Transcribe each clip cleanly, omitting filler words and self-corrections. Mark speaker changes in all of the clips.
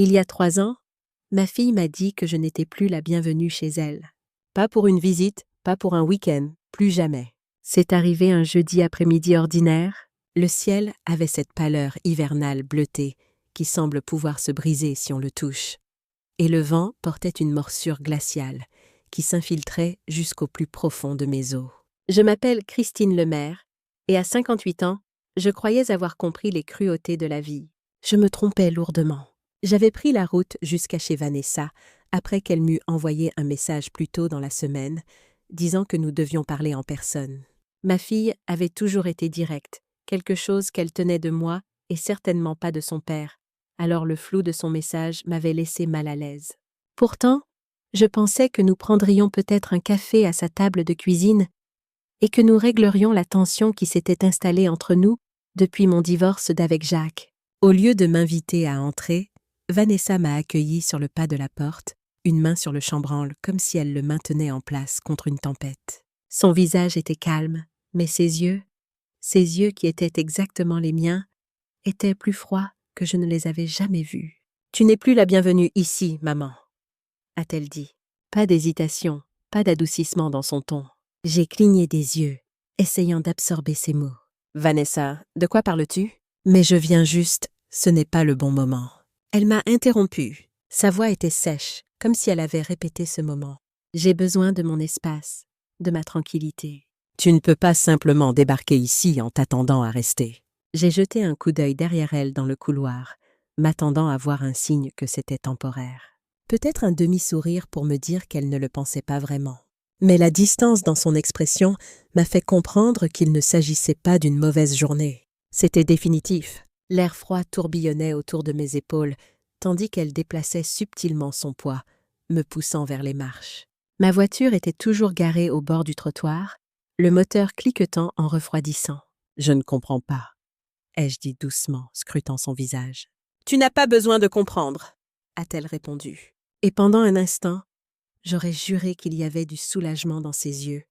Speaker 1: Il y a 3 ans, ma fille m'a dit que je n'étais plus la bienvenue chez elle. Pas pour une visite, pas pour un week-end, plus jamais. C'est arrivé un jeudi après-midi ordinaire. Le ciel avait cette pâleur hivernale bleutée qui semble pouvoir se briser si on le touche. Et le vent portait une morsure glaciale qui s'infiltrait jusqu'au plus profond de mes os. Je m'appelle Christine Lemaire et à 58 ans, je croyais avoir compris les cruautés de la vie. Je me trompais lourdement. J'avais pris la route jusqu'à chez Vanessa après qu'elle m'eût envoyé un message plus tôt dans la semaine disant que nous devions parler en personne. Ma fille avait toujours été directe, quelque chose qu'elle tenait de moi et certainement pas de son père, alors le flou de son message m'avait laissé mal à l'aise. Pourtant, je pensais que nous prendrions peut-être un café à sa table de cuisine et que nous réglerions la tension qui s'était installée entre nous depuis mon divorce d'avec Jacques. Au lieu de m'inviter à entrer, Vanessa m'a accueillie sur le pas de la porte, une main sur le chambranle comme si elle le maintenait en place contre une tempête. Son visage était calme, mais ses yeux qui étaient exactement les miens, étaient plus froids que je ne les avais jamais vus. « Tu n'es plus la bienvenue ici, maman », a-t-elle dit. Pas d'hésitation, pas d'adoucissement dans son ton. J'ai cligné des yeux, essayant d'absorber ses mots. « Vanessa, de quoi parles-tu ? » « Mais je viens juste, ce n'est pas le bon moment. » Elle m'a interrompue. Sa voix était sèche, comme si elle avait répété ce moment. J'ai besoin de mon espace, de ma tranquillité. Tu ne peux pas simplement débarquer ici en t'attendant à rester. J'ai jeté un coup d'œil derrière elle dans le couloir, m'attendant à voir un signe que c'était temporaire. Peut-être un demi-sourire pour me dire qu'elle ne le pensait pas vraiment. Mais la distance dans son expression m'a fait comprendre qu'il ne s'agissait pas d'une mauvaise journée. C'était définitif. L'air froid tourbillonnait autour de mes épaules, tandis qu'elle déplaçait subtilement son poids, me poussant vers les marches. Ma voiture était toujours garée au bord du trottoir, le moteur cliquetant en refroidissant. « Je ne comprends pas », ai-je dit doucement, scrutant son visage. « Tu n'as pas besoin de comprendre », a-t-elle répondu. Et pendant un instant, j'aurais juré qu'il y avait du soulagement dans ses yeux,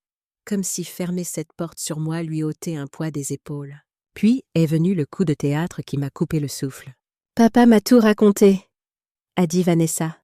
Speaker 1: comme si fermer cette porte sur moi lui ôtait un poids des épaules. Puis est venu le coup de théâtre qui m'a coupé le souffle. « Papa m'a tout raconté », a dit Vanessa,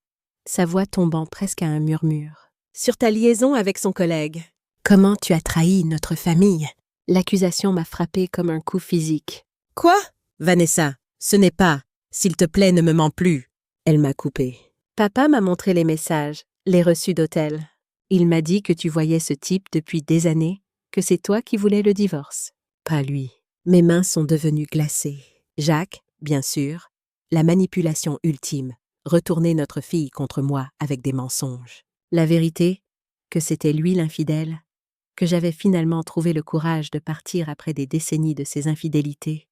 Speaker 1: sa voix tombant presque à un murmure. « Sur ta liaison avec son collègue. Comment tu as trahi notre famille ?» L'accusation m'a frappée comme un coup physique. « Quoi ?»« Vanessa, ce n'est pas. S'il te plaît, ne me mens plus. » Elle m'a coupé. « Papa m'a montré les messages, les reçus d'hôtel. Il m'a dit que tu voyais ce type depuis des années, que c'est toi qui voulais le divorce. » Pas lui. Mes mains sont devenues glacées. Jacques, bien sûr, la manipulation ultime, retourner notre fille contre moi avec des mensonges. La vérité, que c'était lui l'infidèle, que j'avais finalement trouvé le courage de partir après des décennies de ses infidélités,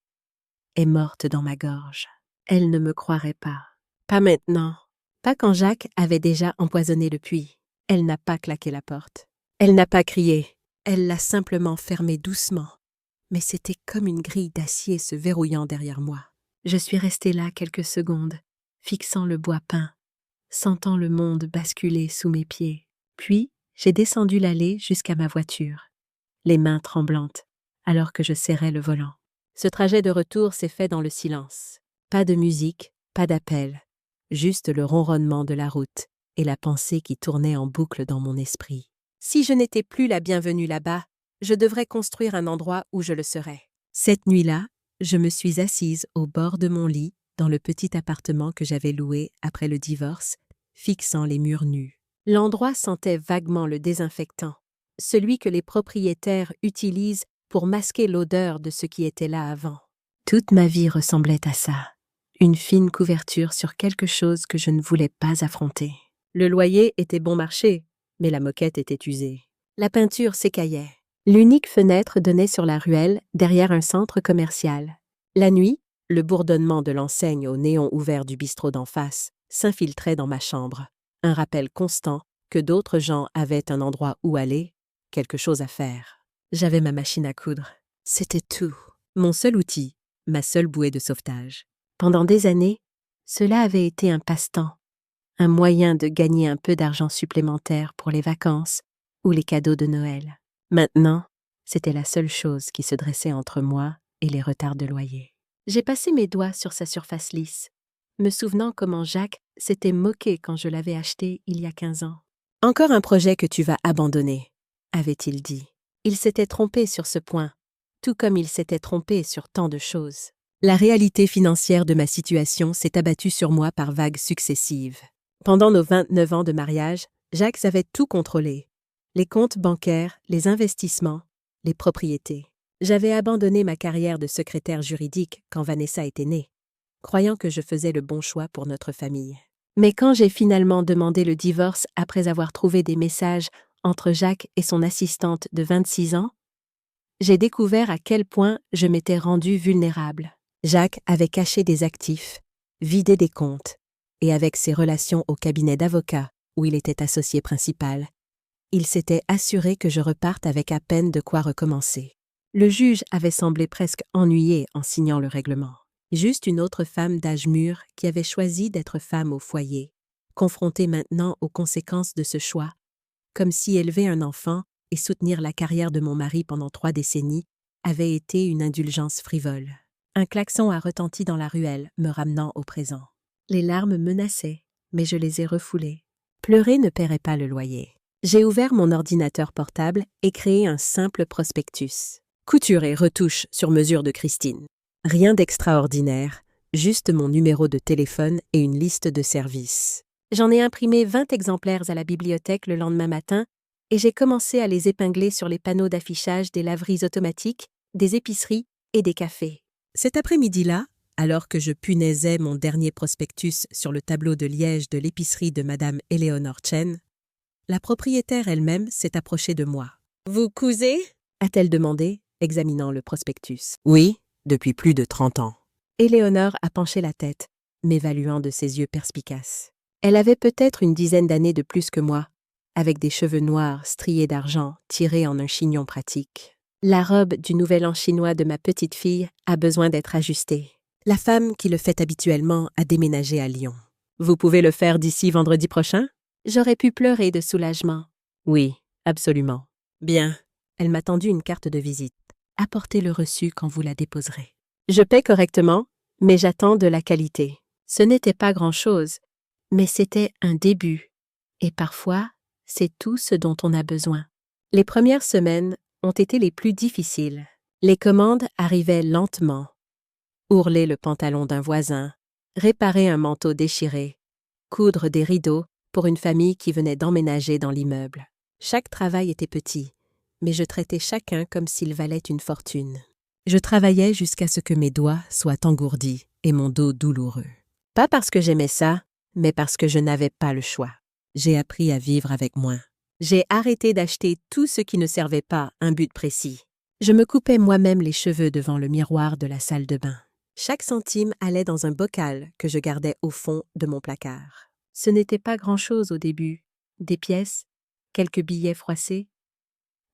Speaker 1: est morte dans ma gorge. Elle ne me croirait pas. Pas maintenant. Pas quand Jacques avait déjà empoisonné le puits. Elle n'a pas claqué la porte. Elle n'a pas crié. Elle l'a simplement fermée doucement. Mais c'était comme une grille d'acier se verrouillant derrière moi. Je suis restée là quelques secondes, fixant le bois peint, sentant le monde basculer sous mes pieds. Puis, j'ai descendu l'allée jusqu'à ma voiture, les mains tremblantes, alors que je serrais le volant. Ce trajet de retour s'est fait dans le silence. Pas de musique, pas d'appel, juste le ronronnement de la route et la pensée qui tournait en boucle dans mon esprit. Si je n'étais plus la bienvenue là-bas, je devrais construire un endroit où je le serais. Cette nuit-là, je me suis assise au bord de mon lit dans le petit appartement que j'avais loué après le divorce, fixant les murs nus. L'endroit sentait vaguement le désinfectant, celui que les propriétaires utilisent pour masquer l'odeur de ce qui était là avant. Toute ma vie ressemblait à ça, une fine couverture sur quelque chose que je ne voulais pas affronter. Le loyer était bon marché, mais la moquette était usée. La peinture s'écaillait. L'unique fenêtre donnait sur la ruelle, derrière un centre commercial. La nuit, le bourdonnement de l'enseigne au néon ouvert du bistrot d'en face s'infiltrait dans ma chambre. Un rappel constant que d'autres gens avaient un endroit où aller, quelque chose à faire. J'avais ma machine à coudre. C'était tout. Mon seul outil, ma seule bouée de sauvetage. Pendant des années, cela avait été un passe-temps, un moyen de gagner un peu d'argent supplémentaire pour les vacances ou les cadeaux de Noël. Maintenant, c'était la seule chose qui se dressait entre moi et les retards de loyer. J'ai passé mes doigts sur sa surface lisse, me souvenant comment Jacques s'était moqué quand je l'avais acheté il y a 15 ans. « Encore un projet que tu vas abandonner », avait-il dit. Il s'était trompé sur ce point, tout comme il s'était trompé sur tant de choses. La réalité financière de ma situation s'est abattue sur moi par vagues successives. Pendant nos 29 ans de mariage, Jacques avait tout contrôlé. Les comptes bancaires, les investissements, les propriétés. J'avais abandonné ma carrière de secrétaire juridique quand Vanessa était née, croyant que je faisais le bon choix pour notre famille. Mais quand j'ai finalement demandé le divorce après avoir trouvé des messages entre Jacques et son assistante de 26 ans, j'ai découvert à quel point je m'étais rendue vulnérable. Jacques avait caché des actifs, vidé des comptes, et avec ses relations au cabinet d'avocats, où il était associé principal, il s'était assuré que je reparte avec à peine de quoi recommencer. Le juge avait semblé presque ennuyé en signant le règlement. Juste une autre femme d'âge mûr qui avait choisi d'être femme au foyer, confrontée maintenant aux conséquences de ce choix, comme si élever un enfant et soutenir la carrière de mon mari pendant 3 décennies avait été une indulgence frivole. Un klaxon a retenti dans la ruelle, me ramenant au présent. Les larmes menaçaient, mais je les ai refoulées. Pleurer ne paierait pas le loyer. J'ai ouvert mon ordinateur portable et créé un simple prospectus. Couture et retouche sur mesure de Christine. Rien d'extraordinaire, juste mon numéro de téléphone et une liste de services. J'en ai imprimé 20 exemplaires à la bibliothèque le lendemain matin et j'ai commencé à les épingler sur les panneaux d'affichage des laveries automatiques, des épiceries et des cafés. Cet après-midi-là, alors que je punaisais mon dernier prospectus sur le tableau de liège de l'épicerie de Madame Éléonore Chen, la propriétaire elle-même s'est approchée de moi. « Vous cousez ?» a-t-elle demandé, examinant le prospectus. « Oui, depuis plus de 30 ans. » Éléonore a penché la tête, m'évaluant de ses yeux perspicaces. Elle avait peut-être une dizaine d'années de plus que moi, avec des cheveux noirs striés d'argent tirés en un chignon pratique. La robe du nouvel an chinois de ma petite fille a besoin d'être ajustée. La femme qui le fait habituellement a déménagé à Lyon. « Vous pouvez le faire d'ici vendredi prochain ?» J'aurais pu pleurer de soulagement. « Oui, absolument. »« Bien. » Elle m'a tendu une carte de visite. « Apportez le reçu quand vous la déposerez. » Je paie correctement, mais j'attends de la qualité. Ce n'était pas grand-chose, mais c'était un début. Et parfois, c'est tout ce dont on a besoin. Les premières semaines ont été les plus difficiles. Les commandes arrivaient lentement. Ourler le pantalon d'un voisin, réparer un manteau déchiré, coudre des rideaux pour une famille qui venait d'emménager dans l'immeuble. Chaque travail était petit, mais je traitais chacun comme s'il valait une fortune. Je travaillais jusqu'à ce que mes doigts soient engourdis et mon dos douloureux. Pas parce que j'aimais ça, mais parce que je n'avais pas le choix. J'ai appris à vivre avec moins. J'ai arrêté d'acheter tout ce qui ne servait pas un but précis. Je me coupais moi-même les cheveux devant le miroir de la salle de bain. Chaque centime allait dans un bocal que je gardais au fond de mon placard. Ce n'était pas grand-chose au début, des pièces, quelques billets froissés,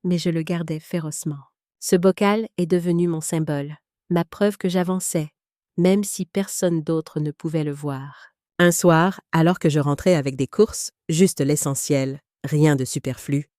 Speaker 1: mais je le gardais férocement. Ce bocal est devenu mon symbole, ma preuve que j'avançais, même si personne d'autre ne pouvait le voir. Un soir, alors que je rentrais avec des courses, juste l'essentiel, rien de superflu,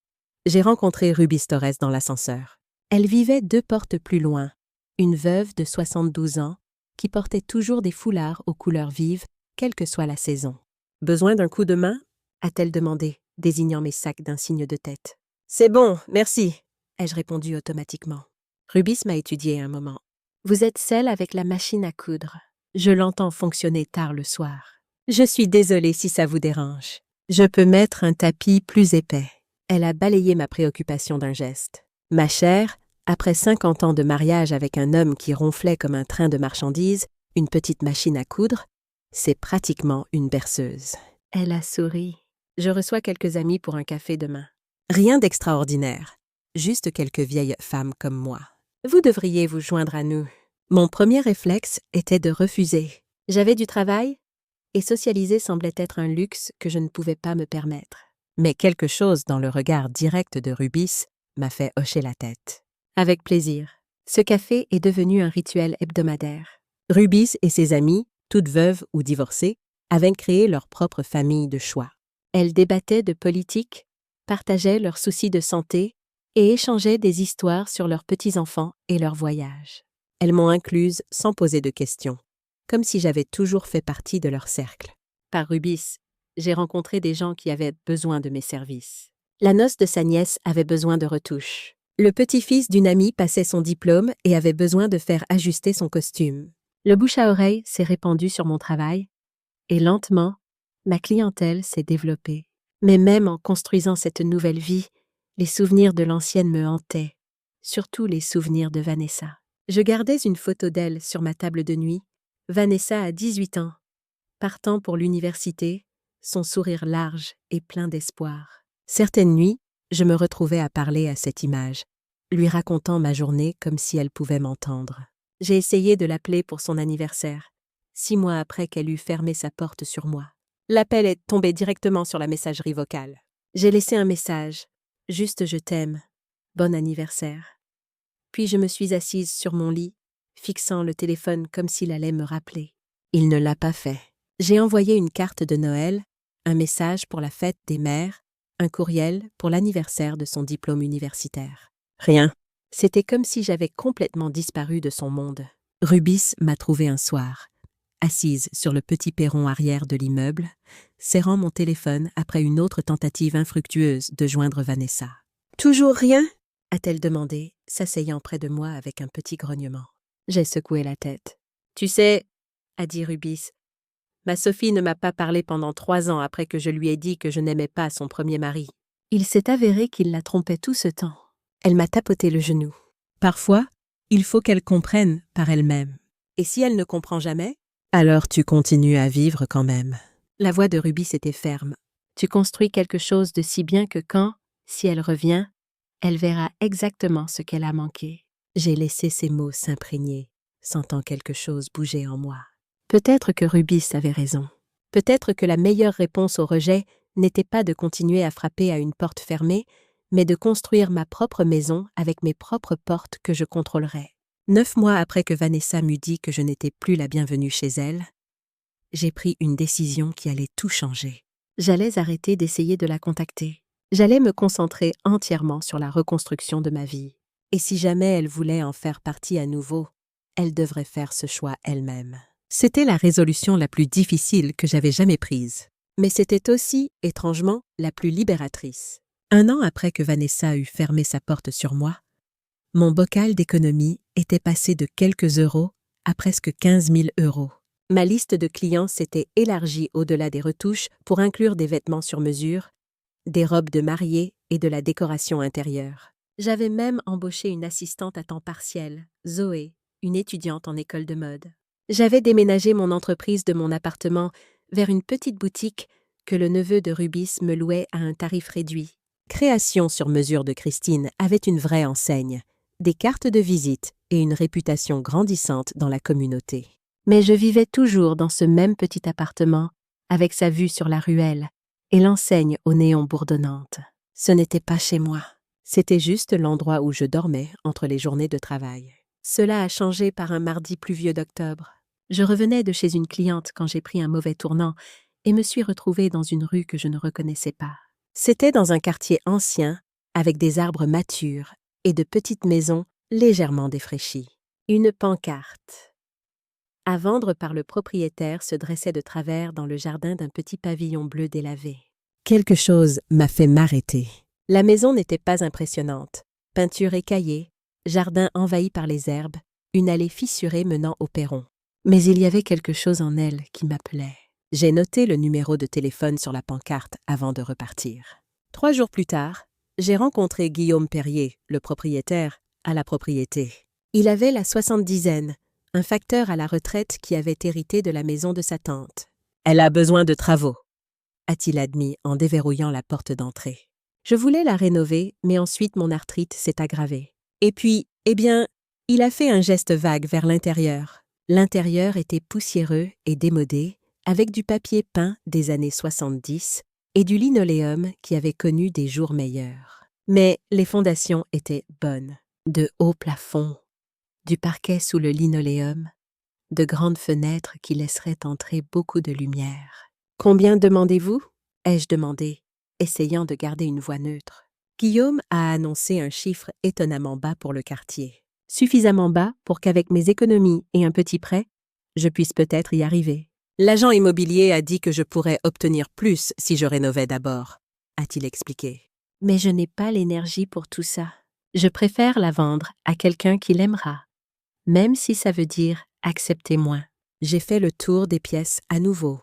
Speaker 1: j'ai rencontré Rubis Torres dans l'ascenseur. Elle vivait 2 portes plus loin, une veuve de 72 ans qui portait toujours des foulards aux couleurs vives, quelle que soit la saison. « Besoin d'un coup de main ?» a-t-elle demandé, désignant mes sacs d'un signe de tête. « C'est bon, merci », ai-je répondu automatiquement. Rubis m'a étudié un moment. « Vous êtes celle avec la machine à coudre. Je l'entends fonctionner tard le soir. Je suis désolée si ça vous dérange. Je peux mettre un tapis plus épais. » Elle a balayé ma préoccupation d'un geste. « Ma chère, après 50 ans de mariage avec un homme qui ronflait comme un train de marchandises, une petite machine à coudre, c'est pratiquement une berceuse. » Elle a souri. « Je reçois quelques amis pour un café demain. Rien d'extraordinaire, juste quelques vieilles femmes comme moi. Vous devriez vous joindre à nous. » Mon premier réflexe était de refuser. J'avais du travail et socialiser semblait être un luxe que je ne pouvais pas me permettre. Mais quelque chose dans le regard direct de Rubis m'a fait hocher la tête. Avec plaisir. Ce café est devenu un rituel hebdomadaire. Rubis et ses amies, toutes veuves ou divorcées, avaient créé leur propre famille de choix. Elles débattaient de politique, partageaient leurs soucis de santé et échangeaient des histoires sur leurs petits-enfants et leurs voyages. Elles m'ont incluse sans poser de questions, comme si j'avais toujours fait partie de leur cercle. Par Rubis, j'ai rencontré des gens qui avaient besoin de mes services. La noce de sa nièce avait besoin de retouches. Le petit-fils d'une amie passait son diplôme et avait besoin de faire ajuster son costume. Le bouche à oreille s'est répandu sur mon travail et lentement, ma clientèle s'est développée. Mais même en construisant cette nouvelle vie, les souvenirs de l'ancienne me hantaient, surtout les souvenirs de Vanessa. Je gardais une photo d'elle sur ma table de nuit. Vanessa a 18 ans, partant pour l'université, son sourire large et plein d'espoir. Certaines nuits, je me retrouvais à parler à cette image, lui racontant ma journée comme si elle pouvait m'entendre. J'ai essayé de l'appeler pour son anniversaire, 6 mois après qu'elle eut fermé sa porte sur moi. L'appel est tombé directement sur la messagerie vocale. J'ai laissé un message, juste je t'aime, bon anniversaire. Puis je me suis assise sur mon lit, fixant le téléphone comme s'il allait me rappeler. Il ne l'a pas fait. J'ai envoyé une carte de Noël, un message pour la fête des mères, un courriel pour l'anniversaire de son diplôme universitaire. Rien. C'était comme si j'avais complètement disparu de son monde. Rubis m'a trouvé un soir, assise sur le petit perron arrière de l'immeuble, serrant mon téléphone après une autre tentative infructueuse de joindre Vanessa. « Toujours rien ?» a-t-elle demandé, s'asseyant près de moi avec un petit grognement. J'ai secoué la tête. « Tu sais, » a dit Rubis, « ma Sophie ne m'a pas parlé pendant 3 ans après que je lui ai dit que je n'aimais pas son premier mari. Il s'est avéré qu'il la trompait tout ce temps. Elle m'a tapoté le genou. Parfois, il faut qu'elle comprenne par elle-même. Et si elle ne comprend jamais, alors tu continues à vivre quand même. » La voix de Rubis était ferme. « Tu construis quelque chose de si bien que quand, si elle revient, elle verra exactement ce qu'elle a manqué. » J'ai laissé ces mots s'imprégner, sentant quelque chose bouger en moi. Peut-être que Rubis avait raison. Peut-être que la meilleure réponse au rejet n'était pas de continuer à frapper à une porte fermée, mais de construire ma propre maison avec mes propres portes que je contrôlerais. 9 mois après que Vanessa m'eut dit que je n'étais plus la bienvenue chez elle, j'ai pris une décision qui allait tout changer. J'allais arrêter d'essayer de la contacter. J'allais me concentrer entièrement sur la reconstruction de ma vie. Et si jamais elle voulait en faire partie à nouveau, elle devrait faire ce choix elle-même. C'était la résolution la plus difficile que j'avais jamais prise. Mais c'était aussi, étrangement, la plus libératrice. 1 an après que Vanessa eut fermé sa porte sur moi, mon bocal d'économie était passé de quelques euros à presque 15 000 euros. Ma liste de clients s'était élargie au-delà des retouches pour inclure des vêtements sur mesure, des robes de mariée et de la décoration intérieure. J'avais même embauché une assistante à temps partiel, Zoé, une étudiante en école de mode. J'avais déménagé mon entreprise de mon appartement vers une petite boutique que le neveu de Rubis me louait à un tarif réduit. Création sur mesure de Christine avait une vraie enseigne, des cartes de visite et une réputation grandissante dans la communauté. Mais je vivais toujours dans ce même petit appartement, avec sa vue sur la ruelle et l'enseigne aux néons bourdonnantes. Ce n'était pas chez moi. C'était juste l'endroit où je dormais entre les journées de travail. Cela a changé par un mardi pluvieux d'octobre. Je revenais de chez une cliente quand j'ai pris un mauvais tournant et me suis retrouvée dans une rue que je ne reconnaissais pas. C'était dans un quartier ancien, avec des arbres matures et de petites maisons légèrement défraîchies. Une pancarte à vendre par le propriétaire se dressait de travers dans le jardin d'un petit pavillon bleu délavé. Quelque chose m'a fait m'arrêter. La maison n'était pas impressionnante. Peinture écaillée, jardin envahi par les herbes, une allée fissurée menant au perron. Mais il y avait quelque chose en elle qui m'appelait. J'ai noté le numéro de téléphone sur la pancarte avant de repartir. 3 jours plus tard, j'ai rencontré Guillaume Perrier, le propriétaire, à la propriété. Il avait la 70aine, un facteur à la retraite qui avait hérité de la maison de sa tante. « Elle a besoin de travaux », a-t-il admis en déverrouillant la porte d'entrée. Je voulais la rénover, mais ensuite mon arthrite s'est aggravée. Et puis, il a fait un geste vague vers l'intérieur. L'intérieur était poussiéreux et démodé, avec du papier peint des années 70 et du linoléum qui avait connu des jours meilleurs. Mais les fondations étaient bonnes. De hauts plafonds, du parquet sous le linoléum, de grandes fenêtres qui laisseraient entrer beaucoup de lumière. « Combien demandez-vous » ai-je demandé, essayant de garder une voix neutre. Guillaume a annoncé un chiffre étonnamment bas pour le quartier. Suffisamment bas pour qu'avec mes économies et un petit prêt, je puisse peut-être y arriver. L'agent immobilier a dit que je pourrais obtenir plus si je rénovais d'abord, a-t-il expliqué. Mais je n'ai pas l'énergie pour tout ça. Je préfère la vendre à quelqu'un qui l'aimera, même si ça veut dire accepter moins. J'ai fait le tour des pièces à nouveau,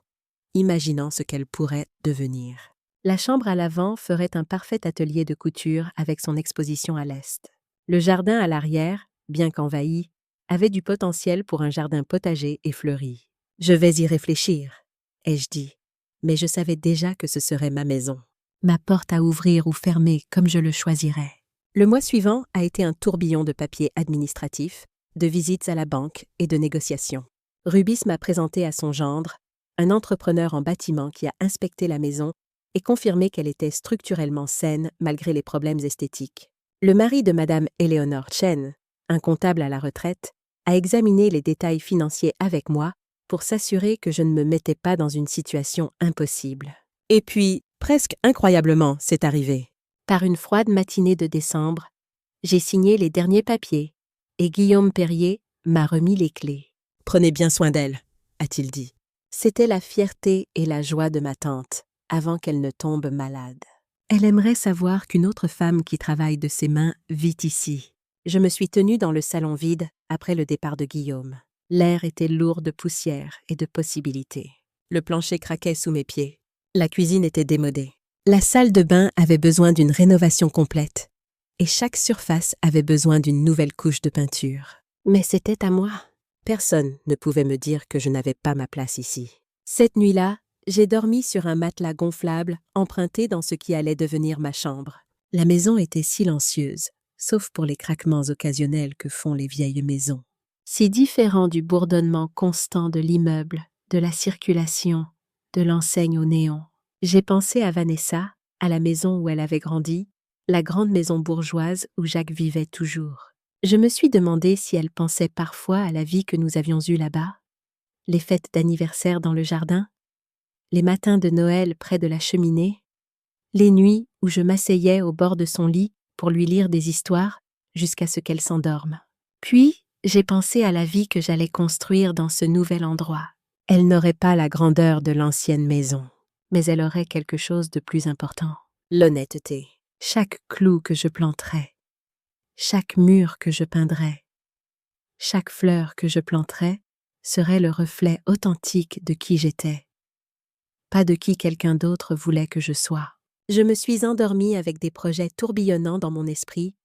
Speaker 1: imaginant ce qu'elles pourraient devenir. La chambre à l'avant ferait un parfait atelier de couture avec son exposition à l'est. Le jardin à l'arrière, bien qu'envahi, avait du potentiel pour un jardin potager et fleuri. Je vais y réfléchir, ai-je dit, mais je savais déjà que ce serait ma maison. Ma porte à ouvrir ou fermer comme je le choisirais. Le mois suivant a été un tourbillon de papiers administratifs, de visites à la banque et de négociations. Rubis m'a présenté à son gendre, un entrepreneur en bâtiment qui a inspecté la maison et confirmé qu'elle était structurellement saine malgré les problèmes esthétiques. Le mari de Madame Eleanor Chen, un comptable à la retraite, a examiné les détails financiers avec moi pour s'assurer que je ne me mettais pas dans une situation impossible. Et puis, presque incroyablement, c'est arrivé. Par une froide matinée de décembre, j'ai signé les derniers papiers et Guillaume Perrier m'a remis les clés. « Prenez bien soin d'elle », a-t-il dit. C'était la fierté et la joie de ma tante, avant qu'elle ne tombe malade. Elle aimerait savoir qu'une autre femme qui travaille de ses mains vit ici. Je me suis tenue dans le salon vide après le départ de Guillaume. L'air était lourd de poussière et de possibilités. Le plancher craquait sous mes pieds. La cuisine était démodée. La salle de bain avait besoin d'une rénovation complète, et chaque surface avait besoin d'une nouvelle couche de peinture. Mais c'était à moi. Personne ne pouvait me dire que je n'avais pas ma place ici. Cette nuit-là, j'ai dormi sur un matelas gonflable emprunté dans ce qui allait devenir ma chambre. La maison était silencieuse, sauf pour les craquements occasionnels que font les vieilles maisons. Si différent du bourdonnement constant de l'immeuble, de la circulation, de l'enseigne au néon. J'ai pensé à Vanessa, à la maison où elle avait grandi, la grande maison bourgeoise où Jacques vivait toujours. Je me suis demandé si elle pensait parfois à la vie que nous avions eue là-bas, les fêtes d'anniversaire dans le jardin, les matins de Noël près de la cheminée, les nuits où je m'asseyais au bord de son lit pour lui lire des histoires jusqu'à ce qu'elle s'endorme. Puis, j'ai pensé à la vie que j'allais construire dans ce nouvel endroit. Elle n'aurait pas la grandeur de l'ancienne maison, mais elle aurait quelque chose de plus important. L'honnêteté. Chaque clou que je planterais, chaque mur que je peindrais, chaque fleur que je planterais serait le reflet authentique de qui j'étais, pas de qui quelqu'un d'autre voulait que je sois. Je me suis endormie avec des projets tourbillonnant dans mon esprit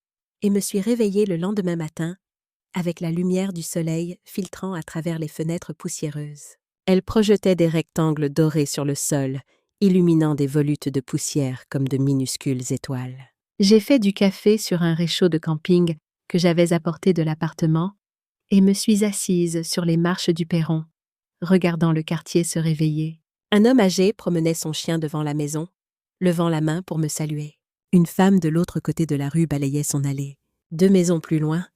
Speaker 1: et me suis réveillée le lendemain matin avec la lumière du soleil filtrant à travers les fenêtres poussiéreuses. Elle projetait des rectangles dorés sur le sol, illuminant des volutes de poussière comme de minuscules étoiles. J'ai fait du café sur un réchaud de camping que j'avais apporté de l'appartement et me suis assise sur les marches du perron, regardant le quartier se réveiller. Un homme âgé promenait son chien devant la maison, levant la main pour me saluer. Une femme de l'autre côté de la rue balayait son allée. 2 maisons plus loin,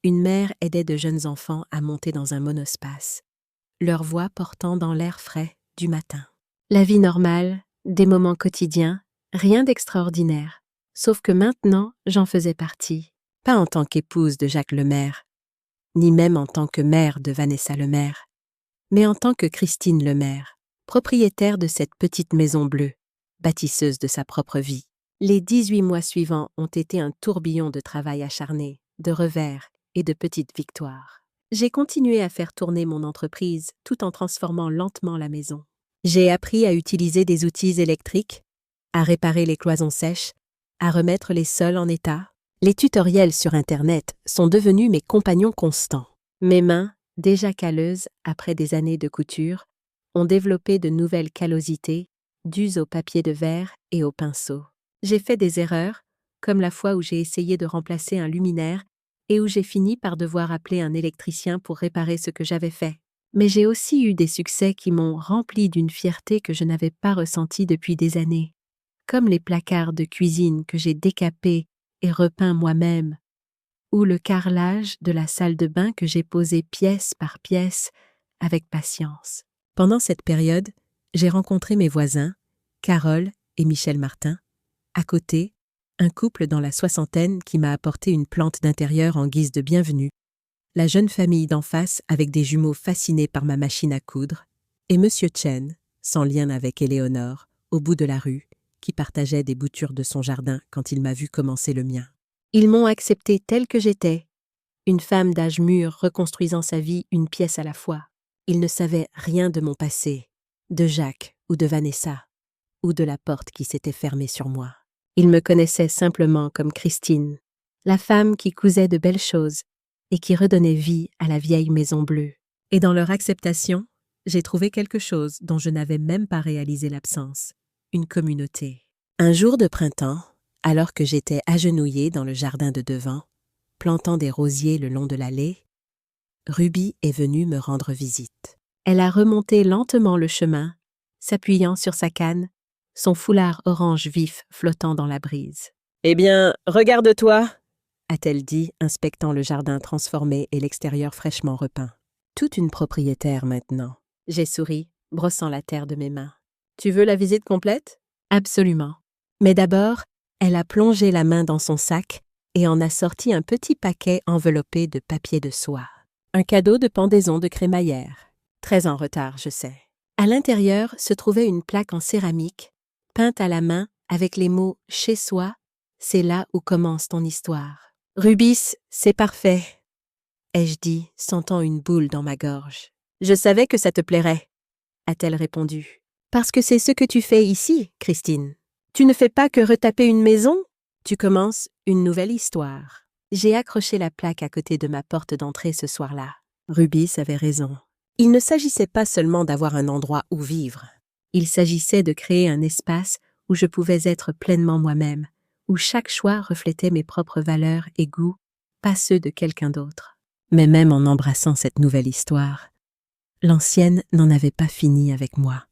Speaker 1: une mère aidait de jeunes enfants à monter dans un monospace, leur voix portant dans l'air frais du matin. La vie normale, des moments quotidiens, rien d'extraordinaire, sauf que maintenant j'en faisais partie, pas en tant qu'épouse de Jacques Lemaire, ni même en tant que mère de Vanessa Lemaire, mais en tant que Christine Lemaire, propriétaire de cette petite maison bleue, bâtisseuse de sa propre vie. Les 18 mois suivants ont été un tourbillon de travail acharné, de revers et de petites victoires. J'ai continué à faire tourner mon entreprise tout en transformant lentement la maison. J'ai appris à utiliser des outils électriques, à réparer les cloisons sèches, à remettre les sols en état. Les tutoriels sur Internet sont devenus mes compagnons constants. Mes mains, déjà calleuses après des années de couture, ont développé de nouvelles callosités dues au papier de verre et au pinceau. J'ai fait des erreurs, comme la fois où j'ai essayé de remplacer un luminaire et où j'ai fini par devoir appeler un électricien pour réparer ce que j'avais fait. Mais j'ai aussi eu des succès qui m'ont rempli d'une fierté que je n'avais pas ressentie depuis des années, comme les placards de cuisine que j'ai décapés et repeints moi-même, ou le carrelage de la salle de bain que j'ai posé pièce par pièce avec patience. Pendant cette période, j'ai rencontré mes voisins, Carole et Michel Martin. À côté, un couple dans la soixantaine qui m'a apporté une plante d'intérieur en guise de bienvenue, la jeune famille d'en face avec des jumeaux fascinés par ma machine à coudre, et Monsieur Chen, sans lien avec Éléonore, au bout de la rue, qui partageait des boutures de son jardin quand il m'a vu commencer le mien. Ils m'ont accepté telle que j'étais, une femme d'âge mûr reconstruisant sa vie une pièce à la fois. Ils ne savaient rien de mon passé, de Jacques ou de Vanessa, ou de la porte qui s'était fermée sur moi. Ils me connaissaient simplement comme Christine, la femme qui cousait de belles choses et qui redonnait vie à la vieille maison bleue. Et dans leur acceptation, j'ai trouvé quelque chose dont je n'avais même pas réalisé l'absence, une communauté. Un jour de printemps, alors que j'étais agenouillée dans le jardin de devant, plantant des rosiers le long de l'allée, Ruby est venue me rendre visite. Elle a remonté lentement le chemin, s'appuyant sur sa canne, son foulard orange vif flottant dans la brise. « Eh bien, regarde-toi » a-t-elle dit, inspectant le jardin transformé et l'extérieur fraîchement repeint. Toute une propriétaire maintenant. J'ai souri, brossant la terre de mes mains. « Tu veux la visite complète ?»« Absolument. » Mais d'abord, elle a plongé la main dans son sac et en a sorti un petit paquet enveloppé de papier de soie. Un cadeau de pendaison de crémaillère. Très en retard, je sais. À l'intérieur se trouvait une plaque en céramique, peinte à la main avec les mots « Chez soi, c'est là où commence ton histoire ». « Rubis, c'est parfait », ai-je dit, sentant une boule dans ma gorge. « Je savais que ça te plairait », a-t-elle répondu. « Parce que c'est ce que tu fais ici, Christine. Tu ne fais pas que retaper une maison, tu commences une nouvelle histoire. » J'ai accroché la plaque à côté de ma porte d'entrée ce soir-là. Rubis avait raison. Il ne s'agissait pas seulement d'avoir un endroit où vivre. Il s'agissait de créer un espace où je pouvais être pleinement moi-même, où chaque choix reflétait mes propres valeurs et goûts, pas ceux de quelqu'un d'autre. Mais même en embrassant cette nouvelle histoire, l'ancienne n'en avait pas fini avec moi,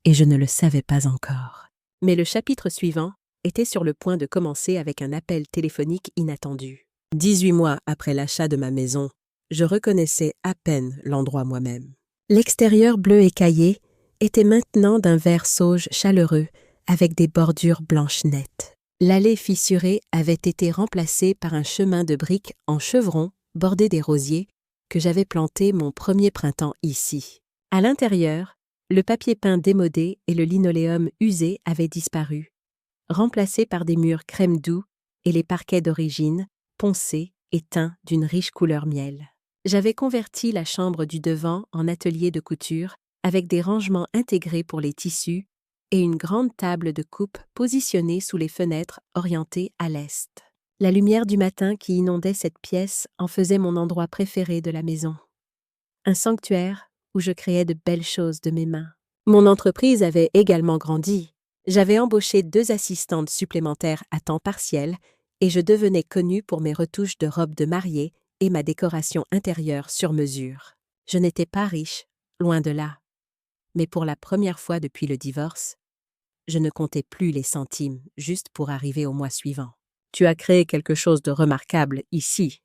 Speaker 1: et je ne le savais pas encore. Mais le chapitre suivant était sur le point de commencer avec un appel téléphonique inattendu. 18 mois après l'achat de ma maison, je reconnaissais à peine l'endroit moi-même. L'extérieur bleu écaillé était maintenant d'un vert sauge chaleureux avec des bordures blanches nettes. L'allée fissurée avait été remplacée par un chemin de briques en chevron bordé des rosiers que j'avais plantés mon premier printemps ici. À l'intérieur, le papier peint démodé et le linoléum usé avaient disparu, remplacés par des murs crème doux et les parquets d'origine, poncés et teints d'une riche couleur miel. J'avais converti la chambre du devant en atelier de couture avec des rangements intégrés pour les tissus et une grande table de coupe positionnée sous les fenêtres orientées à l'est. La lumière du matin qui inondait cette pièce en faisait mon endroit préféré de la maison. Un sanctuaire où je créais de belles choses de mes mains. Mon entreprise avait également grandi. J'avais embauché 2 assistantes supplémentaires à temps partiel et je devenais connue pour mes retouches de robes de mariée et ma décoration intérieure sur mesure. Je n'étais pas riche, loin de là. Mais pour la première fois depuis le divorce, je ne comptais plus les centimes juste pour arriver au mois suivant. « Tu as créé quelque chose de remarquable ici »,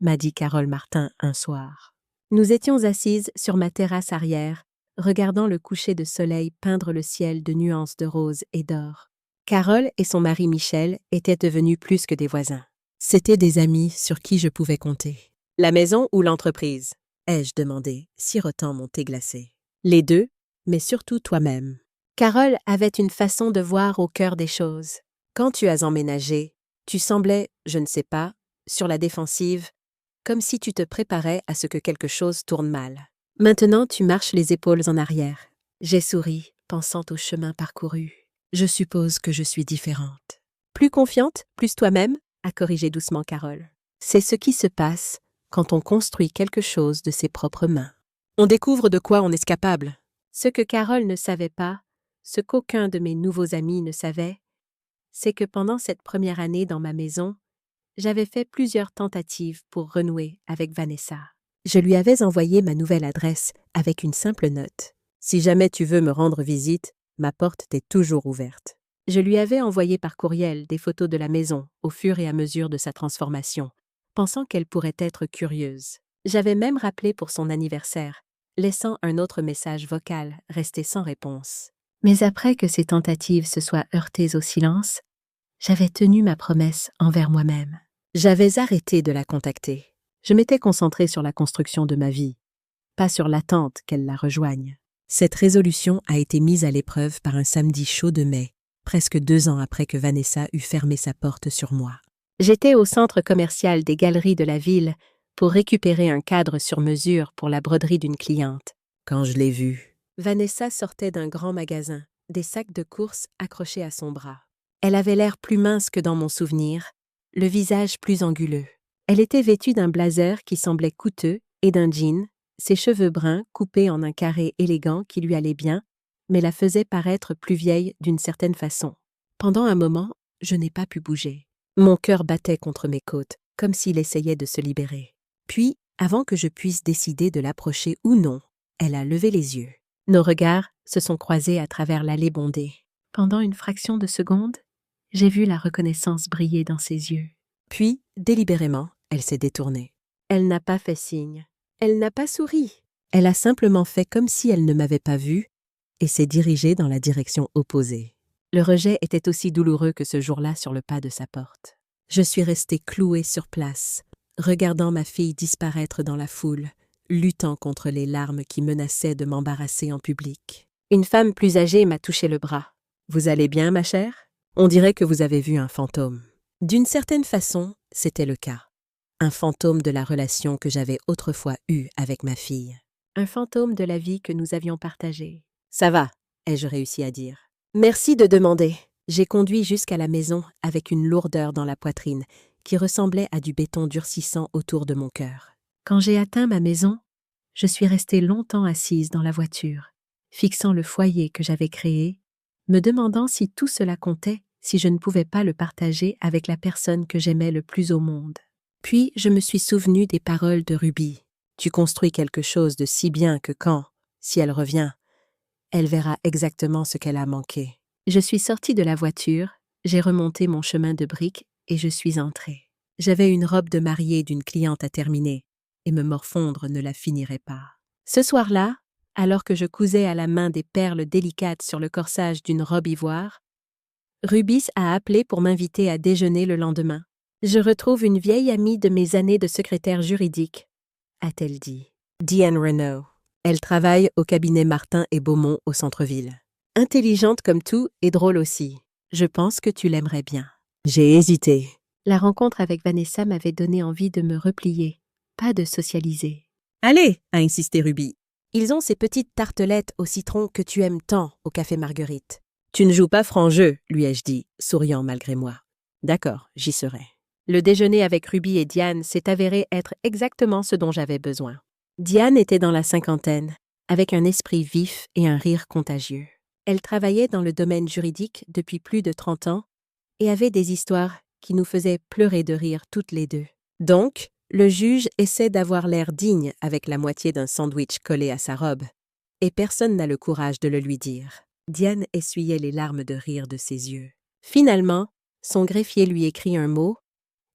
Speaker 1: m'a dit Carole Martin un soir. Nous étions assises sur ma terrasse arrière, regardant le coucher de soleil peindre le ciel de nuances de rose et d'or. Carole et son mari Michel étaient devenus plus que des voisins. C'étaient des amis sur qui je pouvais compter. « La maison ou l'entreprise ?» ai-je demandé, sirotant mon thé glacé. « Les deux, mais surtout toi-même. » Carole avait une façon de voir au cœur des choses. Quand tu as emménagé, tu semblais, je ne sais pas, sur la défensive, comme si tu te préparais à ce que quelque chose tourne mal. Maintenant, tu marches les épaules en arrière. J'ai souri, pensant au chemin parcouru. Je suppose que je suis différente. Plus confiante, plus toi-même, a corrigé doucement Carole. C'est ce qui se passe quand on construit quelque chose de ses propres mains. On découvre de quoi on est capable. Ce que Carole ne savait pas, ce qu'aucun de mes nouveaux amis ne savait, c'est que pendant cette première année dans ma maison, j'avais fait plusieurs tentatives pour renouer avec Vanessa. Je lui avais envoyé ma nouvelle adresse avec une simple note. « Si jamais tu veux me rendre visite, ma porte t'est toujours ouverte. » Je lui avais envoyé par courriel des photos de la maison au fur et à mesure de sa transformation, pensant qu'elle pourrait être curieuse. J'avais même rappelé pour son anniversaire, laissant un autre message vocal resté sans réponse. Mais après que ces tentatives se soient heurtées au silence, j'avais tenu ma promesse envers moi-même. J'avais arrêté de la contacter. Je m'étais concentrée sur la construction de ma vie, pas sur l'attente qu'elle la rejoigne. Cette résolution a été mise à l'épreuve par un samedi chaud de mai, presque 2 ans après que Vanessa eut fermé sa porte sur moi. J'étais au centre commercial des galeries de la ville pour récupérer un cadre sur mesure pour la broderie d'une cliente. Quand je l'ai vue, Vanessa sortait d'un grand magasin, des sacs de course accrochés à son bras. Elle avait l'air plus mince que dans mon souvenir, le visage plus anguleux. Elle était vêtue d'un blazer qui semblait coûteux et d'un jean, ses cheveux bruns coupés en un carré élégant qui lui allait bien, mais la faisait paraître plus vieille d'une certaine façon. Pendant un moment, je n'ai pas pu bouger. Mon cœur battait contre mes côtes, comme s'il essayait de se libérer. Puis, avant que je puisse décider de l'approcher ou non, elle a levé les yeux. Nos regards se sont croisés à travers l'allée bondée. Pendant une fraction de seconde, j'ai vu la reconnaissance briller dans ses yeux. Puis, délibérément, elle s'est détournée. Elle n'a pas fait signe. Elle n'a pas souri. Elle a simplement fait comme si elle ne m'avait pas vue et s'est dirigée dans la direction opposée. Le rejet était aussi douloureux que ce jour-là sur le pas de sa porte. Je suis restée clouée sur place, regardant ma fille disparaître dans la foule, luttant contre les larmes qui menaçaient de m'embarrasser en public. Une femme plus âgée m'a touché le bras. « Vous allez bien, ma chère ? On dirait que vous avez vu un fantôme. » D'une certaine façon, c'était le cas. Un fantôme de la relation que j'avais autrefois eue avec ma fille. Un fantôme de la vie que nous avions partagée. « Ça va », ai-je réussi à dire. « Merci de demander. » J'ai conduit jusqu'à la maison avec une lourdeur dans la poitrine qui ressemblait à du béton durcissant autour de mon cœur. Quand j'ai atteint ma maison, je suis restée longtemps assise dans la voiture, fixant le foyer que j'avais créé, me demandant si tout cela comptait, si je ne pouvais pas le partager avec la personne que j'aimais le plus au monde. Puis je me suis souvenue des paroles de Ruby. « Tu construis quelque chose de si bien que quand, si elle revient, elle verra exactement ce qu'elle a manqué. » Je suis sortie de la voiture, j'ai remonté mon chemin de briques et je suis entrée. J'avais une robe de mariée d'une cliente à terminer et me morfondre ne la finirait pas. Ce soir-là, alors que je cousais à la main des perles délicates sur le corsage d'une robe ivoire, Rubis a appelé pour m'inviter à déjeuner le lendemain. « Je retrouve une vieille amie de mes années de secrétaire juridique, » a-t-elle dit. Diane Renault. Elle travaille au cabinet Martin et Beaumont au centre-ville. Intelligente comme tout et drôle aussi. Je pense que tu l'aimerais bien. J'ai hésité. La rencontre avec Vanessa m'avait donné envie de me replier, pas de socialiser. Allez, a insisté Ruby. Ils ont ces petites tartelettes au citron que tu aimes tant au café Marguerite. Tu ne joues pas franc jeu, lui ai-je dit, souriant malgré moi. D'accord, j'y serai. Le déjeuner avec Ruby et Diane s'est avéré être exactement ce dont j'avais besoin. Diane était dans la cinquantaine, avec un esprit vif et un rire contagieux. Elle travaillait dans le domaine juridique depuis plus de 30 ans et avait des histoires qui nous faisaient pleurer de rire toutes les deux. Donc, le juge essaie d'avoir l'air digne avec la moitié d'un sandwich collé à sa robe, et personne n'a le courage de le lui dire. Diane essuyait les larmes de rire de ses yeux. Finalement, son greffier lui écrit un mot,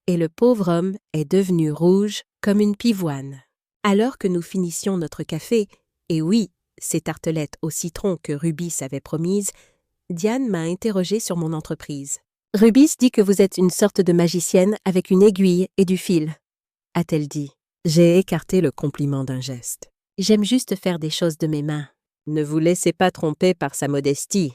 Speaker 1: et le pauvre homme est devenu rouge comme une pivoine. Alors que nous finissions notre café, et oui, ces tartelettes au citron que Rubis avait promises, Diane m'a interrogée sur mon entreprise. « Rubis dit que vous êtes une sorte de magicienne avec une aiguille et du fil, » a-t-elle dit. J'ai écarté le compliment d'un geste. « J'aime juste faire des choses de mes mains. »« Ne vous laissez pas tromper par sa modestie, »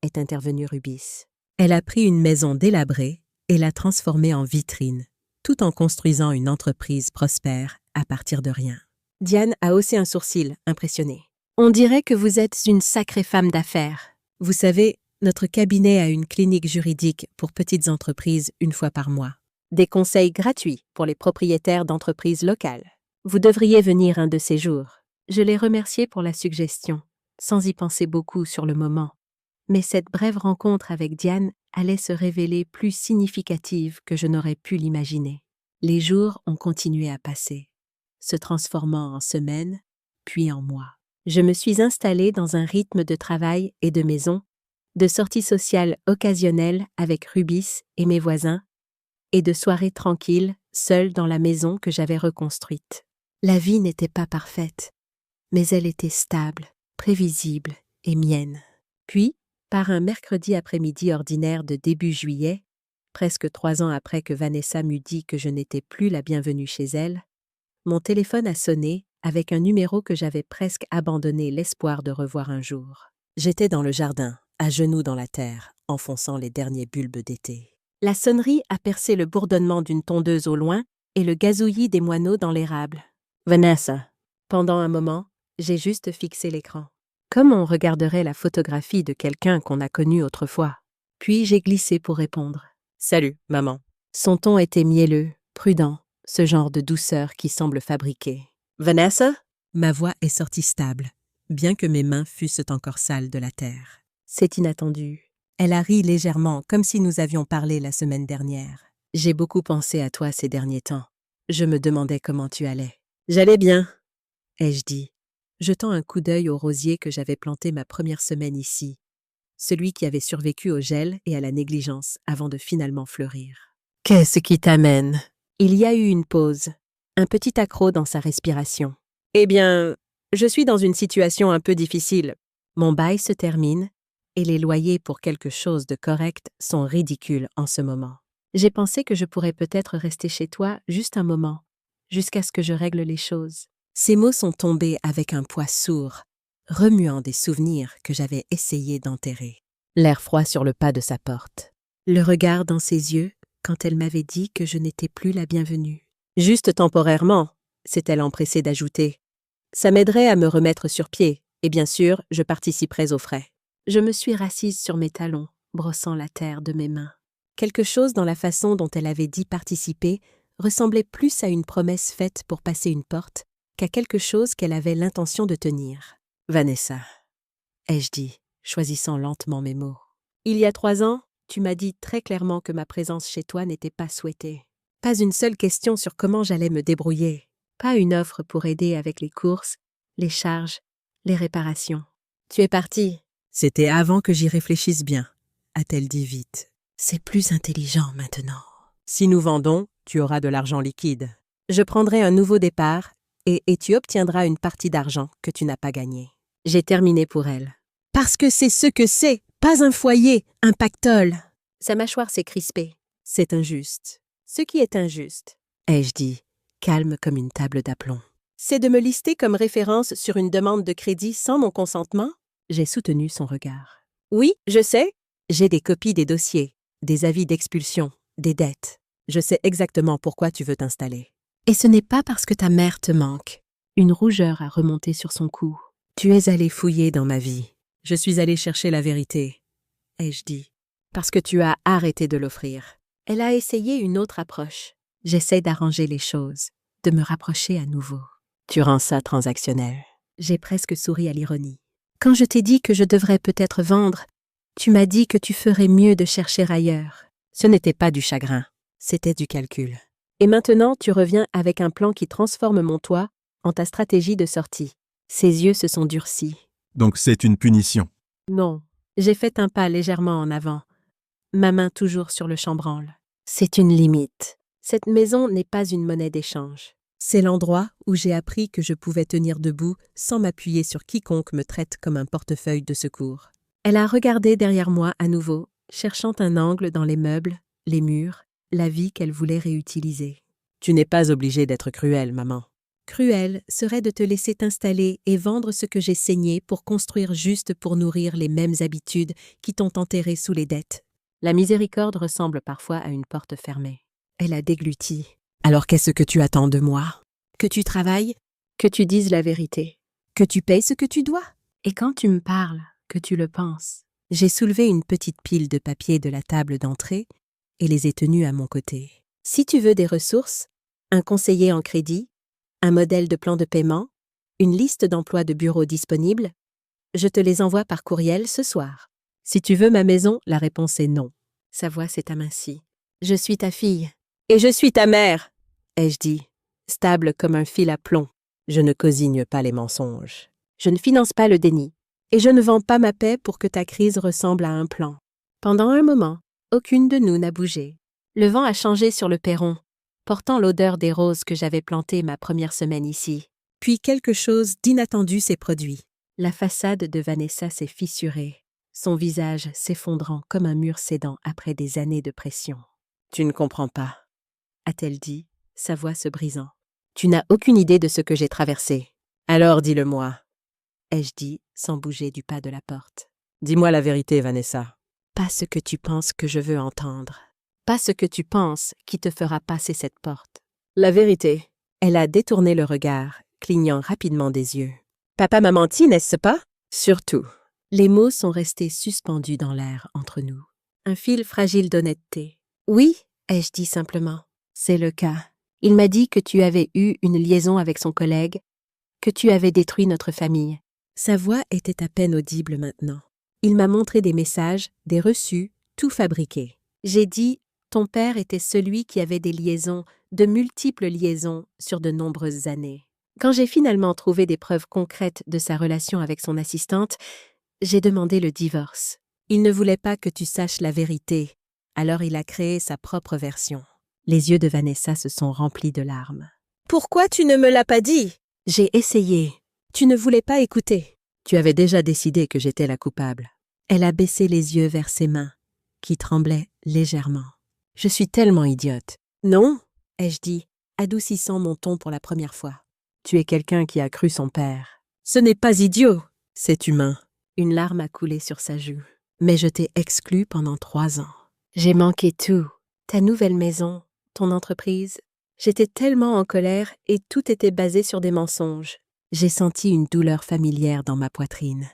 Speaker 1: est intervenue Rubis. Elle a pris une maison délabrée et l'a transformée en vitrine, tout en construisant une entreprise prospère à partir de rien. Diane a haussé un sourcil, impressionnée. « On dirait que vous êtes une sacrée femme d'affaires. Vous savez, notre cabinet a une clinique juridique pour petites entreprises 1 fois par mois. Des conseils gratuits pour les propriétaires d'entreprises locales. Vous devriez venir un de ces jours. » Je l'ai remercié pour la suggestion, sans y penser beaucoup sur le moment. Mais cette brève rencontre avec Diane allait se révéler plus significative que je n'aurais pu l'imaginer. Les jours ont continué à passer, se transformant en semaines, puis en mois. Je me suis installée dans un rythme de travail et de maison, de sorties sociales occasionnelles avec Rubis et mes voisins, et de soirées tranquilles, seule dans la maison que j'avais reconstruite. La vie n'était pas parfaite, mais elle était stable, prévisible et mienne. Puis, par un mercredi après-midi ordinaire de début juillet, presque 3 ans après que Vanessa m'eût dit que je n'étais plus la bienvenue chez elle, Mon téléphone a sonné avec un numéro que j'avais presque abandonné l'espoir de revoir un jour. J'étais dans le jardin, à genoux dans la terre, enfonçant les derniers bulbes d'été. La sonnerie a percé le bourdonnement d'une tondeuse au loin et le gazouillis des moineaux dans l'érable. Vanessa. Pendant un moment, j'ai juste fixé l'écran. Comme on regarderait la photographie de quelqu'un qu'on a connu autrefois. Puis j'ai glissé pour répondre. Salut, maman. Son ton était mielleux, prudent, ce genre de douceur qui semble fabriqué. Vanessa? Ma voix est sortie stable, bien que mes mains fussent encore sales de la terre. C'est inattendu. Elle a ri légèrement, comme si nous avions parlé la semaine dernière. J'ai beaucoup pensé à toi ces derniers temps. Je me demandais comment tu allais. J'allais bien, ai-je dit, jetant un coup d'œil au rosier que j'avais planté ma première semaine ici, celui qui avait survécu au gel et à la négligence avant de finalement fleurir. Qu'est-ce qui t'amène? Il y a eu une pause, un petit accroc dans sa respiration. Eh bien, je suis dans une situation un peu difficile. Mon bail se termine et les loyers pour quelque chose de correct sont ridicules en ce moment. J'ai pensé que je pourrais peut-être rester chez toi juste un moment, jusqu'à ce que je règle les choses. Ces mots sont tombés avec un poids sourd, remuant des souvenirs que j'avais essayé d'enterrer. L'air froid sur le pas de sa porte. Le regard dans ses yeux quand elle m'avait dit que je n'étais plus la bienvenue. Juste temporairement, s'est-elle empressée d'ajouter. Ça m'aiderait à me remettre sur pied, et bien sûr, je participerais aux frais. Je me suis rassise sur mes talons, brossant la terre de mes mains. Quelque chose dans la façon dont elle avait dit participer ressemblait plus à une promesse faite pour passer une porte qu'à quelque chose qu'elle avait l'intention de tenir. Vanessa, ai-je dit, choisissant lentement mes mots. Il y a 3 ans, tu m'as dit très clairement que ma présence chez toi n'était pas souhaitée. Pas une seule question sur comment j'allais me débrouiller. Pas une offre pour aider avec les courses, les charges, les réparations. Tu es partie. C'était avant que j'y réfléchisse bien, a-t-elle dit vite. C'est plus intelligent maintenant. Si nous vendons, tu auras de l'argent liquide. Je prendrai un nouveau départ et tu obtiendras une partie d'argent que tu n'as pas gagnée. J'ai terminé pour elle. Parce que c'est ce que c'est, pas un foyer, un pactole. Sa mâchoire s'est crispée. C'est injuste. Ce qui est injuste, ai-je dit, calme comme une table d'aplomb. C'est de me lister comme référence sur une demande de crédit sans mon consentement? J'ai soutenu son regard. Oui, je sais. J'ai des copies des dossiers, des avis d'expulsion, des dettes. Je sais exactement pourquoi tu veux t'installer. Et ce n'est pas parce que ta mère te manque. Une rougeur a remonté sur son cou. Tu es allé fouiller dans ma vie. Je suis allé chercher la vérité, ai-je dit, parce que tu as arrêté de l'offrir. Elle a essayé une autre approche. J'essaie d'arranger les choses, de me rapprocher à nouveau. Tu rends ça transactionnel. J'ai presque souri à l'ironie. Quand je t'ai dit que je devrais peut-être vendre, tu m'as dit que tu ferais mieux de chercher ailleurs. Ce n'était pas du chagrin, c'était du calcul. Et maintenant, tu reviens avec un plan qui transforme mon toit en ta stratégie de sortie. Ses yeux se sont durcis.
Speaker 2: Donc c'est une punition.
Speaker 1: Non, j'ai fait un pas légèrement en avant, ma main toujours sur le chambranle. C'est une limite. Cette maison n'est pas une monnaie d'échange. C'est l'endroit où j'ai appris que je pouvais tenir debout sans m'appuyer sur quiconque me traite comme un portefeuille de secours. Elle a regardé derrière moi à nouveau, cherchant un angle dans les meubles, les murs, la vie qu'elle voulait réutiliser. Tu n'es pas obligée d'être cruelle, maman. Cruel serait de te laisser t'installer et vendre ce que j'ai saigné pour construire juste pour nourrir les mêmes habitudes qui t'ont enterré sous les dettes. La miséricorde ressemble parfois à une porte fermée. Elle a dégluti. Alors qu'est-ce que tu attends de moi? Que tu travailles? Que tu dises la vérité? Que tu payes ce que tu dois? Et quand tu me parles, que tu le penses? J'ai soulevé une petite pile de papier de la table d'entrée et les ai tenus à mon côté. Si tu veux des ressources, un conseiller en crédit, un modèle de plan de paiement, une liste d'emplois de bureau disponibles, je te les envoie par courriel ce soir. Si tu veux ma maison, la réponse est non. Sa voix s'est amincie. Je suis ta fille. Et je suis ta mère, ai-je dit, stable comme un fil à plomb. Je ne cosigne pas les mensonges. Je ne finance pas le déni. Et je ne vends pas ma paix pour que ta crise ressemble à un plan. Pendant un moment, aucune de nous n'a bougé. Le vent a changé sur le perron, portant l'odeur des roses que j'avais plantées ma première semaine ici. Puis quelque chose d'inattendu s'est produit. La façade de Vanessa s'est fissurée, son visage s'effondrant comme un mur cédant après des années de pression. « Tu ne comprends pas », a-t-elle dit, sa voix se brisant. Tu n'as aucune idée de ce que j'ai traversé. Alors dis-le-moi, ai-je dit, sans bouger du pas de la porte. Dis-moi la vérité, Vanessa. Pas ce que tu penses que je veux entendre. Pas ce que tu penses qui te fera passer cette porte. La vérité. Elle a détourné le regard, clignant rapidement des yeux. Papa m'a menti, n'est-ce pas? Surtout. Les mots sont restés suspendus dans l'air entre nous. Un fil fragile d'honnêteté. Oui, ai-je dit simplement. C'est le cas. Il m'a dit que tu avais eu une liaison avec son collègue, que tu avais détruit notre famille. Sa voix était à peine audible maintenant. Il m'a montré des messages, des reçus, tout fabriqué. J'ai dit, ton père était celui qui avait des liaisons, de multiples liaisons, sur de nombreuses années. Quand j'ai finalement trouvé des preuves concrètes de sa relation avec son assistante, j'ai demandé le divorce. Il ne voulait pas que tu saches la vérité, alors il a créé sa propre version. Les yeux de Vanessa se sont remplis de larmes. Pourquoi tu ne me l'as pas dit? J'ai essayé. Tu ne voulais pas écouter. Tu avais déjà décidé que j'étais la coupable. Elle a baissé les yeux vers ses mains, qui tremblaient légèrement. Je suis tellement idiote. Non, ai-je dit, adoucissant mon ton pour la première fois. Tu es quelqu'un qui a cru son père. Ce n'est pas idiot, c'est humain. Une larme a coulé sur sa joue. Mais je t'ai exclu pendant 3 ans. J'ai manqué tout. Ta nouvelle maison, ton entreprise. J'étais tellement en colère et tout était basé sur des mensonges. J'ai senti une douleur familière dans ma poitrine.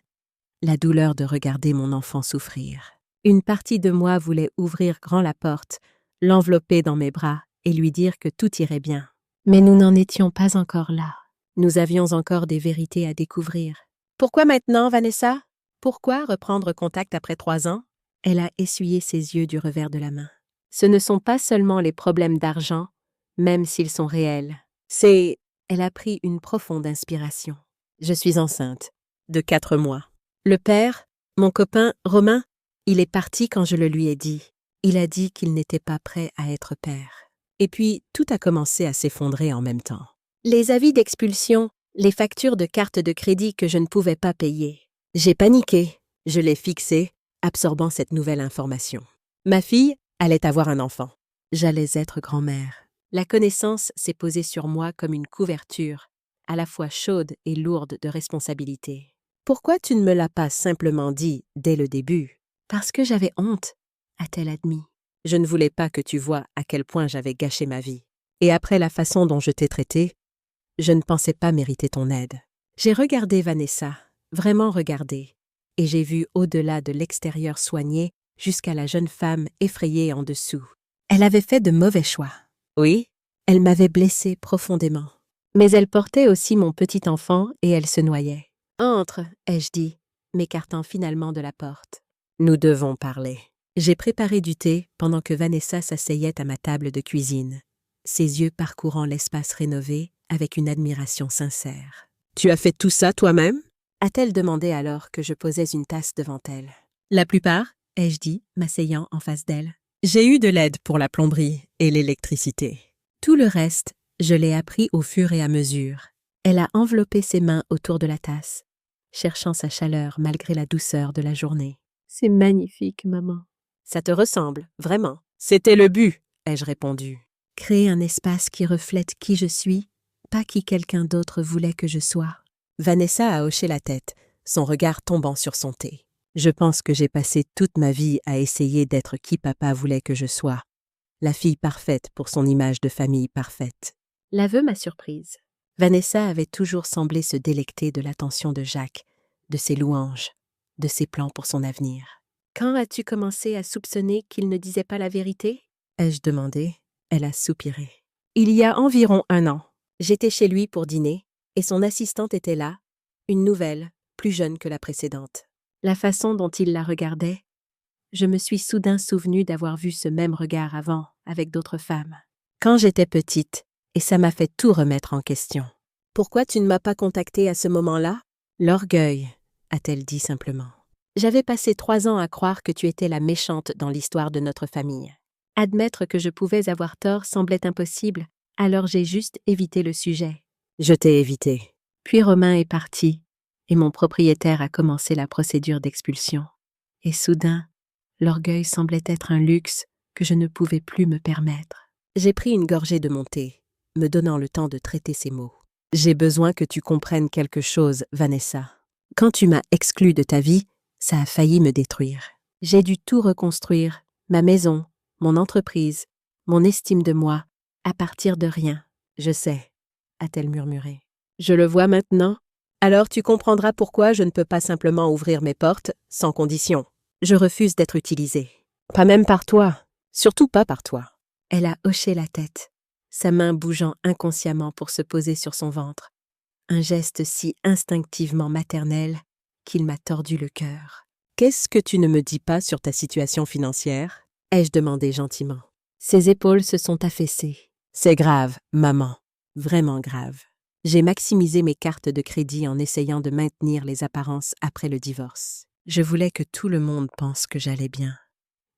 Speaker 1: La douleur de regarder mon enfant souffrir. Une partie de moi voulait ouvrir grand la porte, l'envelopper dans mes bras et lui dire que tout irait bien. Mais nous n'en étions pas encore là. Nous avions encore des vérités à découvrir. Pourquoi maintenant, Vanessa? Pourquoi reprendre contact après 3 ans? Elle a essuyé ses yeux du revers de la main. Ce ne sont pas seulement les problèmes d'argent, même s'ils sont réels. C'est... Elle a pris une profonde inspiration. Je suis enceinte, de 4 mois. Le père, mon copain, Romain, il est parti quand je le lui ai dit. Il a dit qu'il n'était pas prêt à être père. Et puis, tout a commencé à s'effondrer en même temps. Les avis d'expulsion, les factures de carte de crédit que je ne pouvais pas payer. J'ai paniqué. Je l'ai fixé, absorbant cette nouvelle information. Ma fille allait avoir un enfant. J'allais être grand-mère. La connaissance s'est posée sur moi comme une couverture, à la fois chaude et lourde de responsabilité. Pourquoi tu ne me l'as pas simplement dit dès le début? Parce que j'avais honte, a-t-elle admis. Je ne voulais pas que tu vois à quel point j'avais gâché ma vie. Et après la façon dont je t'ai traité, je ne pensais pas mériter ton aide. J'ai regardé Vanessa, vraiment regardé, et j'ai vu au-delà de l'extérieur soigné jusqu'à la jeune femme effrayée en dessous. Elle avait fait de mauvais choix. Oui, elle m'avait blessée profondément. Mais elle portait aussi mon petit enfant et elle se noyait. « Entre », ai-je dit, m'écartant finalement de la porte. Nous devons parler. J'ai préparé du thé pendant que Vanessa s'asseyait à ma table de cuisine, ses yeux parcourant l'espace rénové avec une admiration sincère. « Tu as fait tout ça toi-même » a-t-elle demandé alors que je posais une tasse devant elle. « La plupart » ai-je dit, m'asseyant en face d'elle. J'ai eu de l'aide pour la plomberie et l'électricité. Tout le reste, je l'ai appris au fur et à mesure. Elle a enveloppé ses mains autour de la tasse, cherchant sa chaleur malgré la douceur de la journée. C'est magnifique, maman. Ça te ressemble, vraiment. C'était le but, ai-je répondu. Créer un espace qui reflète qui je suis, pas qui quelqu'un d'autre voulait que je sois. Vanessa a hoché la tête, son regard tombant sur son thé. Je pense que j'ai passé toute ma vie à essayer d'être qui papa voulait que je sois. La fille parfaite pour son image de famille parfaite. L'aveu m'a surprise. Vanessa avait toujours semblé se délecter de l'attention de Jacques, de ses louanges, de ses plans pour son avenir. Quand as-tu commencé à soupçonner qu'il ne disait pas la vérité? Ai-je demandé. Elle a soupiré. Il y a environ 1 an. J'étais chez lui pour dîner, et son assistante était là, une nouvelle, plus jeune que la précédente. La façon dont il la regardait, je me suis soudain souvenu d'avoir vu ce même regard avant, avec d'autres femmes. Quand j'étais petite, et ça m'a fait tout remettre en question. Pourquoi tu ne m'as pas contactée à ce moment-là? L'orgueil, a-t-elle dit simplement. J'avais passé 3 ans à croire que tu étais la méchante dans l'histoire de notre famille. Admettre que je pouvais avoir tort semblait impossible, alors j'ai juste évité le sujet. Je t'ai évité. Puis Romain est parti, et mon propriétaire a commencé la procédure d'expulsion. Et soudain, l'orgueil semblait être un luxe que je ne pouvais plus me permettre. J'ai pris une gorgée de mon thé, me donnant le temps de traiter ses mots. J'ai besoin que tu comprennes quelque chose, Vanessa. Quand tu m'as exclue de ta vie, ça a failli me détruire. J'ai dû tout reconstruire, ma maison, mon entreprise, mon estime de moi, à partir de rien. Je sais, a-t-elle murmuré. Je le vois maintenant. Alors tu comprendras pourquoi je ne peux pas simplement ouvrir mes portes, sans condition. Je refuse d'être utilisée. Pas même par toi. Surtout pas par toi. Elle a hoché la tête, sa main bougeant inconsciemment pour se poser sur son ventre. Un geste si instinctivement maternel qu'il m'a tordu le cœur. « Qu'est-ce que tu ne me dis pas sur ta situation financière ?» ai-je demandé gentiment. Ses épaules se sont affaissées. « C'est grave, maman. Vraiment grave. J'ai maximisé mes cartes de crédit en essayant de maintenir les apparences après le divorce. Je voulais que tout le monde pense que j'allais bien,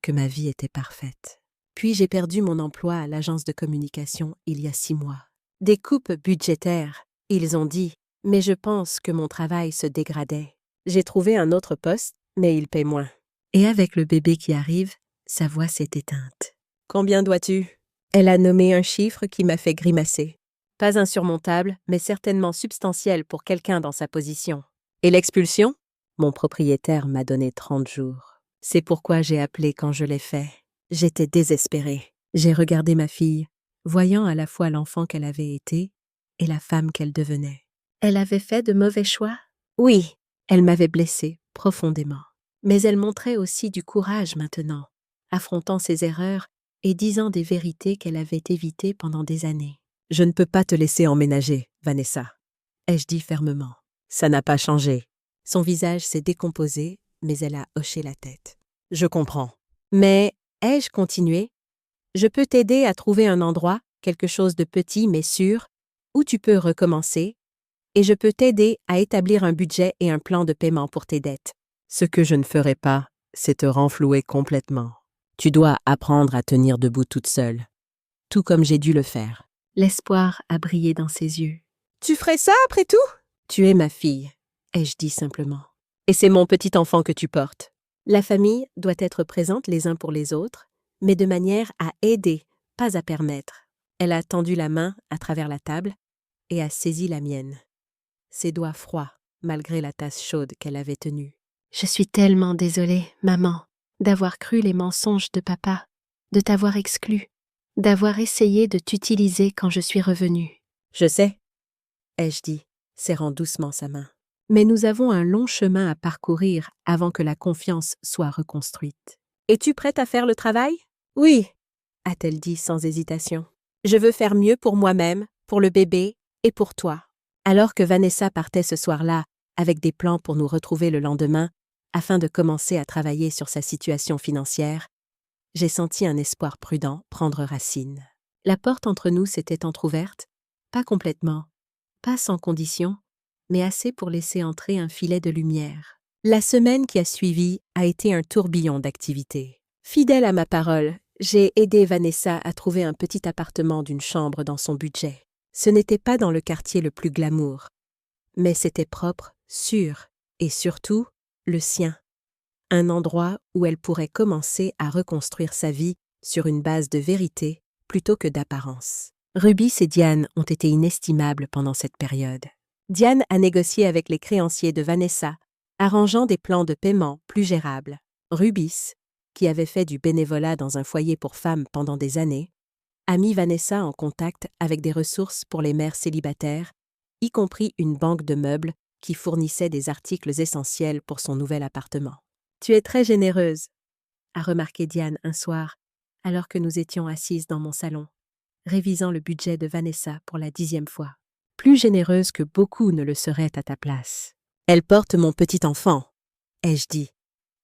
Speaker 1: que ma vie était parfaite. Puis j'ai perdu mon emploi à l'agence de communication il y a 6 mois. Des coupes budgétaires, ils ont dit, mais je pense que mon travail se dégradait. J'ai trouvé un autre poste, mais il paie moins. Et avec le bébé qui arrive, sa voix s'est éteinte. « Combien dois-tu » Elle a nommé un chiffre qui m'a fait grimacer. Pas insurmontable, mais certainement substantiel pour quelqu'un dans sa position. Et l'expulsion ? Mon propriétaire m'a donné 30 jours. C'est pourquoi j'ai appelé quand je l'ai fait. J'étais désespérée. J'ai regardé ma fille, voyant à la fois l'enfant qu'elle avait été et la femme qu'elle devenait. Elle avait fait de mauvais choix ? Oui, elle m'avait blessée profondément. Mais elle montrait aussi du courage maintenant, affrontant ses erreurs et disant des vérités qu'elle avait évitées pendant des années. « Je ne peux pas te laisser emménager, Vanessa, » ai-je dit fermement. Ça n'a pas changé. Son visage s'est décomposé, mais elle a hoché la tête. « Je comprends. Mais, ai-je continué, je peux t'aider à trouver un endroit, quelque chose de petit mais sûr, où tu peux recommencer, et je peux t'aider à établir un budget et un plan de paiement pour tes dettes. Ce que je ne ferai pas, c'est te renflouer complètement. Tu dois apprendre à tenir debout toute seule, tout comme j'ai dû le faire. » L'espoir a brillé dans ses yeux. « Tu ferais ça après tout ?»« Tu es ma fille, » ai-je dit simplement. « Et c'est mon petit enfant que tu portes. La famille doit être présente les uns pour les autres, mais de manière à aider, pas à permettre. » Elle a tendu la main à travers la table et a saisi la mienne. Ses doigts froids, malgré la tasse chaude qu'elle avait tenue. « Je suis tellement désolée, maman, d'avoir cru les mensonges de papa, de t'avoir exclue, d'avoir essayé de t'utiliser quand je suis revenue. »« Je sais, » ai-je dit, serrant doucement sa main. « Mais nous avons un long chemin à parcourir avant que la confiance soit reconstruite. »« Es-tu prête à faire le travail ?»« Oui, » a-t-elle dit sans hésitation. « Je veux faire mieux pour moi-même, pour le bébé et pour toi. » Alors que Vanessa partait ce soir-là, avec des plans pour nous retrouver le lendemain, afin de commencer à travailler sur sa situation financière, j'ai senti un espoir prudent prendre racine. La porte entre nous s'était entr'ouverte, pas complètement, pas sans condition, mais assez pour laisser entrer un filet de lumière. La semaine qui a suivi a été un tourbillon d'activités. Fidèle à ma parole, j'ai aidé Vanessa à trouver un petit appartement d'une chambre dans son budget. Ce n'était pas dans le quartier le plus glamour, mais c'était propre, sûr, et surtout, le sien. Un endroit où elle pourrait commencer à reconstruire sa vie sur une base de vérité plutôt que d'apparence. Rubis et Diane ont été inestimables pendant cette période. Diane a négocié avec les créanciers de Vanessa, arrangeant des plans de paiement plus gérables. Rubis, qui avait fait du bénévolat dans un foyer pour femmes pendant des années, a mis Vanessa en contact avec des ressources pour les mères célibataires, y compris une banque de meubles qui fournissait des articles essentiels pour son nouvel appartement. « Tu es très généreuse », a remarqué Diane un soir, alors que nous étions assises dans mon salon, révisant le budget de Vanessa pour la 10e fois. « Plus généreuse que beaucoup ne le seraient à ta place. »« Elle porte mon petit enfant », ai-je dit,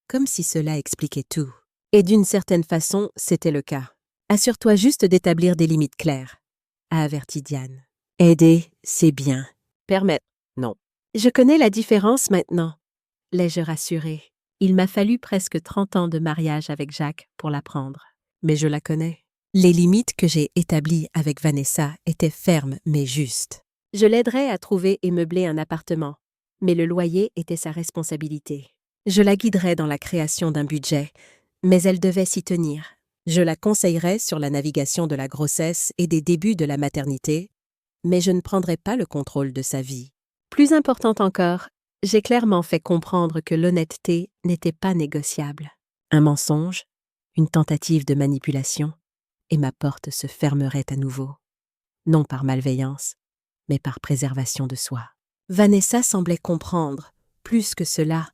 Speaker 1: comme si cela expliquait tout. Et d'une certaine façon, c'était le cas. « Assure-toi juste d'établir des limites claires », a averti Diane. « Aider, c'est bien. Permettre, non. »« Je connais la différence maintenant, » l'ai-je rassurée. Il m'a fallu presque 30 ans de mariage avec Jacques pour l'apprendre. Mais je la connais. Les limites que j'ai établies avec Vanessa étaient fermes mais justes. Je l'aiderais à trouver et meubler un appartement, mais le loyer était sa responsabilité. Je la guiderais dans la création d'un budget, mais elle devait s'y tenir. Je la conseillerais sur la navigation de la grossesse et des débuts de la maternité, mais je ne prendrai pas le contrôle de sa vie. Plus important encore, j'ai clairement fait comprendre que l'honnêteté n'était pas négociable. Un mensonge, une tentative de manipulation, et ma porte se fermerait à nouveau. Non par malveillance, mais par préservation de soi. Vanessa semblait comprendre. Plus que cela,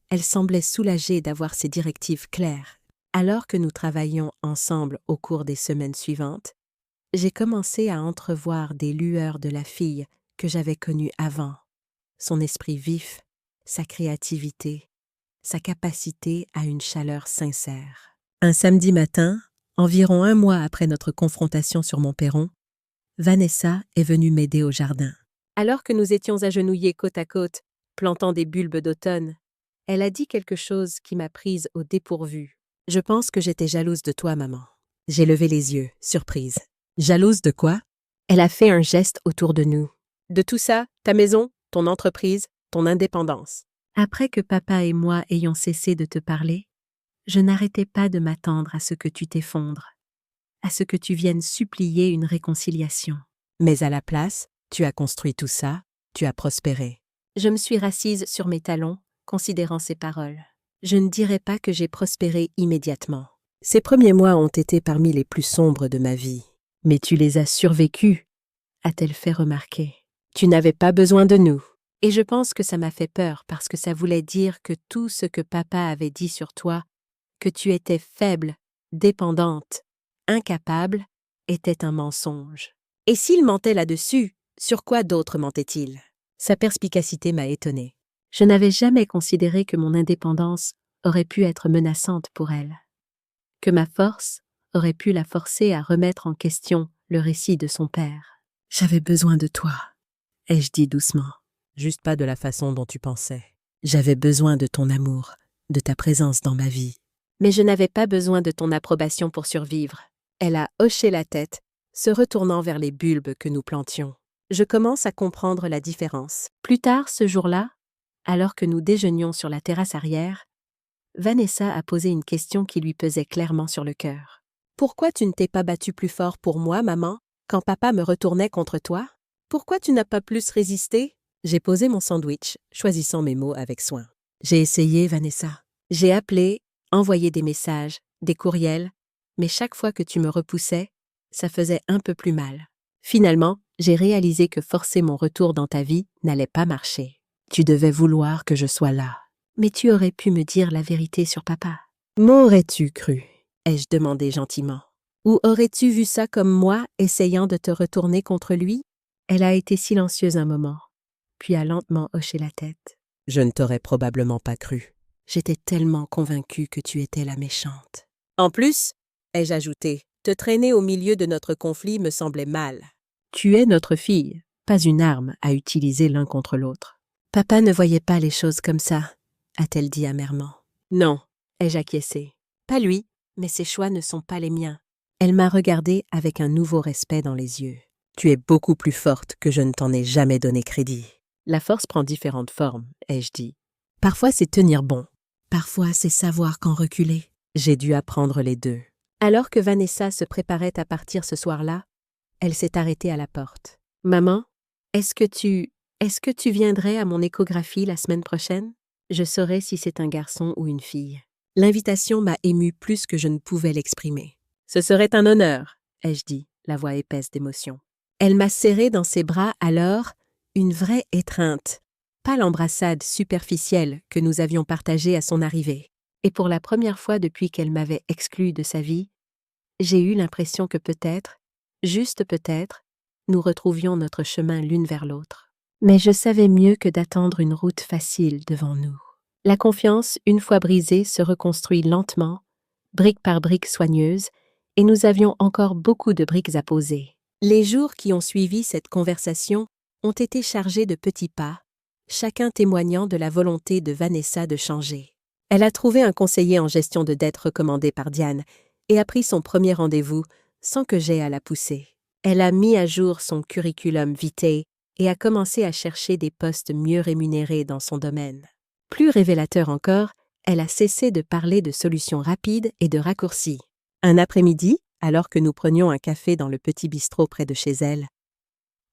Speaker 1: elle semblait soulagée d'avoir ces directives claires. Alors que nous travaillions ensemble au cours des semaines suivantes, j'ai commencé à entrevoir des lueurs de la fille que j'avais connue avant. Son esprit vif, sa créativité, sa capacité à une chaleur sincère. Un samedi matin, environ 1 mois après notre confrontation sur mon perron, Vanessa est venue m'aider au jardin. Alors que nous étions agenouillés côte à côte, plantant des bulbes d'automne, elle a dit quelque chose qui m'a prise au dépourvu. « Je pense que j'étais jalouse de toi, maman. » J'ai levé les yeux, surprise. « Jalouse de quoi ?» Elle a fait un geste autour de nous. « De tout ça, ta maison, ton entreprise, ton indépendance. » Après que papa et moi ayons cessé de te parler, je n'arrêtais pas de m'attendre à ce que tu t'effondres, à ce que tu viennes supplier une réconciliation. Mais à la place, tu as construit tout ça, tu as prospéré. Je me suis rassise sur mes talons, considérant ces paroles. Je ne dirais pas que j'ai prospéré immédiatement. Ces premiers mois ont été parmi les plus sombres de ma vie. Mais tu les as survécus, a-t-elle fait remarquer. Tu n'avais pas besoin de nous. Et je pense que ça m'a fait peur parce que ça voulait dire que tout ce que papa avait dit sur toi, que tu étais faible, dépendante, incapable, était un mensonge. Et s'il mentait là-dessus, sur quoi d'autre mentait-il? Sa perspicacité m'a étonnée. Je n'avais jamais considéré que mon indépendance aurait pu être menaçante pour elle, que ma force aurait pu la forcer à remettre en question le récit de son père. « J'avais besoin de toi », ai-je dit doucement. « Juste pas de la façon dont tu pensais. J'avais besoin de ton amour, de ta présence dans ma vie. » Mais je n'avais pas besoin de ton approbation pour survivre. Elle a hoché la tête, se retournant vers les bulbes que nous plantions. Je commence à comprendre la différence. Plus tard, ce jour-là, alors que nous déjeunions sur la terrasse arrière, Vanessa a posé une question qui lui pesait clairement sur le cœur. « Pourquoi tu ne t'es pas battue plus fort pour moi, maman, quand papa me retournait contre toi? Pourquoi tu n'as pas plus résisté? » J'ai posé mon sandwich, choisissant mes mots avec soin. J'ai essayé, Vanessa. J'ai appelé, envoyé des messages, des courriels, mais chaque fois que tu me repoussais, ça faisait un peu plus mal. Finalement, j'ai réalisé que forcer mon retour dans ta vie n'allait pas marcher. Tu devais vouloir que je sois là. Mais tu aurais pu me dire la vérité sur papa. M'aurais-tu cru? Ai-je demandé gentiment. Ou aurais-tu vu ça comme moi, essayant de te retourner contre lui? Elle a été silencieuse un moment, puis a lentement hoché la tête. Je ne t'aurais probablement pas cru. J'étais tellement convaincue que tu étais la méchante. En plus, ai-je ajouté, te traîner au milieu de notre conflit me semblait mal. Tu es notre fille, pas une arme à utiliser l'un contre l'autre. Papa ne voyait pas les choses comme ça, a-t-elle dit amèrement. Non, ai-je acquiescé. Pas lui, mais ses choix ne sont pas les miens. Elle m'a regardée avec un nouveau respect dans les yeux. Tu es beaucoup plus forte que je ne t'en ai jamais donné crédit. La force prend différentes formes, ai-je dit. Parfois c'est tenir bon. Parfois c'est savoir quand reculer. J'ai dû apprendre les deux. Alors que Vanessa se préparait à partir ce soir-là, elle s'est arrêtée à la porte. « Maman, est-ce que tu viendrais à mon échographie la semaine prochaine? Je saurai si c'est un garçon ou une fille. » L'invitation m'a émue plus que je ne pouvais l'exprimer. « Ce serait un honneur, » ai-je dit, la voix épaisse d'émotion. Elle m'a serré dans ses bras alors, une vraie étreinte, pas l'embrassade superficielle que nous avions partagée à son arrivée. Et pour la première fois depuis qu'elle m'avait exclue de sa vie, j'ai eu l'impression que peut-être, juste peut-être, nous retrouvions notre chemin l'une vers l'autre. Mais je savais mieux que d'attendre une route facile devant nous. La confiance, une fois brisée, se reconstruit lentement, brique par brique soigneuse, et nous avions encore beaucoup de briques à poser. Les jours qui ont suivi cette conversation ont été chargés de petits pas, chacun témoignant de la volonté de Vanessa de changer. Elle a trouvé un conseiller en gestion de dette recommandé par Diane et a pris son premier rendez-vous sans que j'aie à la pousser. Elle a mis à jour son curriculum vitae et a commencé à chercher des postes mieux rémunérés dans son domaine. Plus révélateur encore, elle a cessé de parler de solutions rapides et de raccourcis. Un après-midi, alors que nous prenions un café dans le petit bistrot près de chez elle,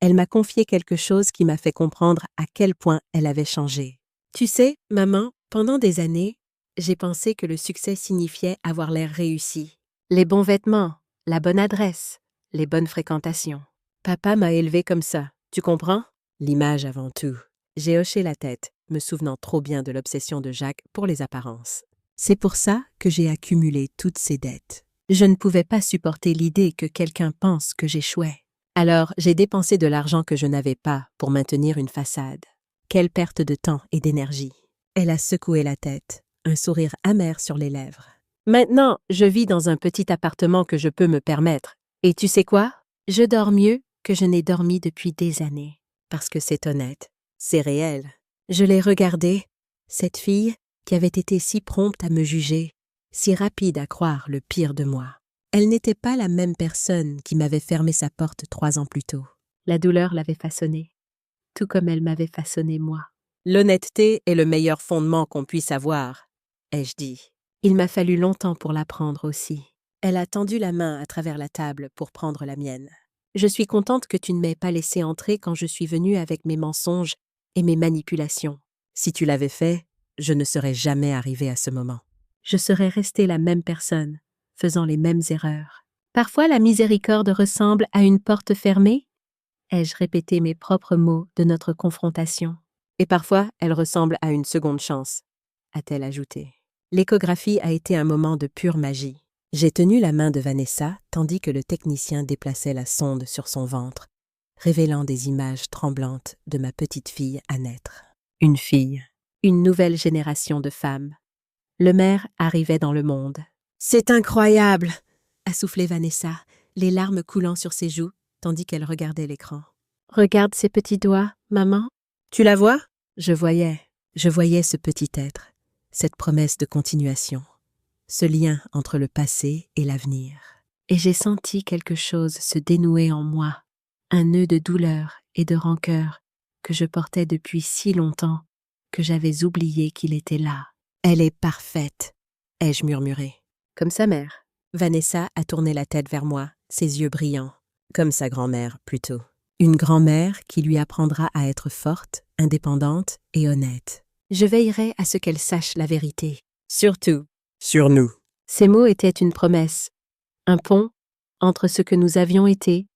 Speaker 1: elle m'a confié quelque chose qui m'a fait comprendre à quel point elle avait changé. Tu sais, maman, pendant des années, j'ai pensé que le succès signifiait avoir l'air réussi. Les bons vêtements, la bonne adresse, les bonnes fréquentations. Papa m'a élevée comme ça, tu comprends? L'image avant tout. J'ai hoché la tête, me souvenant trop bien de l'obsession de Jacques pour les apparences. C'est pour ça que j'ai accumulé toutes ces dettes. Je ne pouvais pas supporter l'idée que quelqu'un pense que j'échouais. Alors, j'ai dépensé de l'argent que je n'avais pas pour maintenir une façade. Quelle perte de temps et d'énergie. Elle a secoué la tête, un sourire amer sur les lèvres. Maintenant, je vis dans un petit appartement que je peux me permettre. Et tu sais quoi? Je dors mieux que je n'ai dormi depuis des années. Parce que c'est honnête, c'est réel. Je l'ai regardée, cette fille qui avait été si prompte à me juger, si rapide à croire le pire de moi. Elle n'était pas la même personne qui m'avait fermé sa porte 3 ans plus tôt. La douleur l'avait façonnée, tout comme elle m'avait façonné moi. L'honnêteté est le meilleur fondement qu'on puisse avoir, ai-je dit. Il m'a fallu longtemps pour l'apprendre aussi. Elle a tendu la main à travers la table pour prendre la mienne. Je suis contente que tu ne m'aies pas laissé entrer quand je suis venue avec mes mensonges et mes manipulations. Si tu l'avais fait, je ne serais jamais arrivée à ce moment. Je serais restée la même personne, faisant les mêmes erreurs. Parfois la miséricorde ressemble à une porte fermée. Ai-je répété mes propres mots de notre confrontation? Et parfois, elle ressemble à une seconde chance, a-t-elle ajouté. L'échographie a été un moment de pure magie. J'ai tenu la main de Vanessa tandis que le technicien déplaçait la sonde sur son ventre, révélant des images tremblantes de ma petite fille à naître. Une fille, une nouvelle génération de femmes. Le maire arrivait dans le monde. « C'est incroyable !» a soufflé Vanessa, les larmes coulant sur ses joues, tandis qu'elle regardait l'écran. « Regarde ses petits doigts, maman. Tu la vois ?» Je voyais ce petit être, cette promesse de continuation, ce lien entre le passé et l'avenir. Et j'ai senti quelque chose se dénouer en moi, un nœud de douleur et de rancœur que je portais depuis si longtemps que j'avais oublié qu'il était là. « Elle est parfaite !» ai-je murmuré. Comme sa mère. Vanessa a tourné la tête vers moi, ses yeux brillants. Comme sa grand-mère, plutôt. Une grand-mère qui lui apprendra à être forte, indépendante et honnête. Je veillerai à ce qu'elle sache la vérité. Surtout.
Speaker 2: Sur nous.
Speaker 1: Ces mots étaient une promesse, un pont entre ce que nous avions été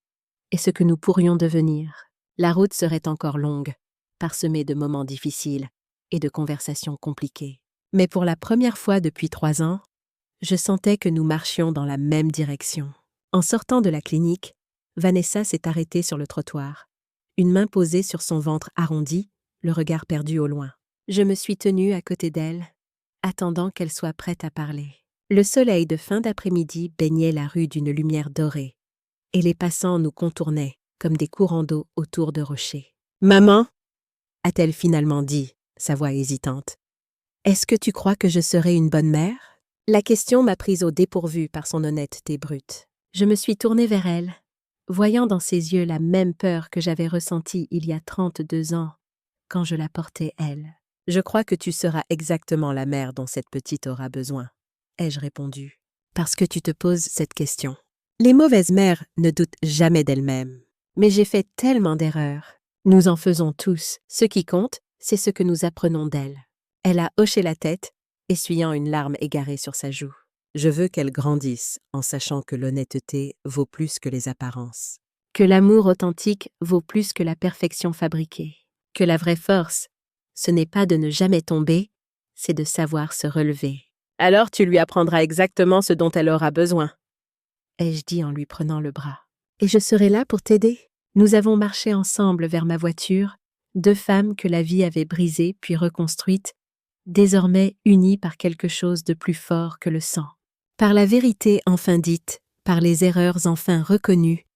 Speaker 1: et ce que nous pourrions devenir. La route serait encore longue, parsemée de moments difficiles et de conversations compliquées. Mais pour la première fois depuis 3 ans, je sentais que nous marchions dans la même direction. En sortant de la clinique, Vanessa s'est arrêtée sur le trottoir, une main posée sur son ventre arrondi, le regard perdu au loin. Je me suis tenue à côté d'elle, attendant qu'elle soit prête à parler. Le soleil de fin d'après-midi baignait la rue d'une lumière dorée, et les passants nous contournaient comme des courants d'eau autour de rochers. « Maman !» a-t-elle finalement dit, sa voix hésitante. « Est-ce que tu crois que je serai une bonne mère ?» La question m'a prise au dépourvu par son honnêteté brute. Je me suis tournée vers elle, voyant dans ses yeux la même peur que j'avais ressentie il y a 32 ans, quand je la portais elle. « Je crois que tu seras exactement la mère dont cette petite aura besoin, » ai-je répondu. « Parce que tu te poses cette question. Les mauvaises mères ne doutent jamais d'elles-mêmes. Mais j'ai fait tellement d'erreurs. Nous en faisons tous. Ce qui compte, c'est ce que nous apprenons d'elles. » Elle a hoché la tête, essuyant une larme égarée sur sa joue. Je veux qu'elle grandisse en sachant que l'honnêteté vaut plus que les apparences. Que l'amour authentique vaut plus que la perfection fabriquée. Que la vraie force, ce n'est pas de ne jamais tomber, c'est de savoir se relever. Alors tu lui apprendras exactement ce dont elle aura besoin, ai-je dit en lui prenant le bras. Et je serai là pour t'aider. Nous avons marché ensemble vers ma voiture, 2 femmes que la vie avait brisées puis reconstruites, désormais unies par quelque chose de plus fort que le sang. Par la vérité enfin dite, par les erreurs enfin reconnues,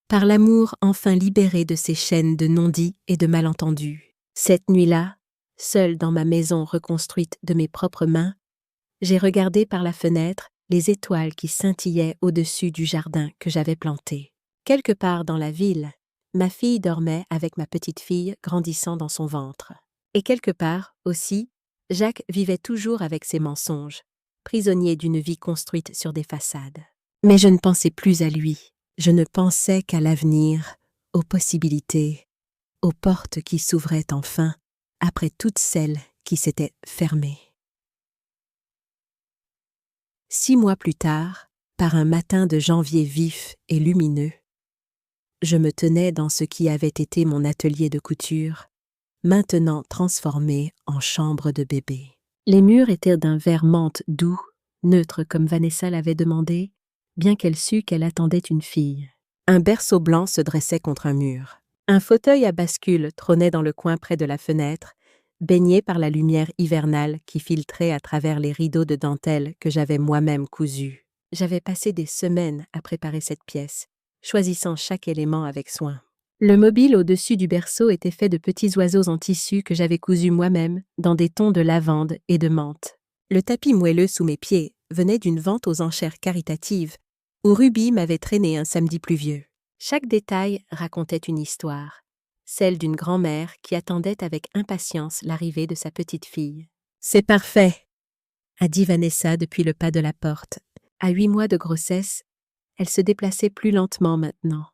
Speaker 1: par l'amour enfin libéré de ces chaînes de non-dits et de malentendus. Cette nuit-là, seule dans ma maison reconstruite de mes propres mains, j'ai regardé par la fenêtre les étoiles qui scintillaient au-dessus du jardin que j'avais planté. Quelque part dans la ville, ma fille dormait avec ma petite fille grandissant dans son ventre. Et quelque part, aussi, Jacques vivait toujours avec ses mensonges, prisonnier d'une vie construite sur des façades. Mais je ne pensais plus à lui. Je ne pensais qu'à l'avenir, aux possibilités, aux portes qui s'ouvraient enfin, après toutes celles qui s'étaient fermées. 6 mois plus tard, par un matin de janvier vif et lumineux, je me tenais dans ce qui avait été mon atelier de couture, maintenant transformé en chambre de bébé. Les murs étaient d'un vert menthe doux, neutre comme Vanessa l'avait demandé, bien qu'elle sût qu'elle attendait une fille. Un berceau blanc se dressait contre un mur. Un fauteuil à bascule trônait dans le coin près de la fenêtre, baigné par la lumière hivernale qui filtrait à travers les rideaux de dentelle que j'avais moi-même cousus. J'avais passé des semaines à préparer cette pièce, choisissant chaque élément avec soin. Le mobile au-dessus du berceau était fait de petits oiseaux en tissu que j'avais cousus moi-même dans des tons de lavande et de menthe. Le tapis moelleux sous mes pieds venait d'une vente aux enchères caritatives où Ruby m'avait traîné un samedi pluvieux. Chaque détail racontait une histoire, celle d'une grand-mère qui attendait avec impatience l'arrivée de sa petite fille. « C'est parfait !» a dit Vanessa depuis le pas de la porte. À 8 mois de grossesse, elle se déplaçait plus lentement maintenant.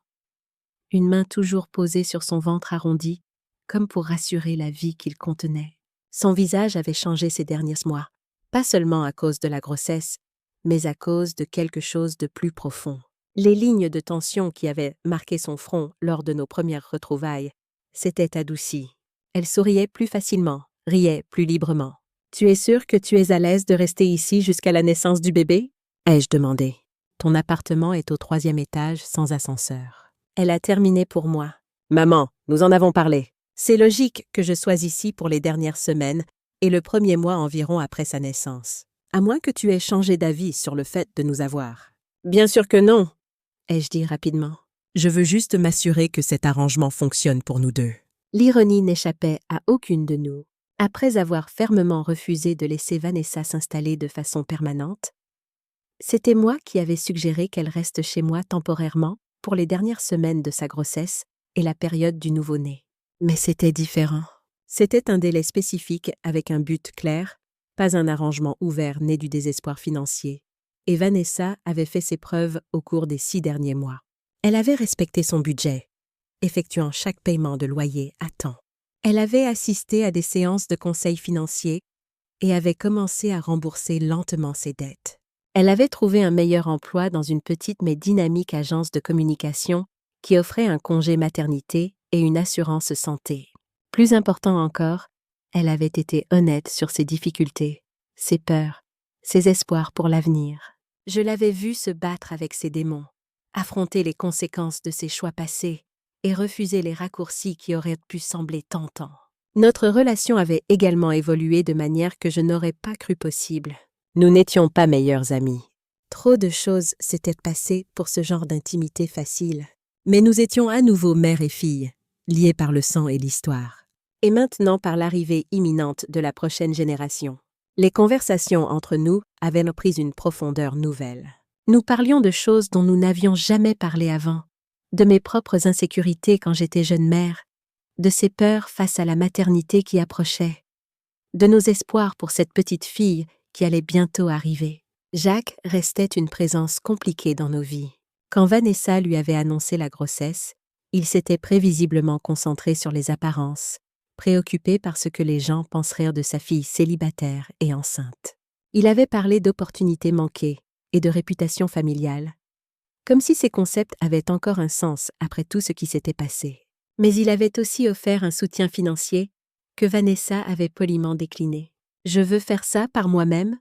Speaker 1: Une main toujours posée sur son ventre arrondi, comme pour rassurer la vie qu'il contenait. Son visage avait changé ces derniers mois, pas seulement à cause de la grossesse, mais à cause de quelque chose de plus profond. Les lignes de tension qui avaient marqué son front lors de nos premières retrouvailles s'étaient adoucies. Elle souriait plus facilement, riait plus librement. « Tu es sûre que tu es à l'aise de rester ici jusqu'à la naissance du bébé ?» ai-je demandé. « Ton appartement est au 3e étage sans ascenseur. » Elle a terminé pour moi. « Maman, nous en avons parlé. C'est logique que je sois ici pour les dernières semaines et le 1er mois environ après sa naissance. À moins que tu aies changé d'avis sur le fait de nous avoir. »« Bien sûr que non, » ai-je dit rapidement. « Je veux juste m'assurer que cet arrangement fonctionne pour nous deux. » L'ironie n'échappait à aucune de nous. Après avoir fermement refusé de laisser Vanessa s'installer de façon permanente, c'était moi qui avais suggéré qu'elle reste chez moi temporairement pour les dernières semaines de sa grossesse et la période du nouveau-né. Mais c'était différent. C'était un délai spécifique avec un but clair, pas un arrangement ouvert né du désespoir financier. Et Vanessa avait fait ses preuves au cours des 6 derniers mois. Elle avait respecté son budget, effectuant chaque paiement de loyer à temps. Elle avait assisté à des séances de conseil financier et avait commencé à rembourser lentement ses dettes. Elle avait trouvé un meilleur emploi dans une petite mais dynamique agence de communication qui offrait un congé maternité et une assurance santé. Plus important encore, elle avait été honnête sur ses difficultés, ses peurs, ses espoirs pour l'avenir. Je l'avais vue se battre avec ses démons, affronter les conséquences de ses choix passés et refuser les raccourcis qui auraient pu sembler tentants. Notre relation avait également évolué de manière que je n'aurais pas cru possible. Nous n'étions pas meilleurs amis. Trop de choses s'étaient passées pour ce genre d'intimité facile. Mais nous étions à nouveau mère et fille, liés par le sang et l'histoire. Et maintenant par l'arrivée imminente de la prochaine génération. Les conversations entre nous avaient pris une profondeur nouvelle. Nous parlions de choses dont nous n'avions jamais parlé avant, de mes propres insécurités quand j'étais jeune mère, de ses peurs face à la maternité qui approchait, de nos espoirs pour cette petite fille qui allait bientôt arriver. Jacques restait une présence compliquée dans nos vies. Quand Vanessa lui avait annoncé la grossesse, il s'était prévisiblement concentré sur les apparences, préoccupé par ce que les gens penseraient de sa fille célibataire et enceinte. Il avait parlé d'opportunités manquées et de réputation familiale, comme si ces concepts avaient encore un sens après tout ce qui s'était passé. Mais il avait aussi offert un soutien financier que Vanessa avait poliment décliné. « Je veux faire ça par moi-même »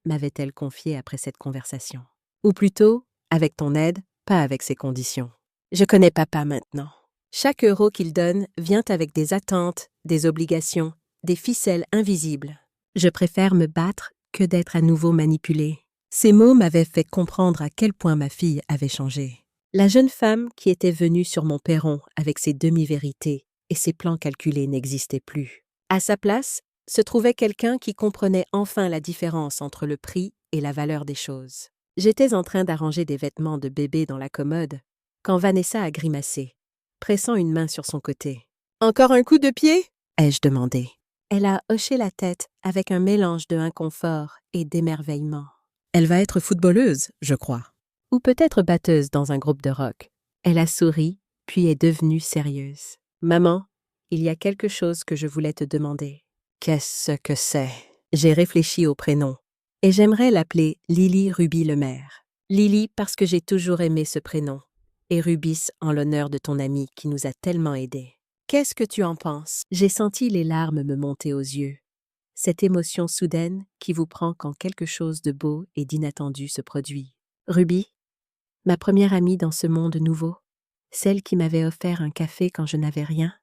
Speaker 1: m'avait-elle confié après cette conversation. Ou plutôt, avec ton aide, pas avec ses conditions. Je connais papa maintenant. Chaque euro qu'il donne vient avec des attentes, des obligations, des ficelles invisibles. Je préfère me battre que d'être à nouveau manipulée. Ces mots m'avaient fait comprendre à quel point ma fille avait changé. La jeune femme qui était venue sur mon perron avec ses demi-vérités et ses plans calculés n'existait plus. À sa place, se trouvait quelqu'un qui comprenait enfin la différence entre le prix et la valeur des choses. J'étais en train d'arranger des vêtements de bébé dans la commode quand Vanessa a grimacé, pressant une main sur son côté. « Encore un coup de pied ?» ai-je demandé. Elle a hoché la tête avec un mélange de inconfort et d'émerveillement. « Elle va être footballeuse, je crois. » ou peut-être batteuse dans un groupe de rock. Elle a souri, puis est devenue sérieuse. Maman, il y a quelque chose que je voulais te demander. Qu'est-ce que c'est? J'ai réfléchi au prénom. Et j'aimerais l'appeler Lily Ruby Lemaire. Lily parce que j'ai toujours aimé ce prénom. Et Rubis en l'honneur de ton ami qui nous a tellement aidés. Qu'est-ce que tu en penses? J'ai senti les larmes me monter aux yeux. Cette émotion soudaine qui vous prend quand quelque chose de beau et d'inattendu se produit. Ruby, ma première amie dans ce monde nouveau, celle qui m'avait offert un café quand je n'avais rien,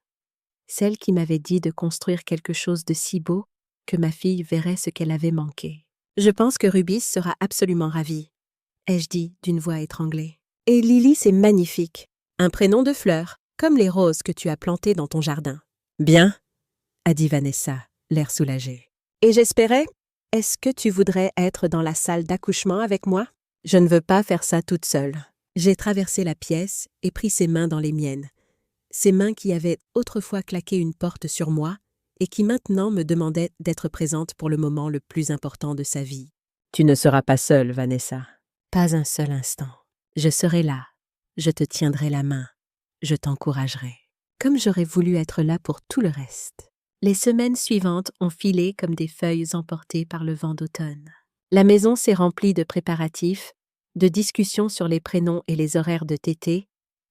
Speaker 1: celle qui m'avait dit de construire quelque chose de si beau que ma fille verrait ce qu'elle avait manqué. Je pense que Rubis sera absolument ravie, ai-je dit d'une voix étranglée. Et Lily, c'est magnifique. Un prénom de fleur, comme les roses que tu as plantées dans ton jardin. Bien, a dit Vanessa, l'air soulagé. Et j'espérais, est-ce que tu voudrais être dans la salle d'accouchement avec moi? Je ne veux pas faire ça toute seule. J'ai traversé la pièce et pris ses mains dans les miennes. Ses mains qui avaient autrefois claqué une porte sur moi et qui maintenant me demandaient d'être présente pour le moment le plus important de sa vie. Tu ne seras pas seule, Vanessa. Pas un seul instant. Je serai là. Je te tiendrai la main. Je t'encouragerai. Comme j'aurais voulu être là pour tout le reste. Les semaines suivantes ont filé comme des feuilles emportées par le vent d'automne. La maison s'est remplie de préparatifs, de discussions sur les prénoms et les horaires de tété,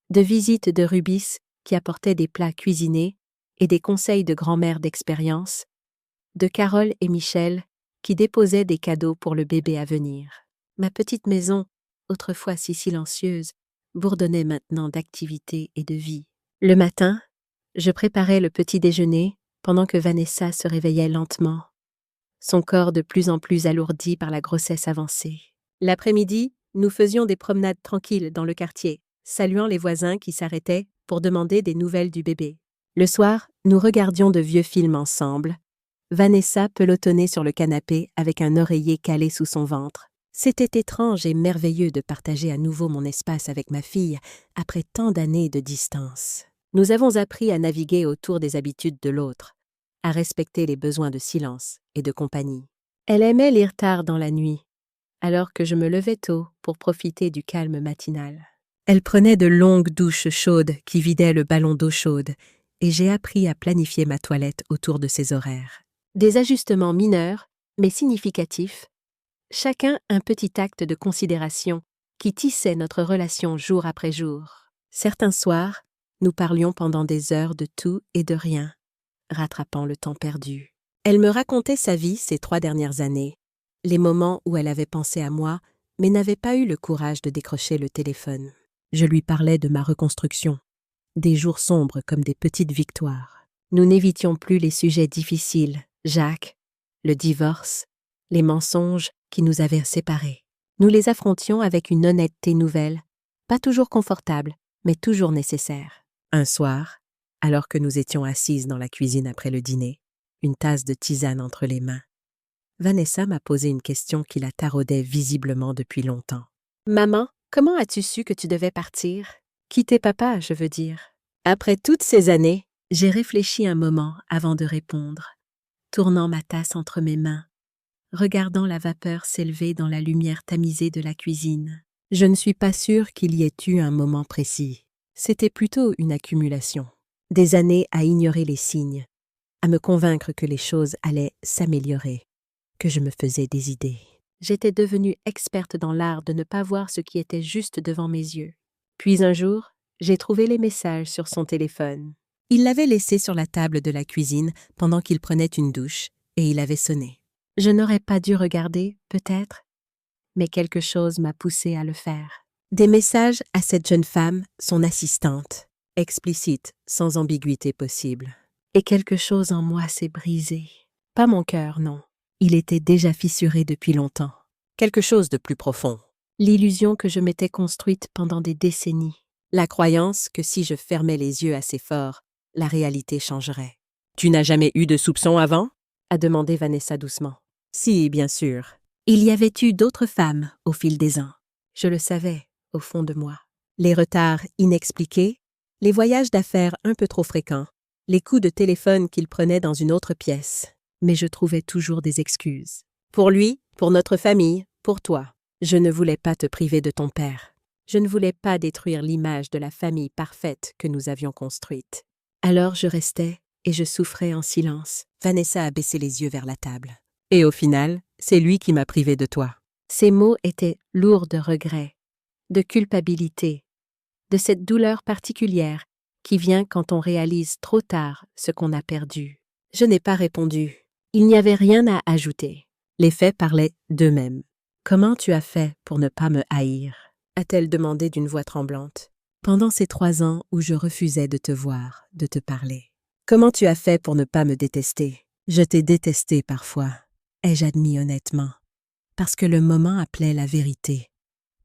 Speaker 1: de visites de Rubis qui apportaient des plats cuisinés et des conseils de grand-mère d'expérience, de Carole et Michel qui déposaient des cadeaux pour le bébé à venir. Ma petite maison, autrefois si silencieuse, bourdonnait maintenant d'activité et de vie. Le matin, je préparais le petit déjeuner pendant que Vanessa se réveillait lentement, son corps de plus en plus alourdi par la grossesse avancée. L'après-midi, nous faisions des promenades tranquilles dans le quartier, saluant les voisins qui s'arrêtaient pour demander des nouvelles du bébé. Le soir, nous regardions de vieux films ensemble. Vanessa pelotonnait sur le canapé avec un oreiller calé sous son ventre. C'était étrange et merveilleux de partager à nouveau mon espace avec ma fille après tant d'années de distance. Nous avons appris à naviguer autour des habitudes de l'autre, à respecter les besoins de silence et de compagnie. Elle aimait lire tard dans la nuit, alors que je me levais tôt pour profiter du calme matinal. Elle prenait de longues douches chaudes qui vidaient le ballon d'eau chaude, et j'ai appris à planifier ma toilette autour de ses horaires. Des ajustements mineurs, mais significatifs, chacun un petit acte de considération qui tissait notre relation jour après jour. Certains soirs, nous parlions pendant des heures de tout et de rien, rattrapant le temps perdu. Elle me racontait sa vie ces 3 dernières années, les moments où elle avait pensé à moi, mais n'avait pas eu le courage de décrocher le téléphone. Je lui parlais de ma reconstruction, des jours sombres comme des petites victoires. Nous n'évitions plus les sujets difficiles, Jacques, le divorce, les mensonges qui nous avaient séparés. Nous les affrontions avec une honnêteté nouvelle, pas toujours confortable, mais toujours nécessaire. Un soir, alors que nous étions assises dans la cuisine après le dîner, une tasse de tisane entre les mains, Vanessa m'a posé une question qui la taraudait visiblement depuis longtemps. « Maman, comment as-tu su que tu devais partir? Quitter papa, je veux dire. » Après toutes ces années, j'ai réfléchi un moment avant de répondre, tournant ma tasse entre mes mains, regardant la vapeur s'élever dans la lumière tamisée de la cuisine. Je ne suis pas sûre qu'il y ait eu un moment précis. C'était plutôt une accumulation. Des années à ignorer les signes, à me convaincre que les choses allaient s'améliorer, que je me faisais des idées. J'étais devenue experte dans l'art de ne pas voir ce qui était juste devant mes yeux. Puis un jour, j'ai trouvé les messages sur son téléphone. Il l'avait laissé sur la table de la cuisine pendant qu'il prenait une douche, et il avait sonné. Je n'aurais pas dû regarder, peut-être, mais quelque chose m'a poussée à le faire. Des messages à cette jeune femme, son assistante, explicite, sans ambiguïté possible. Et quelque chose en moi s'est brisé. Pas mon cœur, non. Il était déjà fissuré depuis longtemps. Quelque chose de plus profond. L'illusion que je m'étais construite pendant des décennies. La croyance que si je fermais les yeux assez fort, la réalité changerait. « Tu n'as jamais eu de soupçons avant ?» a demandé Vanessa doucement. « Si, bien sûr. Il y avait eu d'autres femmes au fil des ans. Je le savais, au fond de moi. Les retards inexpliqués, les voyages d'affaires un peu trop fréquents, les coups de téléphone qu'il prenait dans une autre pièce. Mais je trouvais toujours des excuses. Pour lui, pour notre famille, pour toi. Je ne voulais pas te priver de ton père. Je ne voulais pas détruire l'image de la famille parfaite que nous avions construite. Alors je restais et je souffrais en silence. Vanessa a baissé les yeux vers la table. Et au final, c'est lui qui m'a privée de toi. Ces mots étaient lourds de regret, de culpabilité, de cette douleur particulière qui vient quand on réalise trop tard ce qu'on a perdu. Je n'ai pas répondu. Il n'y avait rien à ajouter. Les faits parlaient d'eux-mêmes. « Comment tu as fait pour ne pas me haïr ?» a-t-elle demandé d'une voix tremblante. « Pendant ces 3 ans où je refusais de te voir, de te parler. Comment tu as fait pour ne pas me détester ? Je t'ai détesté parfois, ai-je admis honnêtement, parce que le moment appelait la vérité,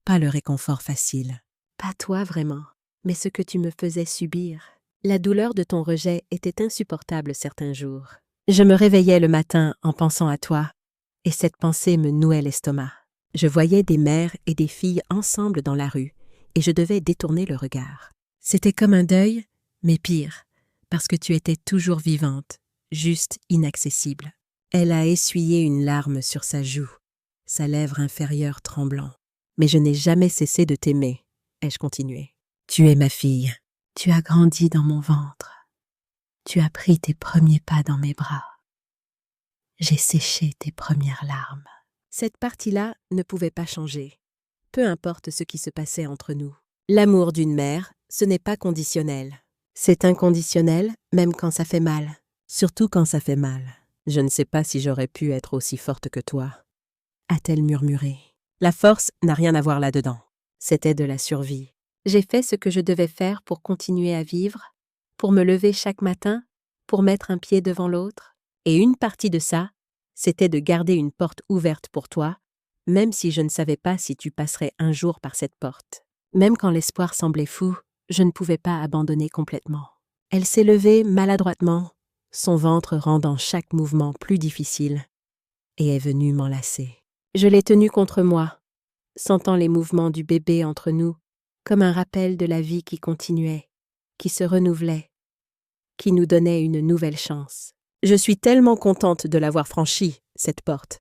Speaker 1: pas le réconfort facile. Pas toi vraiment, mais ce que tu me faisais subir. La douleur de ton rejet était insupportable certains jours. Je me réveillais le matin en pensant à toi, et cette pensée me nouait l'estomac. Je voyais des mères et des filles ensemble dans la rue, et je devais détourner le regard. C'était comme un deuil, mais pire, parce que tu étais toujours vivante, juste inaccessible. Elle a essuyé une larme sur sa joue, sa lèvre inférieure tremblant. Mais je n'ai jamais cessé de t'aimer, ai-je continué. Tu es ma fille. Tu as grandi dans mon ventre. Tu as pris tes premiers pas dans mes bras. J'ai séché tes premières larmes. Cette partie-là ne pouvait pas changer. Peu importe ce qui se passait entre nous. L'amour d'une mère, ce n'est pas conditionnel. C'est inconditionnel, même quand ça fait mal. Surtout quand ça fait mal. Je ne sais pas si j'aurais pu être aussi forte que toi, a-t-elle murmuré. La force n'a rien à voir là-dedans. C'était de la survie. J'ai fait ce que je devais faire pour continuer à vivre, pour me lever chaque matin, pour mettre un pied devant l'autre. Et une partie de ça, c'était de garder une porte ouverte pour toi, même si je ne savais pas si tu passerais un jour par cette porte. Même quand l'espoir semblait fou, je ne pouvais pas abandonner complètement. Elle s'est levée maladroitement, son ventre rendant chaque mouvement plus difficile, et est venue m'enlacer. Je l'ai tenue contre moi, sentant les mouvements du bébé entre nous, comme un rappel de la vie qui continuait, qui se renouvelait, qui nous donnait une nouvelle chance. « Je suis tellement contente de l'avoir franchie, cette porte »,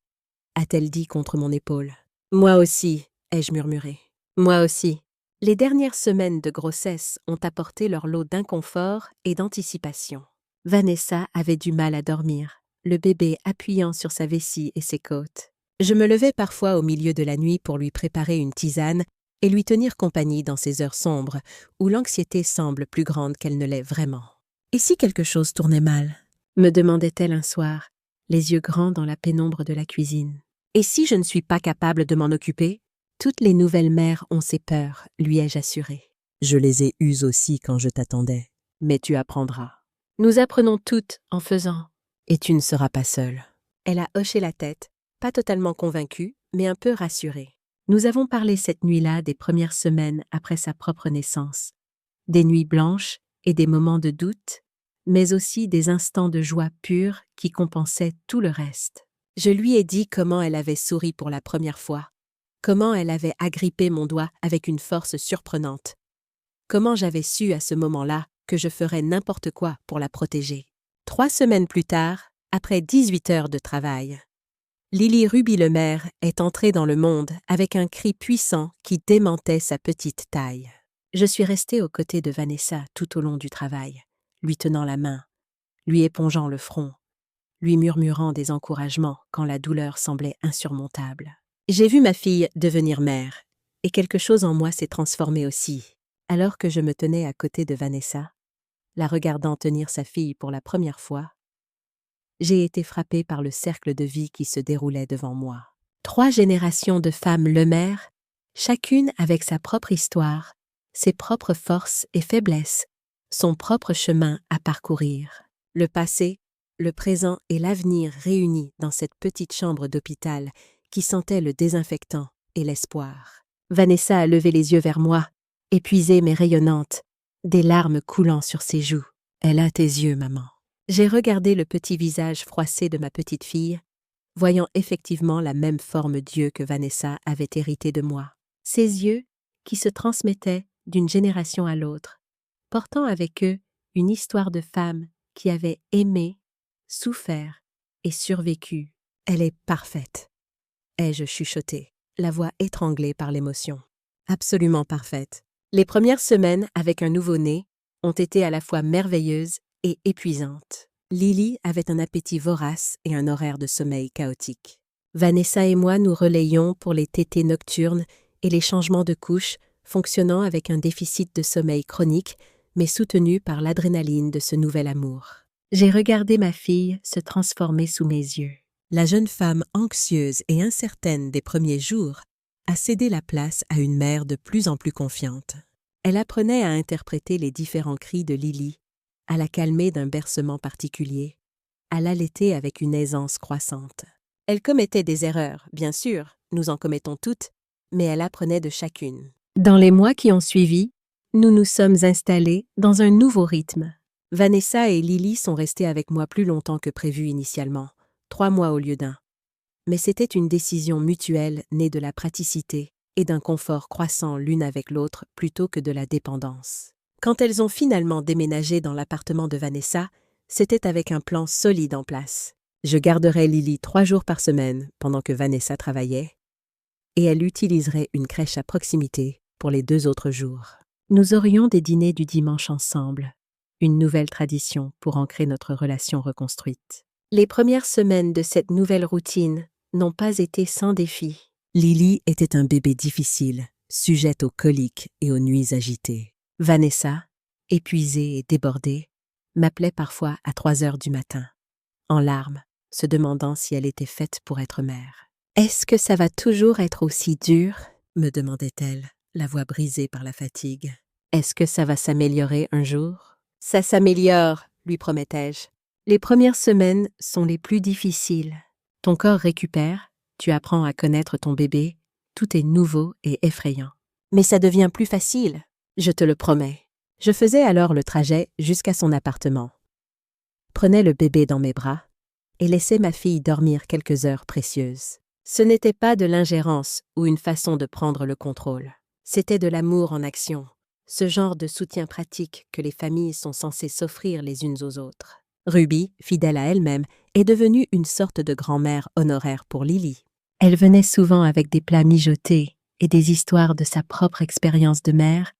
Speaker 1: a-t-elle dit contre mon épaule. « Moi aussi », ai-je murmuré. « Moi aussi. » Les dernières semaines de grossesse ont apporté leur lot d'inconfort et d'anticipation. Vanessa avait du mal à dormir, le bébé appuyant sur sa vessie et ses côtes. Je me levais parfois au milieu de la nuit pour lui préparer une tisane et lui tenir compagnie dans ces heures sombres où l'anxiété semble plus grande qu'elle ne l'est vraiment. « Et si quelque chose tournait mal ?» me demandait-elle un soir, les yeux grands dans la pénombre de la cuisine. « Et si je ne suis pas capable de m'en occuper ?» Toutes les nouvelles mères ont ces peurs, lui ai-je assuré. Je les ai eues aussi quand je t'attendais, mais tu apprendras. Nous apprenons toutes en faisant. Et tu ne seras pas seule. Elle a hoché la tête, pas totalement convaincue, mais un peu rassurée. Nous avons parlé cette nuit-là des premières semaines après sa propre naissance, des nuits blanches et des moments de doute, mais aussi des instants de joie pure qui compensaient tout le reste. Je lui ai dit comment elle avait souri pour la première fois, comment elle avait agrippé mon doigt avec une force surprenante, comment j'avais su à ce moment-là que je ferais n'importe quoi pour la protéger. 3 semaines plus tard, après 18 heures de travail, Lily Ruby-Lemaire est entrée dans le monde avec un cri puissant qui démentait sa petite taille. Je suis restée aux côtés de Vanessa tout au long du travail, lui tenant la main, lui épongeant le front, lui murmurant des encouragements quand la douleur semblait insurmontable. J'ai vu ma fille devenir mère, et quelque chose en moi s'est transformé aussi. Alors que je me tenais à côté de Vanessa, la regardant tenir sa fille pour la première fois, j'ai été frappée par le cercle de vie qui se déroulait devant moi. 3 générations de femmes Lemaire, chacune avec sa propre histoire, ses propres forces et faiblesses, son propre chemin à parcourir. Le passé, le présent et l'avenir réunis dans cette petite chambre d'hôpital qui sentait le désinfectant et l'espoir. Vanessa a levé les yeux vers moi, épuisée mais rayonnante, des larmes coulant sur ses joues. « Elle a tes yeux, maman. » J'ai regardé le petit visage froissé de ma petite fille, voyant effectivement la même forme d'yeux que Vanessa avait hérité de moi. Ces yeux qui se transmettaient d'une génération à l'autre, portant avec eux une histoire de femme qui avait aimé, souffert et survécu. « Elle est parfaite », ai-je chuchoté, la voix étranglée par l'émotion. absolument parfaite. Les premières semaines avec un nouveau-né ont été à la fois merveilleuses et épuisantes. Lily avait un appétit vorace et un horaire de sommeil chaotique. Vanessa et moi nous relayions pour les tétés nocturnes et les changements de couche, fonctionnant avec un déficit de sommeil chronique, mais soutenu par l'adrénaline de ce nouvel amour. J'ai regardé ma fille se transformer sous mes yeux. La jeune femme anxieuse et incertaine des premiers jours a cédé la place à une mère de plus en plus confiante. Elle apprenait à interpréter les différents cris de Lily, à la calmer d'un bercement particulier, à l'allaiter avec une aisance croissante. Elle commettait des erreurs, bien sûr, nous en commettons toutes, mais elle apprenait de chacune. Dans les mois qui ont suivi, nous nous sommes installés dans un nouveau rythme. Vanessa et Lily sont restées avec moi plus longtemps que prévu initialement, 3 mois au lieu d'1. Mais c'était une décision mutuelle née de la praticité et d'un confort croissant l'une avec l'autre plutôt que de la dépendance. Quand elles ont finalement déménagé dans l'appartement de Vanessa, c'était avec un plan solide en place. Je garderais Lily 3 jours par semaine pendant que Vanessa travaillait, et elle utiliserait une crèche à proximité pour les 2 autres jours. Nous aurions des dîners du dimanche ensemble, une nouvelle tradition pour ancrer notre relation reconstruite. Les premières semaines de cette nouvelle routine n'ont pas été sans défis. Lily était un bébé difficile, sujette aux coliques et aux nuits agitées. Vanessa, épuisée et débordée, m'appelait parfois à 3 heures du matin, en larmes, se demandant si elle était faite pour être mère. « Est-ce que ça va toujours être aussi dur ?» me demandait-elle, la voix brisée par la fatigue. « Est-ce que ça va s'améliorer un jour ?»« Ça s'améliore, » lui promettais-je. « Les premières semaines sont les plus difficiles. Ton corps récupère, tu apprends à connaître ton bébé, tout est nouveau et effrayant. Mais ça devient plus facile, je te le promets. » Je faisais alors le trajet jusqu'à son appartement. Prenais le bébé dans mes bras et laissais ma fille dormir quelques heures précieuses. Ce n'était pas de l'ingérence ou une façon de prendre le contrôle. C'était de l'amour en action, ce genre de soutien pratique que les familles sont censées s'offrir les unes aux autres. Ruby, fidèle à elle-même, est devenue une sorte de grand-mère honoraire pour Lily. Elle venait souvent avec des plats mijotés et des histoires de sa propre expérience de mère,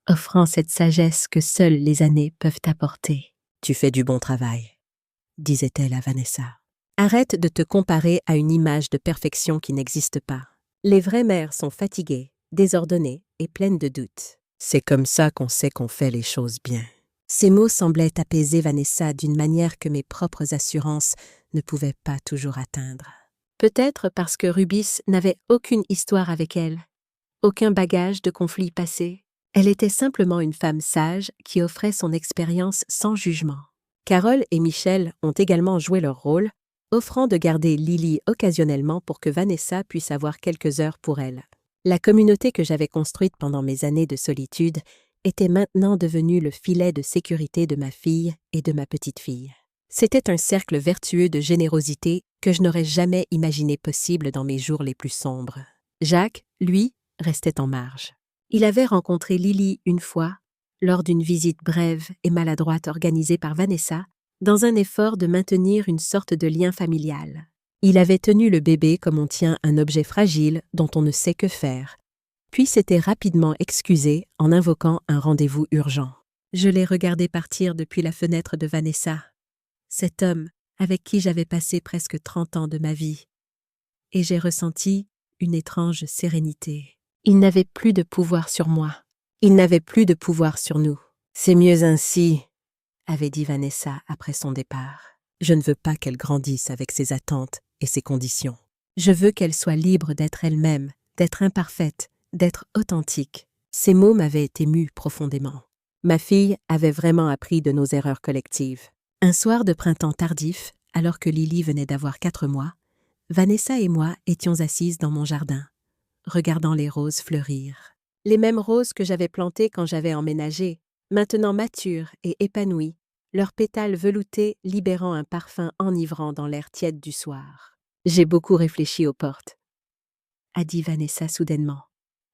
Speaker 1: offrant cette sagesse que seules les années peuvent apporter. « Tu fais du bon travail », disait-elle à Vanessa. « Arrête de te comparer à une image de perfection qui n'existe pas. Les vraies mères sont fatiguées, désordonnées et pleines de doutes. C'est comme ça qu'on sait qu'on fait les choses bien. » Ces mots semblaient apaiser Vanessa d'une manière que mes propres assurances ne pouvaient pas toujours atteindre. Peut-être parce que Rubis n'avait aucune histoire avec elle, aucun bagage de conflits passés. Elle était simplement une femme sage qui offrait son expérience sans jugement. Carole et Michel ont également joué leur rôle, offrant de garder Lily occasionnellement pour que Vanessa puisse avoir quelques heures pour elle. La communauté que j'avais construite pendant mes années de solitude était maintenant devenue le filet de sécurité de ma fille et de ma petite-fille. C'était un cercle vertueux de générosité que je n'aurais jamais imaginé possible dans mes jours les plus sombres. Jacques, lui, restait en marge. Il avait rencontré Lily une fois, lors d'une visite brève et maladroite organisée par Vanessa, dans un effort de maintenir une sorte de lien familial. Il avait tenu le bébé comme on tient un objet fragile dont on ne sait que faire, puis s'était rapidement excusé en invoquant un rendez-vous urgent. Je l'ai regardé partir depuis la fenêtre de Vanessa, cet homme avec qui j'avais passé presque 30 ans de ma vie, et j'ai ressenti une étrange sérénité. Il n'avait plus de pouvoir sur moi. Il n'avait plus de pouvoir sur nous. « C'est mieux ainsi », avait dit Vanessa après son départ. « Je ne veux pas qu'elle grandisse avec ses attentes et ses conditions. Je veux qu'elle soit libre d'être elle-même, d'être imparfaite, d'être authentique. » Ces mots m'avaient ému profondément. Ma fille avait vraiment appris de nos erreurs collectives. Un soir de printemps tardif, alors que Lily venait d'avoir 4 mois, Vanessa et moi étions assises dans mon jardin, regardant les roses fleurir. Les mêmes roses que j'avais plantées quand j'avais emménagé, maintenant matures et épanouies, leurs pétales veloutés libérant un parfum enivrant dans l'air tiède du soir. « J'ai beaucoup réfléchi aux portes », a dit Vanessa soudainement,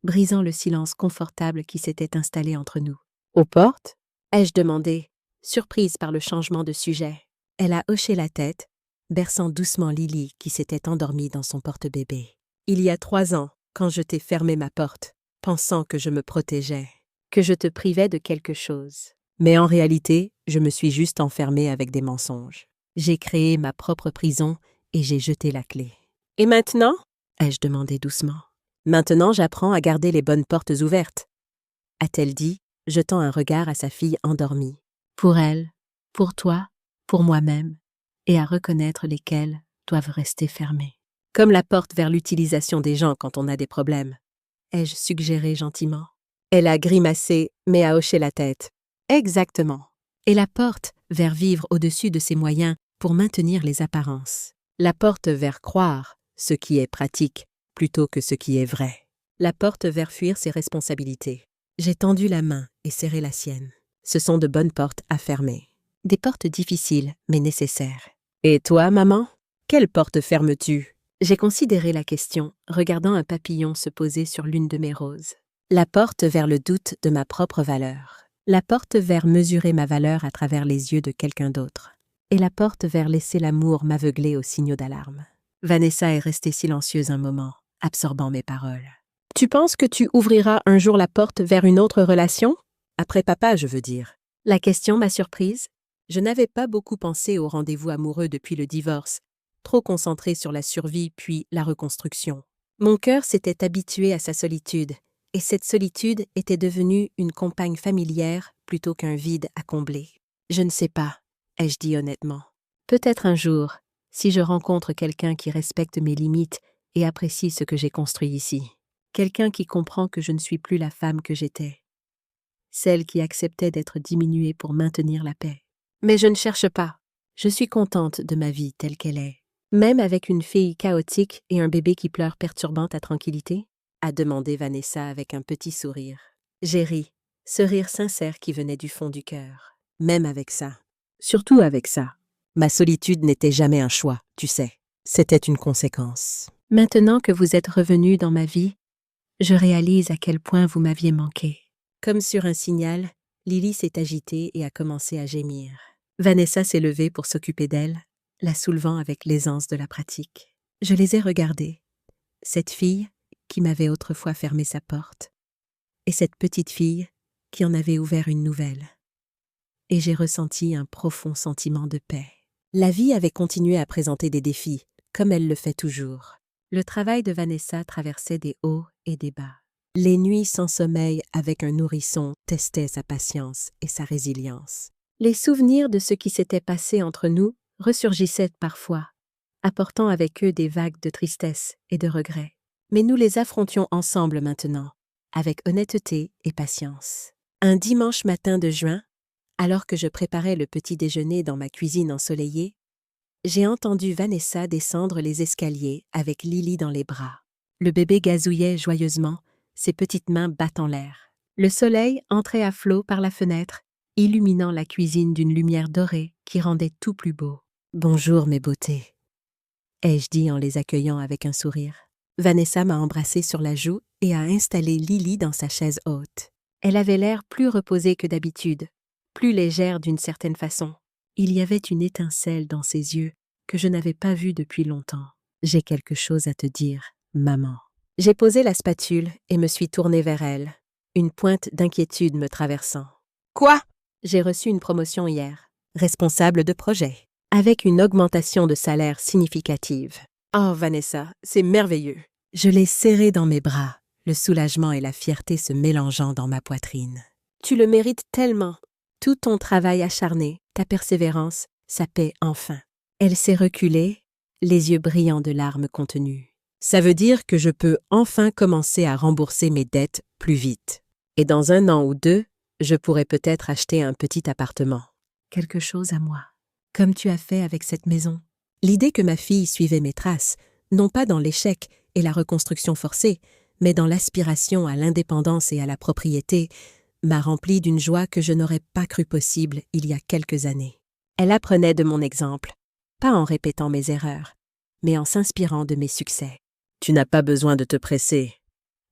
Speaker 1: brisant le silence confortable qui s'était installé entre nous. « Aux portes ?» ai-je demandé, surprise par le changement de sujet. Elle a hoché la tête, berçant doucement Lily qui s'était endormie dans son porte-bébé. « Il y a 3 ans, quand je t'ai fermé ma porte, pensant que je me protégeais, que je te privais de quelque chose. Mais en réalité, je me suis juste enfermée avec des mensonges. J'ai créé ma propre prison et j'ai jeté la clé. Et maintenant? Ai-je demandé doucement. Maintenant, j'apprends à garder les bonnes portes ouvertes, a-t-elle dit, jetant un regard à sa fille endormie. Pour elle, pour toi, pour moi-même, et à reconnaître lesquelles doivent rester fermées. Comme la porte vers l'utilisation des gens quand on a des problèmes, ai-je suggéré gentiment. Elle a grimacé, mais a hoché la tête. Exactement. Et la porte vers vivre au-dessus de ses moyens pour maintenir les apparences. La porte vers croire ce qui est pratique plutôt que ce qui est vrai. La porte vers fuir ses responsabilités. J'ai tendu la main et serré la sienne. Ce sont de bonnes portes à fermer. Des portes difficiles, mais nécessaires. Et toi, maman? Quelle porte fermes-tu? J'ai considéré la question, regardant un papillon se poser sur l'une de mes roses. La porte vers le doute de ma propre valeur. La porte vers mesurer ma valeur à travers les yeux de quelqu'un d'autre. Et la porte vers laisser l'amour m'aveugler aux signaux d'alarme. Vanessa est restée silencieuse un moment, absorbant mes paroles. Tu penses que tu ouvriras un jour la porte vers une autre relation? Après papa, je veux dire. La question m'a surprise. Je n'avais pas beaucoup pensé au rendez-vous amoureux depuis le divorce, trop concentré sur la survie puis la reconstruction. Mon cœur s'était habitué à sa solitude, et cette solitude était devenue une compagne familière plutôt qu'un vide à combler. Je ne sais pas, ai-je dit honnêtement. Peut-être un jour, si je rencontre quelqu'un qui respecte mes limites et apprécie ce que j'ai construit ici. Quelqu'un qui comprend que je ne suis plus la femme que j'étais. Celle qui acceptait d'être diminuée pour maintenir la paix. Mais je ne cherche pas. Je suis contente de ma vie telle qu'elle est. Même avec une fille chaotique et un bébé qui pleure perturbant ta tranquillité? A demandé Vanessa avec un petit sourire. J'ai ri, ce rire sincère qui venait du fond du cœur. Même avec ça. Surtout avec ça. Ma solitude n'était jamais un choix, tu sais. C'était une conséquence. Maintenant que vous êtes revenu dans ma vie, je réalise à quel point vous m'aviez manqué. Comme sur un signal, Lily s'est agitée et a commencé à gémir. Vanessa s'est levée pour s'occuper d'elle, la soulevant avec l'aisance de la pratique. Je les ai regardées. Cette fille qui m'avait autrefois fermé sa porte, et cette petite fille qui en avait ouvert une nouvelle. Et j'ai ressenti un profond sentiment de paix. La vie avait continué à présenter des défis, comme elle le fait toujours. Le travail de Vanessa traversait des hauts et des bas. Les nuits sans sommeil avec un nourrisson testaient sa patience et sa résilience. Les souvenirs de ce qui s'était passé entre nous ressurgissaient parfois, apportant avec eux des vagues de tristesse et de regret. Mais nous les affrontions ensemble maintenant, avec honnêteté et patience. Un dimanche matin de juin, alors que je préparais le petit déjeuner dans ma cuisine ensoleillée, j'ai entendu Vanessa descendre les escaliers avec Lily dans les bras. Le bébé gazouillait joyeusement, ses petites mains battant l'air. Le soleil entrait à flot par la fenêtre, illuminant la cuisine d'une lumière dorée qui rendait tout plus beau. « Bonjour mes beautés », ai-je dit en les accueillant avec un sourire. Vanessa m'a embrassée sur la joue et a installé Lily dans sa chaise haute. Elle avait l'air plus reposée que d'habitude, plus légère d'une certaine façon. Il y avait une étincelle dans ses yeux que je n'avais pas vue depuis longtemps. « J'ai quelque chose à te dire, maman. » J'ai posé la spatule et me suis tournée vers elle, une pointe d'inquiétude me traversant. « Quoi? » J'ai reçu une promotion hier, responsable de projet, avec une augmentation de salaire significative. « Oh, Vanessa, c'est merveilleux. » Je l'ai serrée dans mes bras, le soulagement et la fierté se mélangeant dans ma poitrine. « Tu le mérites tellement. Tout ton travail acharné, ta persévérance, ça paie enfin. » Elle s'est reculée, les yeux brillants de larmes contenues. Ça veut dire que je peux enfin commencer à rembourser mes dettes plus vite. Et dans 1 an ou 2, je pourrais peut-être acheter un petit appartement. Quelque chose à moi, comme tu as fait avec cette maison. L'idée que ma fille suivait mes traces, non pas dans l'échec et la reconstruction forcée, mais dans l'aspiration à l'indépendance et à la propriété, m'a remplie d'une joie que je n'aurais pas cru possible il y a quelques années. Elle apprenait de mon exemple, pas en répétant mes erreurs, mais en s'inspirant de mes succès. « Tu n'as pas besoin de te presser, »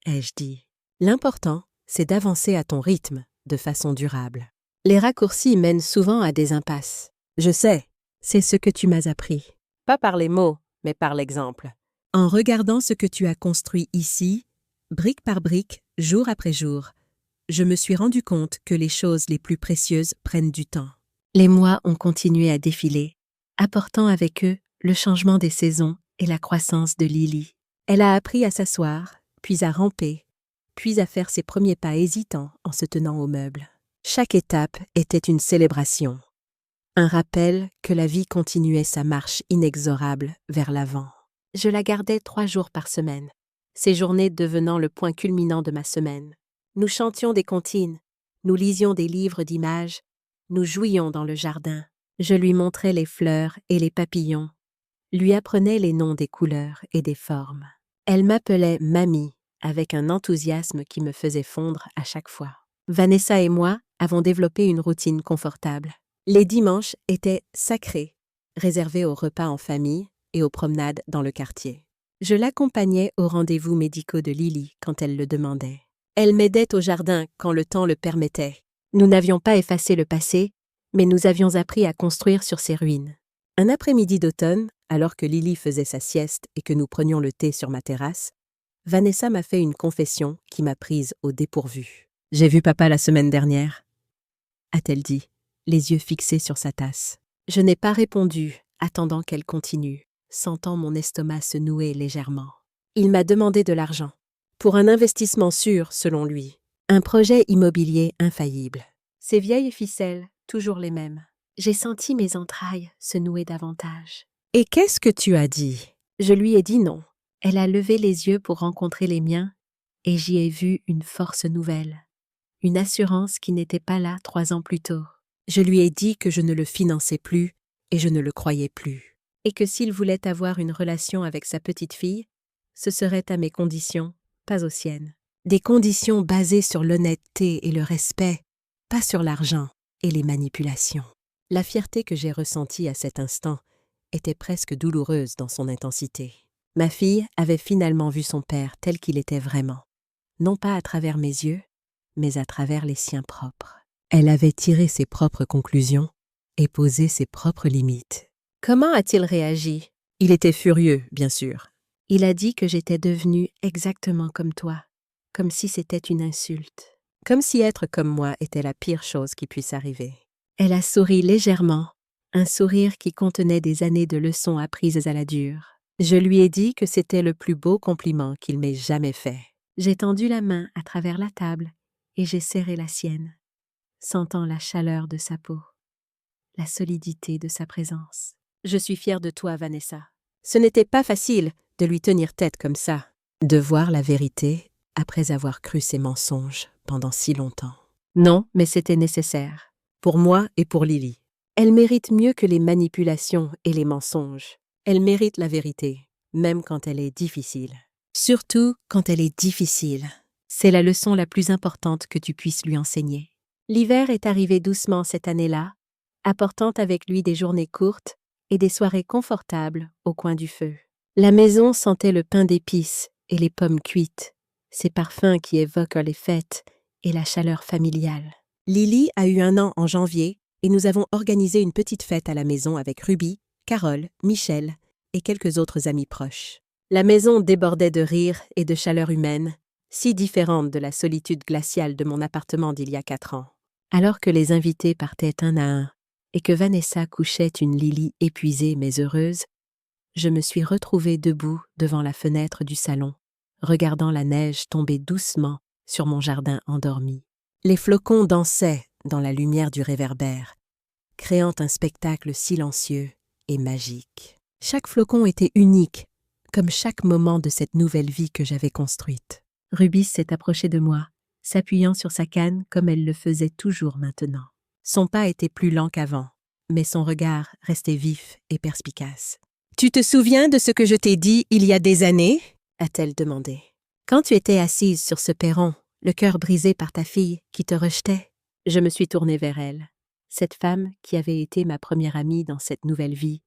Speaker 1: ai-je dit. L'important, c'est d'avancer à ton rythme, de façon durable. Les raccourcis mènent souvent à des impasses. Je sais, c'est ce que tu m'as appris. Pas par les mots, mais par l'exemple. En regardant ce que tu as construit ici, brique par brique, Jour après jour, je me suis rendu compte que les choses les plus précieuses prennent du temps. Les mois ont continué à défiler, apportant avec eux le changement des saisons et la croissance de Lily. Elle a appris à s'asseoir, puis à ramper, puis à faire ses premiers pas hésitants en se tenant aux meubles. Chaque étape était une célébration, un rappel que la vie continuait sa marche inexorable vers l'avant. Je la gardais 3 jours par semaine, ces journées devenant le point culminant de ma semaine. Nous chantions des comptines, nous lisions des livres d'images, nous jouions dans le jardin. Je lui montrais les fleurs et les papillons, lui apprenais les noms des couleurs et des formes. Elle m'appelait Mamie avec un enthousiasme qui me faisait fondre à chaque fois. Vanessa et moi avons développé une routine confortable. Les dimanches étaient sacrés, réservés aux repas en famille et aux promenades dans le quartier. Je l'accompagnais aux rendez-vous médicaux de Lily quand elle le demandait. Elle m'aidait au jardin quand le temps le permettait. Nous n'avions pas effacé le passé, mais nous avions appris à construire sur ses ruines. Un après-midi d'automne, alors que Lily faisait sa sieste et que nous prenions le thé sur ma terrasse, Vanessa m'a fait une confession qui m'a prise au dépourvu. « J'ai vu papa la semaine dernière », a-t-elle dit, les yeux fixés sur sa tasse. Je n'ai pas répondu, attendant qu'elle continue, sentant mon estomac se nouer légèrement. Il m'a demandé de l'argent, pour un investissement sûr, selon lui, un projet immobilier infaillible. Ces vieilles ficelles, toujours les mêmes. J'ai senti mes entrailles se nouer davantage. « Et qu'est-ce que tu as dit ?» Je lui ai dit non. Elle a levé les yeux pour rencontrer les miens, et j'y ai vu une force nouvelle, une assurance qui n'était pas là 3 ans plus tôt. Je lui ai dit que je ne le finançais plus et je ne le croyais plus, et que s'il voulait avoir une relation avec sa petite fille, ce serait à mes conditions, pas aux siennes. Des conditions basées sur l'honnêteté et le respect, pas sur l'argent et les manipulations. La fierté que j'ai ressentie à cet instant était presque douloureuse dans son intensité. Ma fille avait finalement vu son père tel qu'il était vraiment, non pas à travers mes yeux, mais à travers les siens propres. Elle avait tiré ses propres conclusions et posé ses propres limites. Comment a-t-il réagi? Il était furieux, bien sûr. Il a dit que j'étais devenue exactement comme toi, comme si c'était une insulte, comme si être comme moi était la pire chose qui puisse arriver. Elle a souri légèrement, un sourire qui contenait des années de leçons apprises à la dure. Je lui ai dit que c'était le plus beau compliment qu'il m'ait jamais fait. J'ai tendu la main à travers la table et j'ai serré la sienne, sentant la chaleur de sa peau, la solidité de sa présence. Je suis fière de toi, Vanessa. Ce n'était pas facile de lui tenir tête comme ça, de voir la vérité après avoir cru ses mensonges pendant si longtemps. Non, mais c'était nécessaire, pour moi et pour Lily. Elle mérite mieux que les manipulations et les mensonges. Elle mérite la vérité, même quand elle est difficile. Surtout quand elle est difficile. C'est la leçon la plus importante que tu puisses lui enseigner. L'hiver est arrivé doucement cette année-là, apportant avec lui des journées courtes et des soirées confortables au coin du feu. La maison sentait le pain d'épices et les pommes cuites, ces parfums qui évoquent les fêtes et la chaleur familiale. Lily a eu 1 an en janvier et nous avons organisé une petite fête à la maison avec Ruby, Carole, Michel et quelques autres amis proches. La maison débordait de rires et de chaleur humaine, si différente de la solitude glaciale de mon appartement d'il y a 4 ans. Alors que les invités partaient un à un et que Vanessa couchait une Lily épuisée mais heureuse, je me suis retrouvée debout devant la fenêtre du salon, regardant la neige tomber doucement sur mon jardin endormi. Les flocons dansaient dans la lumière du réverbère, créant un spectacle silencieux et magique. Chaque flocon était unique, comme chaque moment de cette nouvelle vie que j'avais construite. Ruby s'est approchée de moi, s'appuyant sur sa canne comme elle le faisait toujours maintenant. Son pas était plus lent qu'avant, mais son regard restait vif et perspicace. « Tu te souviens de ce que je t'ai dit il y a des années ?» a-t-elle demandé. « Quand tu étais assise sur ce perron, le cœur brisé par ta fille qui te rejetait ?» Je me suis tournée vers elle, cette femme qui avait été ma première amie dans cette nouvelle vie,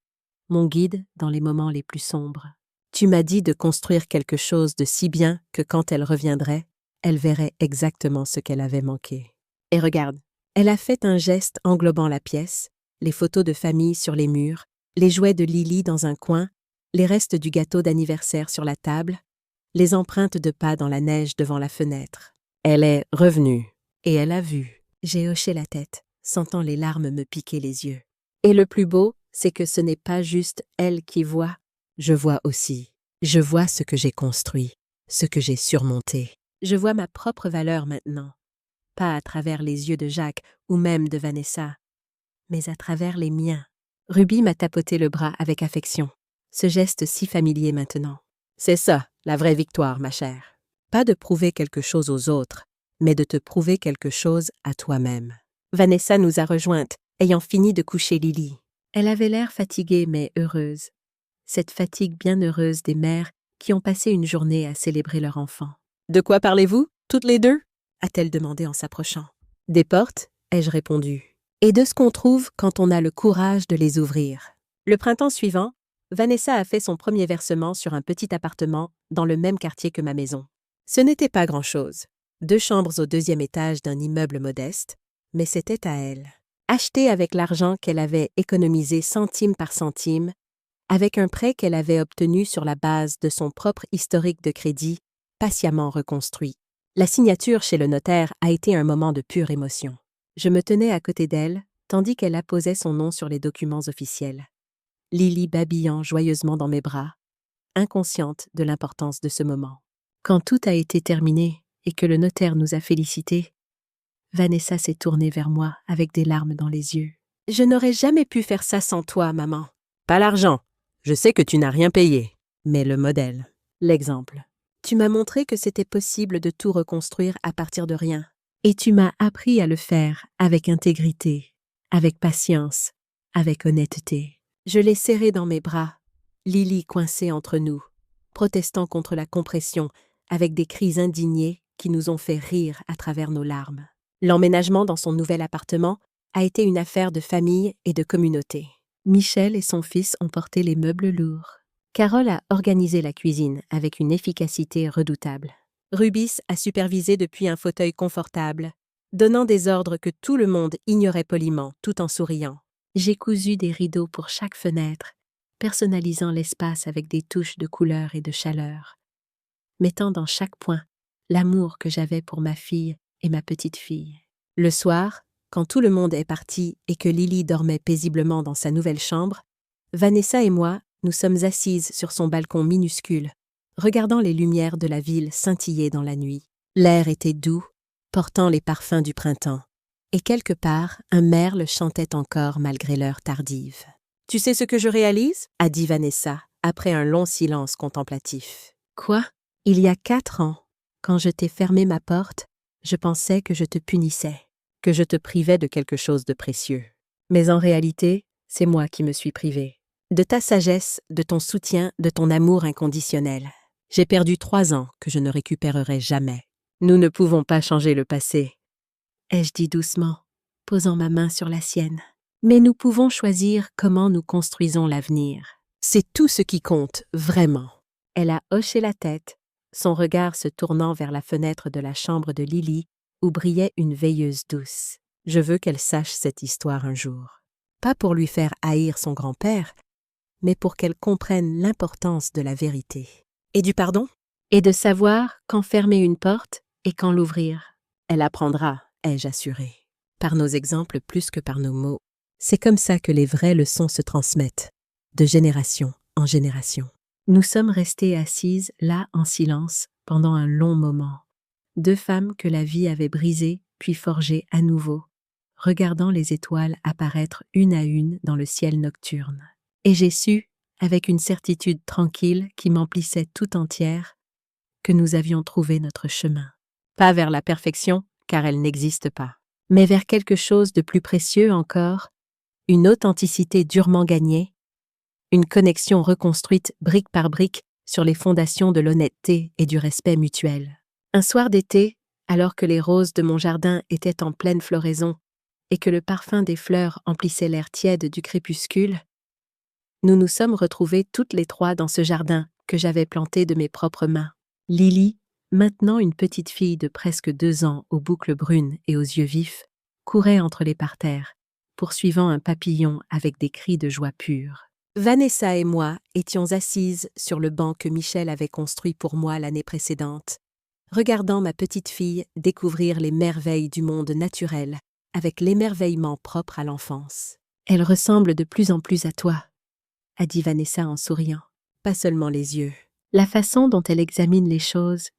Speaker 1: mon guide dans les moments les plus sombres. « Tu m'as dit de construire quelque chose de si bien que quand elle reviendrait, elle verrait exactement ce qu'elle avait manqué. Et regarde, elle a fait un geste englobant la pièce, les photos de famille sur les murs, les jouets de Lily dans un coin, les restes du gâteau d'anniversaire sur la table, les empreintes de pas dans la neige devant la fenêtre. Elle est revenue, et elle a vu. J'ai hoché la tête, sentant les larmes me piquer les yeux. Et le plus beau, c'est que ce n'est pas juste elle qui voit, je vois aussi. Je vois ce que j'ai construit, ce que j'ai surmonté. Je vois ma propre valeur maintenant, pas à travers les yeux de Jacques ou même de Vanessa, mais à travers les miens. Ruby m'a tapoté le bras avec affection, ce geste si familier maintenant. C'est ça, la vraie victoire, ma chère. Pas de prouver quelque chose aux autres, mais de te prouver quelque chose à toi-même. Vanessa nous a rejointes, ayant fini de coucher Lily. Elle avait l'air fatiguée mais heureuse. Cette fatigue bien heureuse des mères qui ont passé une journée à célébrer leur enfant. « De quoi parlez-vous, toutes les deux » a-t-elle demandé en s'approchant. « Des portes » ai-je répondu. « Et de ce qu'on trouve quand on a le courage de les ouvrir. » Le printemps suivant, Vanessa a fait son premier versement sur un petit appartement dans le même quartier que ma maison. Ce n'était pas grand-chose. 2 chambres au 2e étage d'un immeuble modeste, mais c'était à elle. Acheté avec l'argent qu'elle avait économisé centime par centime, avec un prêt qu'elle avait obtenu sur la base de son propre historique de crédit, patiemment reconstruit. La signature chez le notaire a été un moment de pure émotion. Je me tenais à côté d'elle, tandis qu'elle apposait son nom sur les documents officiels. Lily babillant joyeusement dans mes bras, inconsciente de l'importance de ce moment. Quand tout a été terminé et que le notaire nous a félicités, Vanessa s'est tournée vers moi avec des larmes dans les yeux. « Je n'aurais jamais pu faire ça sans toi, maman. »« Pas l'argent. Je sais que tu n'as rien payé. Mais le modèle, l'exemple. Tu m'as montré que c'était possible de tout reconstruire à partir de rien. Et tu m'as appris à le faire avec intégrité, avec patience, avec honnêteté. » Je l'ai serrée dans mes bras, Lily coincée entre nous, protestant contre la compression avec des cris indignés qui nous ont fait rire à travers nos larmes. L'emménagement dans son nouvel appartement a été une affaire de famille et de communauté. Michel et son fils ont porté les meubles lourds. Carole a organisé la cuisine avec une efficacité redoutable. Rubis a supervisé depuis un fauteuil confortable, donnant des ordres que tout le monde ignorait poliment tout en souriant. J'ai cousu des rideaux pour chaque fenêtre, personnalisant l'espace avec des touches de couleur et de chaleur, mettant dans chaque point l'amour que j'avais pour ma fille et ma petite-fille. Le soir, quand tout le monde est parti et que Lily dormait paisiblement dans sa nouvelle chambre, Vanessa et moi, nous sommes assises sur son balcon minuscule, regardant les lumières de la ville scintiller dans la nuit. L'air était doux, portant les parfums du printemps, et quelque part, un merle chantait encore malgré l'heure tardive. « Tu sais ce que je réalise » a dit Vanessa, après un long silence contemplatif. « Quoi ? Il y a 4 ans, quand je t'ai fermé ma porte, je pensais que je te punissais, que je te privais de quelque chose de précieux. Mais en réalité, c'est moi qui me suis privée. De ta sagesse, de ton soutien, de ton amour inconditionnel. J'ai perdu 3 ans que je ne récupérerai jamais. Nous ne pouvons pas changer le passé, ai-je dit doucement, posant ma main sur la sienne. Mais nous pouvons choisir comment nous construisons l'avenir. C'est tout ce qui compte, vraiment. Elle a hoché la tête, son regard se tournant vers la fenêtre de la chambre de Lily, où brillait une veilleuse douce. Je veux qu'elle sache cette histoire un jour. Pas pour lui faire haïr son grand-père, mais pour qu'elle comprenne l'importance de la vérité. Et du pardon ? Et de savoir quand fermer une porte et quand l'ouvrir. Elle apprendra, ai-je assuré, par nos exemples plus que par nos mots. C'est comme ça que les vraies leçons se transmettent, de génération en génération. Nous sommes restées assises là en silence pendant un long moment. 2 femmes que la vie avait brisées puis forgées à nouveau, regardant les étoiles apparaître une à une dans le ciel nocturne. Et j'ai su, avec une certitude tranquille qui m'emplissait tout entière, que nous avions trouvé notre chemin. Pas vers la perfection, car elle n'existe pas, mais vers quelque chose de plus précieux encore, une authenticité durement gagnée, une connexion reconstruite brique par brique sur les fondations de l'honnêteté et du respect mutuel. Un soir d'été, alors que les roses de mon jardin étaient en pleine floraison et que le parfum des fleurs emplissait l'air tiède du crépuscule, nous nous sommes retrouvées toutes les 3 dans ce jardin que j'avais planté de mes propres mains. Lily, maintenant une petite fille de presque 2 ans aux boucles brunes et aux yeux vifs, courait entre les parterres, poursuivant un papillon avec des cris de joie pure. Vanessa et moi étions assises sur le banc que Michel avait construit pour moi l'année précédente, regardant ma petite fille découvrir les merveilles du monde naturel avec l'émerveillement propre à l'enfance. « Elle ressemble de plus en plus à toi », a dit Vanessa en souriant. Pas seulement les yeux. La façon dont elle examine les choses,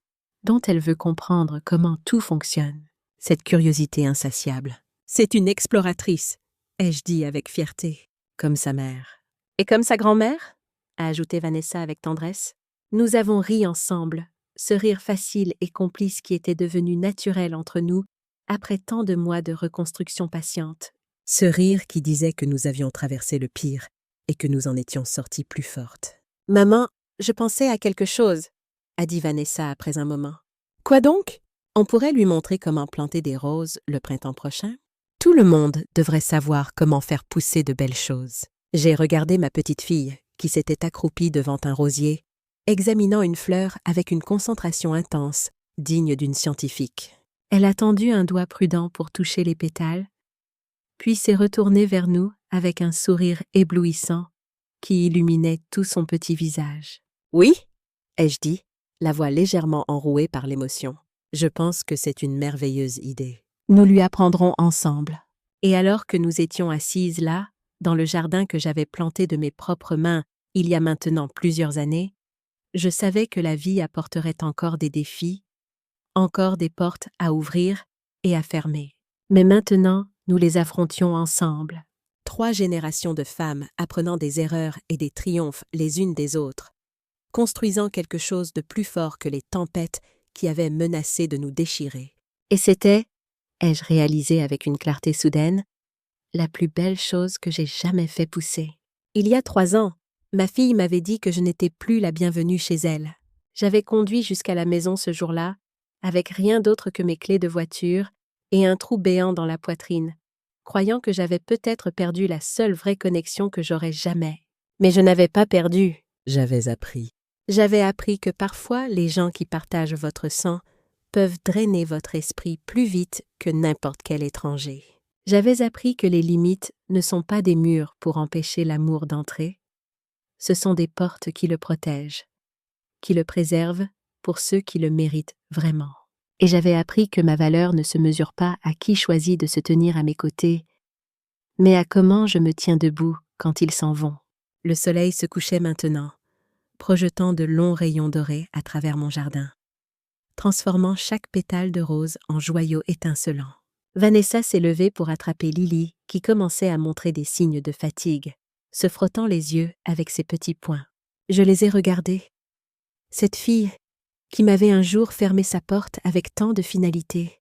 Speaker 1: dont elle veut comprendre comment tout fonctionne. Cette curiosité insatiable. C'est une exploratrice, ai-je dit avec fierté, comme sa mère. Et comme sa grand-mère, a ajouté Vanessa avec tendresse. Nous avons ri ensemble, ce rire facile et complice qui était devenu naturel entre nous après tant de mois de reconstruction patiente. Ce rire qui disait que nous avions traversé le pire et que nous en étions sorties plus fortes. « Maman, je pensais à quelque chose », a dit Vanessa après un moment. « Quoi donc ? On pourrait lui montrer comment planter des roses le printemps prochain ? Tout le monde devrait savoir comment faire pousser de belles choses. » J'ai regardé ma petite fille, qui s'était accroupie devant un rosier, examinant une fleur avec une concentration intense, digne d'une scientifique. Elle a tendu un doigt prudent pour toucher les pétales, puis s'est retournée vers nous avec un sourire éblouissant qui illuminait tout son petit visage. « Oui ?» ai-je dit, la voix légèrement enrouée par l'émotion. « Je pense que c'est une merveilleuse idée. Nous lui apprendrons ensemble. » Et alors que nous étions assises là, dans le jardin que j'avais planté de mes propres mains il y a maintenant plusieurs années, je savais que la vie apporterait encore des défis, encore des portes à ouvrir et à fermer. Mais maintenant, nous les affrontions ensemble. 3 générations de femmes apprenant des erreurs et des triomphes les unes des autres, construisant quelque chose de plus fort que les tempêtes qui avaient menacé de nous déchirer. Et c'était, ai-je réalisé avec une clarté soudaine, la plus belle chose que j'ai jamais fait pousser. Il y a 3 ans, ma fille m'avait dit que je n'étais plus la bienvenue chez elle. J'avais conduit jusqu'à la maison ce jour-là, avec rien d'autre que mes clés de voiture et un trou béant dans la poitrine, croyant que j'avais peut-être perdu la seule vraie connexion que j'aurais jamais. Mais je n'avais pas perdu. J'avais appris. J'avais appris que parfois les gens qui partagent votre sang peuvent drainer votre esprit plus vite que n'importe quel étranger. J'avais appris que les limites ne sont pas des murs pour empêcher l'amour d'entrer. Ce sont des portes qui le protègent, qui le préservent pour ceux qui le méritent vraiment. Et j'avais appris que ma valeur ne se mesure pas à qui choisit de se tenir à mes côtés, mais à comment je me tiens debout quand ils s'en vont. Le soleil se couchait maintenant, projetant de longs rayons dorés à travers mon jardin, transformant chaque pétale de rose en joyau étincelant. Vanessa s'est levée pour attraper Lily, qui commençait à montrer des signes de fatigue, se frottant les yeux avec ses petits poings. Je les ai regardés. Cette fille qui m'avait un jour fermé sa porte avec tant de finalité,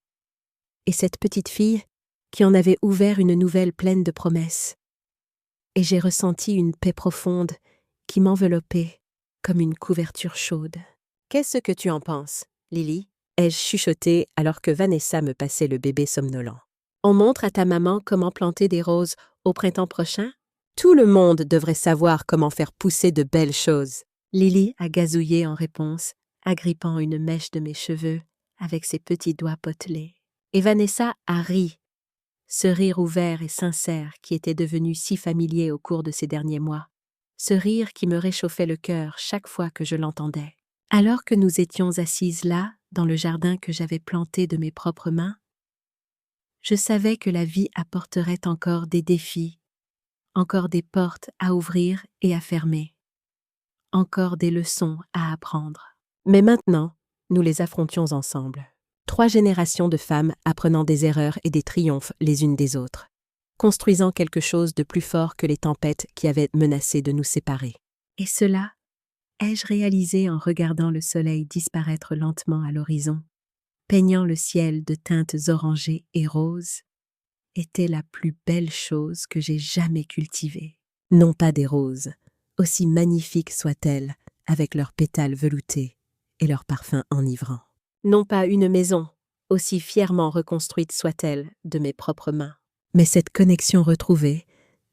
Speaker 1: et cette petite fille qui en avait ouvert une nouvelle pleine de promesses. Et j'ai ressenti une paix profonde qui m'enveloppait comme une couverture chaude. « Qu'est-ce que tu en penses, Lily ?» ai-je chuchoté alors que Vanessa me passait le bébé somnolent. « On montre à ta maman comment planter des roses au printemps prochain ? Tout le monde devrait savoir comment faire pousser de belles choses. » Lily a gazouillé en réponse, agrippant une mèche de mes cheveux avec ses petits doigts potelés. Et Vanessa a ri, ce rire ouvert et sincère qui était devenu si familier au cours de ces derniers mois, ce rire qui me réchauffait le cœur chaque fois que je l'entendais. Alors que nous étions assises là, dans le jardin que j'avais planté de mes propres mains, je savais que la vie apporterait encore des défis, encore des portes à ouvrir et à fermer, encore des leçons à apprendre. Mais maintenant, nous les affrontions ensemble. 3 générations de femmes apprenant des erreurs et des triomphes les unes des autres, construisant quelque chose de plus fort que les tempêtes qui avaient menacé de nous séparer. Et cela, ai-je réalisé en regardant le soleil disparaître lentement à l'horizon, peignant le ciel de teintes orangées et roses, était la plus belle chose que j'ai jamais cultivée. Non pas des roses, aussi magnifiques soient-elles, avec leurs pétales veloutés et leurs parfums enivrants. Non pas une maison, aussi fièrement reconstruite soit-elle de mes propres mains. Mais cette connexion retrouvée,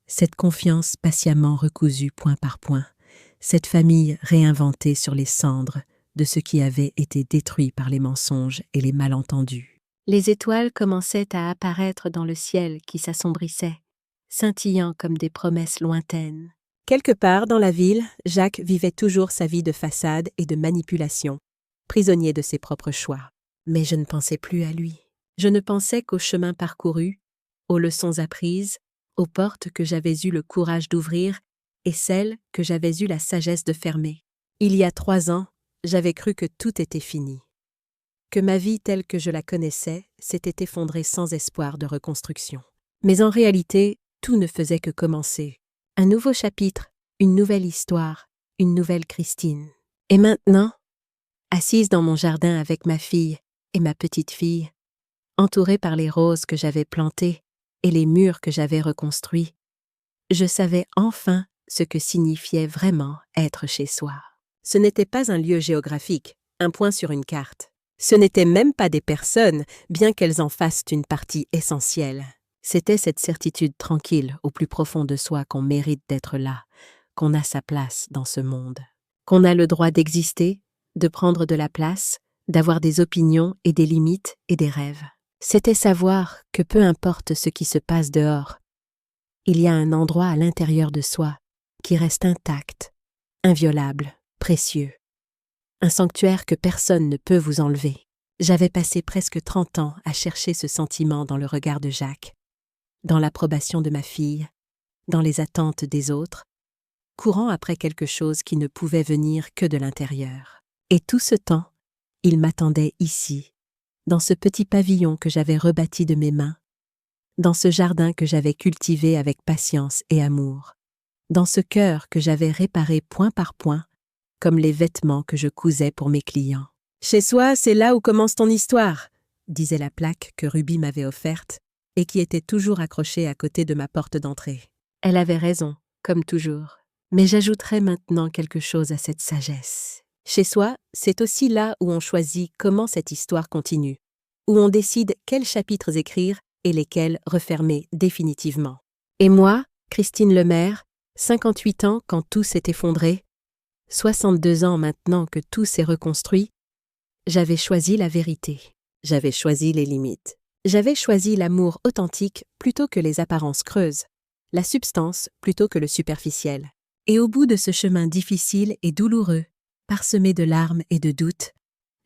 Speaker 1: cette confiance patiemment recousue point par point, cette famille réinventée sur les cendres de ce qui avait été détruit par les mensonges et les malentendus. Les étoiles commençaient à apparaître dans le ciel qui s'assombrissait, scintillant comme des promesses lointaines. Quelque part dans la ville, Jacques vivait toujours sa vie de façade et de manipulation, prisonnier de ses propres choix. Mais je ne pensais plus à lui. Je ne pensais qu'au chemin parcouru, aux leçons apprises, aux portes que j'avais eu le courage d'ouvrir et celles que j'avais eu la sagesse de fermer. Il y a 3 ans, j'avais cru que tout était fini. Que ma vie telle que je la connaissais s'était effondrée sans espoir de reconstruction. Mais en réalité, tout ne faisait que commencer. Un nouveau chapitre, une nouvelle histoire, une nouvelle Christine. Et maintenant, assise dans mon jardin avec ma fille et ma petite-fille, entourée par les roses que j'avais plantées et les murs que j'avais reconstruits, je savais enfin ce que signifiait vraiment être chez soi. Ce n'était pas un lieu géographique, un point sur une carte. Ce n'étaient même pas des personnes, bien qu'elles en fassent une partie essentielle. C'était cette certitude tranquille au plus profond de soi qu'on mérite d'être là, qu'on a sa place dans ce monde, qu'on a le droit d'exister, de prendre de la place, d'avoir des opinions et des limites et des rêves. C'était savoir que peu importe ce qui se passe dehors, il y a un endroit à l'intérieur de soi qui reste intact, inviolable, précieux. Un sanctuaire que personne ne peut vous enlever. J'avais passé presque 30 ans à chercher ce sentiment dans le regard de Jacques, dans l'approbation de ma fille, dans les attentes des autres, courant après quelque chose qui ne pouvait venir que de l'intérieur. Et tout ce temps, il m'attendait ici, dans ce petit pavillon que j'avais rebâti de mes mains, dans ce jardin que j'avais cultivé avec patience et amour, dans ce cœur que j'avais réparé point par point, comme les vêtements que je cousais pour mes clients. « Chez soi, c'est là où commence ton histoire », disait la plaque que Ruby m'avait offerte et qui était toujours accrochée à côté de ma porte d'entrée. Elle avait raison, comme toujours. Mais j'ajouterai maintenant quelque chose à cette sagesse. Chez soi, c'est aussi là où on choisit comment cette histoire continue, où on décide quels chapitres écrire et lesquels refermer définitivement. Et moi, Christine Lemaire, 58 ans quand tout s'est effondré, 62 ans maintenant que tout s'est reconstruit, j'avais choisi la vérité. J'avais choisi les limites. J'avais choisi l'amour authentique plutôt que les apparences creuses, la substance plutôt que le superficiel. Et au bout de ce chemin difficile et douloureux, parsemé de larmes et de doutes,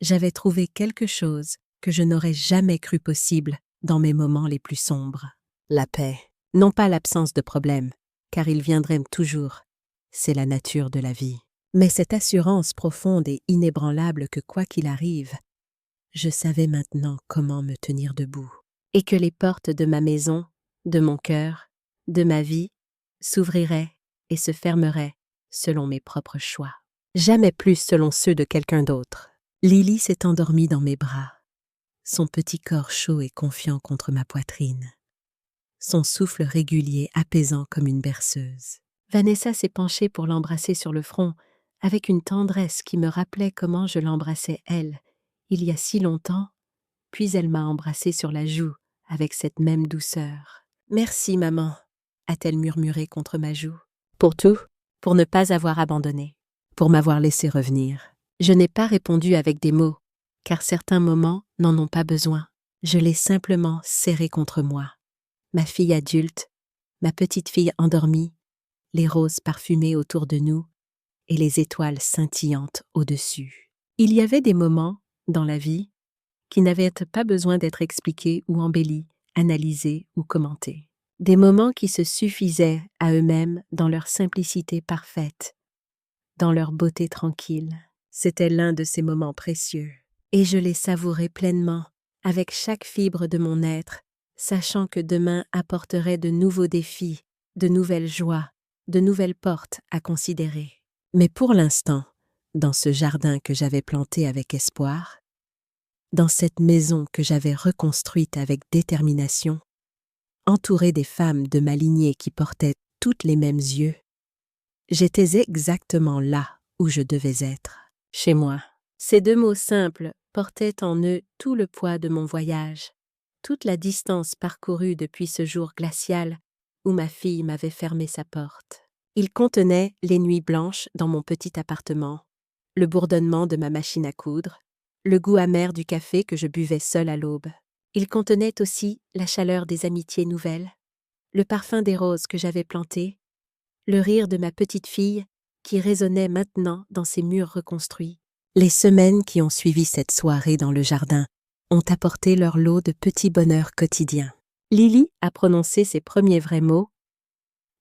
Speaker 1: j'avais trouvé quelque chose que je n'aurais jamais cru possible dans mes moments les plus sombres. La paix, non pas l'absence de problème, car ils viendraient toujours. C'est la nature de la vie. Mais cette assurance profonde et inébranlable que quoi qu'il arrive, je savais maintenant comment me tenir debout, et que les portes de ma maison, de mon cœur, de ma vie, s'ouvriraient et se fermeraient selon mes propres choix. Jamais plus selon ceux de quelqu'un d'autre. Lily s'est endormie dans mes bras, son petit corps chaud et confiant contre ma poitrine, son souffle régulier apaisant comme une berceuse. Vanessa s'est penchée pour l'embrasser sur le front, avec une tendresse qui me rappelait comment je l'embrassais elle, il y a si longtemps, puis elle m'a embrassée sur la joue avec cette même douceur. « Merci, maman », a-t-elle murmuré contre ma joue. « Pour tout, pour ne pas avoir abandonné, pour m'avoir laissé revenir. » Je n'ai pas répondu avec des mots, car certains moments n'en ont pas besoin. Je l'ai simplement serrée contre moi. Ma fille adulte, ma petite fille endormie, les roses parfumées autour de nous, et les étoiles scintillantes au-dessus. Il y avait des moments, dans la vie, qui n'avaient pas besoin d'être expliqués ou embellis, analysés ou commentés. Des moments qui se suffisaient à eux-mêmes dans leur simplicité parfaite, dans leur beauté tranquille. C'était l'un de ces moments précieux. Et je les savourais pleinement, avec chaque fibre de mon être, sachant que demain apporterait de nouveaux défis, de nouvelles joies, de nouvelles portes à considérer. Mais pour l'instant, dans ce jardin que j'avais planté avec espoir, dans cette maison que j'avais reconstruite avec détermination, entourée des femmes de ma lignée qui portaient toutes les mêmes yeux, j'étais exactement là où je devais être, chez moi. Ces 2 mots simples portaient en eux tout le poids de mon voyage, toute la distance parcourue depuis ce jour glacial où ma fille m'avait fermé sa porte. Il contenait les nuits blanches dans mon petit appartement, le bourdonnement de ma machine à coudre, le goût amer du café que je buvais seule à l'aube. Il contenait aussi la chaleur des amitiés nouvelles, le parfum des roses que j'avais plantées, le rire de ma petite fille qui résonnait maintenant dans ces murs reconstruits. Les semaines qui ont suivi cette soirée dans le jardin ont apporté leur lot de petits bonheurs quotidiens. Lily a prononcé ses premiers vrais mots,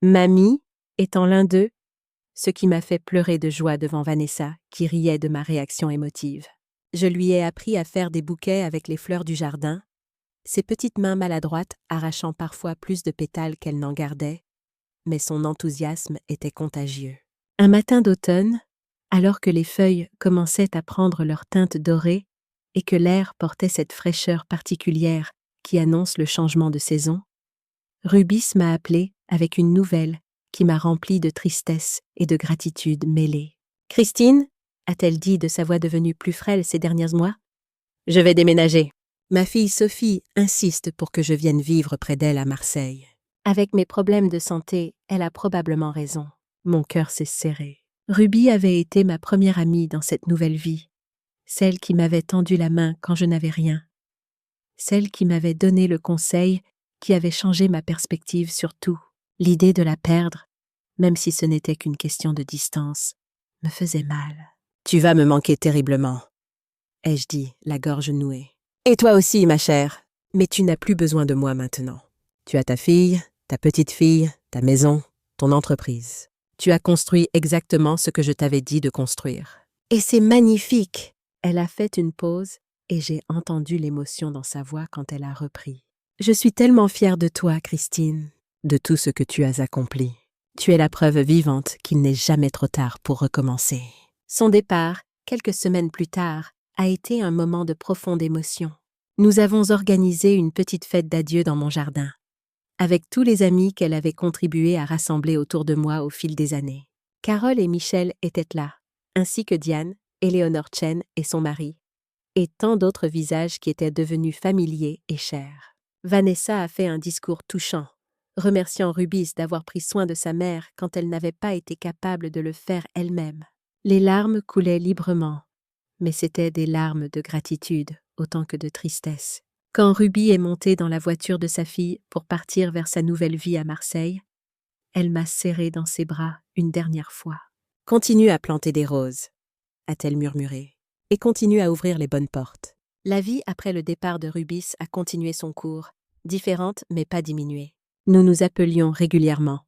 Speaker 1: Mamie étant l'un d'eux, ce qui m'a fait pleurer de joie devant Vanessa, qui riait de ma réaction émotive. Je lui ai appris à faire des bouquets avec les fleurs du jardin, ses petites mains maladroites arrachant parfois plus de pétales qu'elle n'en gardait, mais son enthousiasme était contagieux. Un matin d'automne, alors que les feuilles commençaient à prendre leur teinte dorée et que l'air portait cette fraîcheur particulière qui annonce le changement de saison, Rubis m'a appelée avec une nouvelle qui m'a remplie de tristesse et de gratitude mêlée. « Christine » a-t-elle dit de sa voix devenue plus frêle ces derniers mois. « Je vais déménager. Ma fille Sophie insiste pour que je vienne vivre près d'elle à Marseille. Avec mes problèmes de santé, elle a probablement raison. » Mon cœur s'est serré. Ruby avait été ma première amie dans cette nouvelle vie, celle qui m'avait tendu la main quand je n'avais rien, celle qui m'avait donné le conseil qui avait changé ma perspective sur tout. L'idée de la perdre, même si ce n'était qu'une question de distance, me faisait mal. « Tu vas me manquer terriblement, » ai-je dit, la gorge nouée. « Et toi aussi, ma chère, mais tu n'as plus besoin de moi maintenant. Tu as ta fille, ta petite fille, ta maison, ton entreprise. Tu as construit exactement ce que je t'avais dit de construire. Et c'est magnifique !» Elle a fait une pause et j'ai entendu l'émotion dans sa voix quand elle a repris. « Je suis tellement fière de toi, Christine, de tout ce que tu as accompli. Tu es la preuve vivante qu'il n'est jamais trop tard pour recommencer. » Son départ, quelques semaines plus tard, a été un moment de profonde émotion. Nous avons organisé une petite fête d'adieu dans mon jardin, avec tous les amis qu'elle avait contribué à rassembler autour de moi au fil des années. Carole et Michel étaient là, ainsi que Diane, Éléonore Chen et son mari, et tant d'autres visages qui étaient devenus familiers et chers. Vanessa a fait un discours touchant, remerciant Rubis d'avoir pris soin de sa mère quand elle n'avait pas été capable de le faire elle-même. Les larmes coulaient librement, mais c'étaient des larmes de gratitude autant que de tristesse. Quand Ruby est montée dans la voiture de sa fille pour partir vers sa nouvelle vie à Marseille, elle m'a serrée dans ses bras une dernière fois. « Continue à planter des roses », a-t-elle murmuré, « et continue à ouvrir les bonnes portes. » La vie après le départ de Rubis a continué son cours, différente mais pas diminuée. Nous nous appelions régulièrement,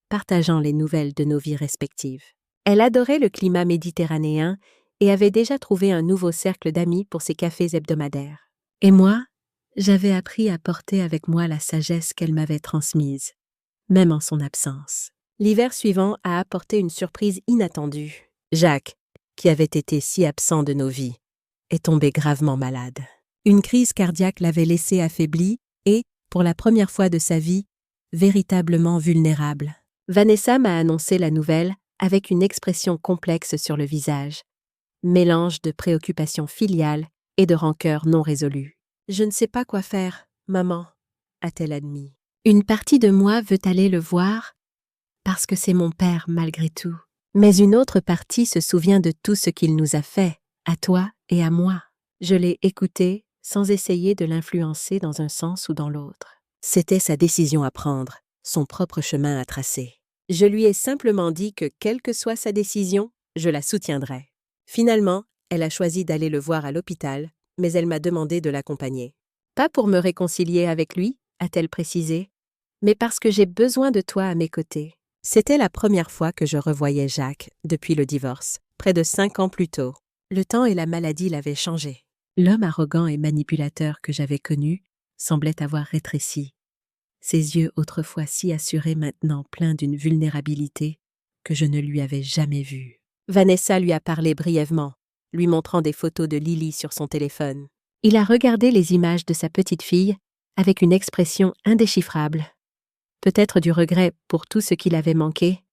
Speaker 1: partageant les nouvelles de nos vies respectives. Elle adorait le climat méditerranéen et avait déjà trouvé un nouveau cercle d'amis pour ses cafés hebdomadaires. Et moi, j'avais appris à porter avec moi la sagesse qu'elle m'avait transmise, même en son absence. L'hiver suivant a apporté une surprise inattendue. Jacques, qui avait été si absent de nos vies, est tombé gravement malade. Une crise cardiaque l'avait laissé affaibli et, pour la première fois de sa vie, véritablement vulnérable. Vanessa m'a annoncé la nouvelle avec une expression complexe sur le visage, mélange de préoccupation filiale et de rancœur non résolue. « Je ne sais pas quoi faire, maman », a-t-elle admis. « Une partie de moi veut aller le voir parce que c'est mon père malgré tout. Mais une autre partie se souvient de tout ce qu'il nous a fait, à toi et à moi. » Je l'ai écouté sans essayer de l'influencer dans un sens ou dans l'autre. C'était sa décision à prendre, son propre chemin à tracer. Je lui ai simplement dit que, quelle que soit sa décision, je la soutiendrais. Finalement, elle a choisi d'aller le voir à l'hôpital, mais elle m'a demandé de l'accompagner. « Pas pour me réconcilier avec lui », a-t-elle précisé, « mais parce que j'ai besoin de toi à mes côtés. » C'était la première fois que je revoyais Jacques depuis le divorce, près de 5 ans plus tôt. Le temps et la maladie l'avaient changé. L'homme arrogant et manipulateur que j'avais connu semblait avoir rétréci. Ses yeux autrefois si assurés maintenant pleins d'une vulnérabilité que je ne lui avais jamais vue. Vanessa lui a parlé brièvement, lui montrant des photos de Lily sur son téléphone. Il a regardé les images de sa petite fille avec une expression indéchiffrable. Peut-être du regret pour tout ce qu'il avait manqué,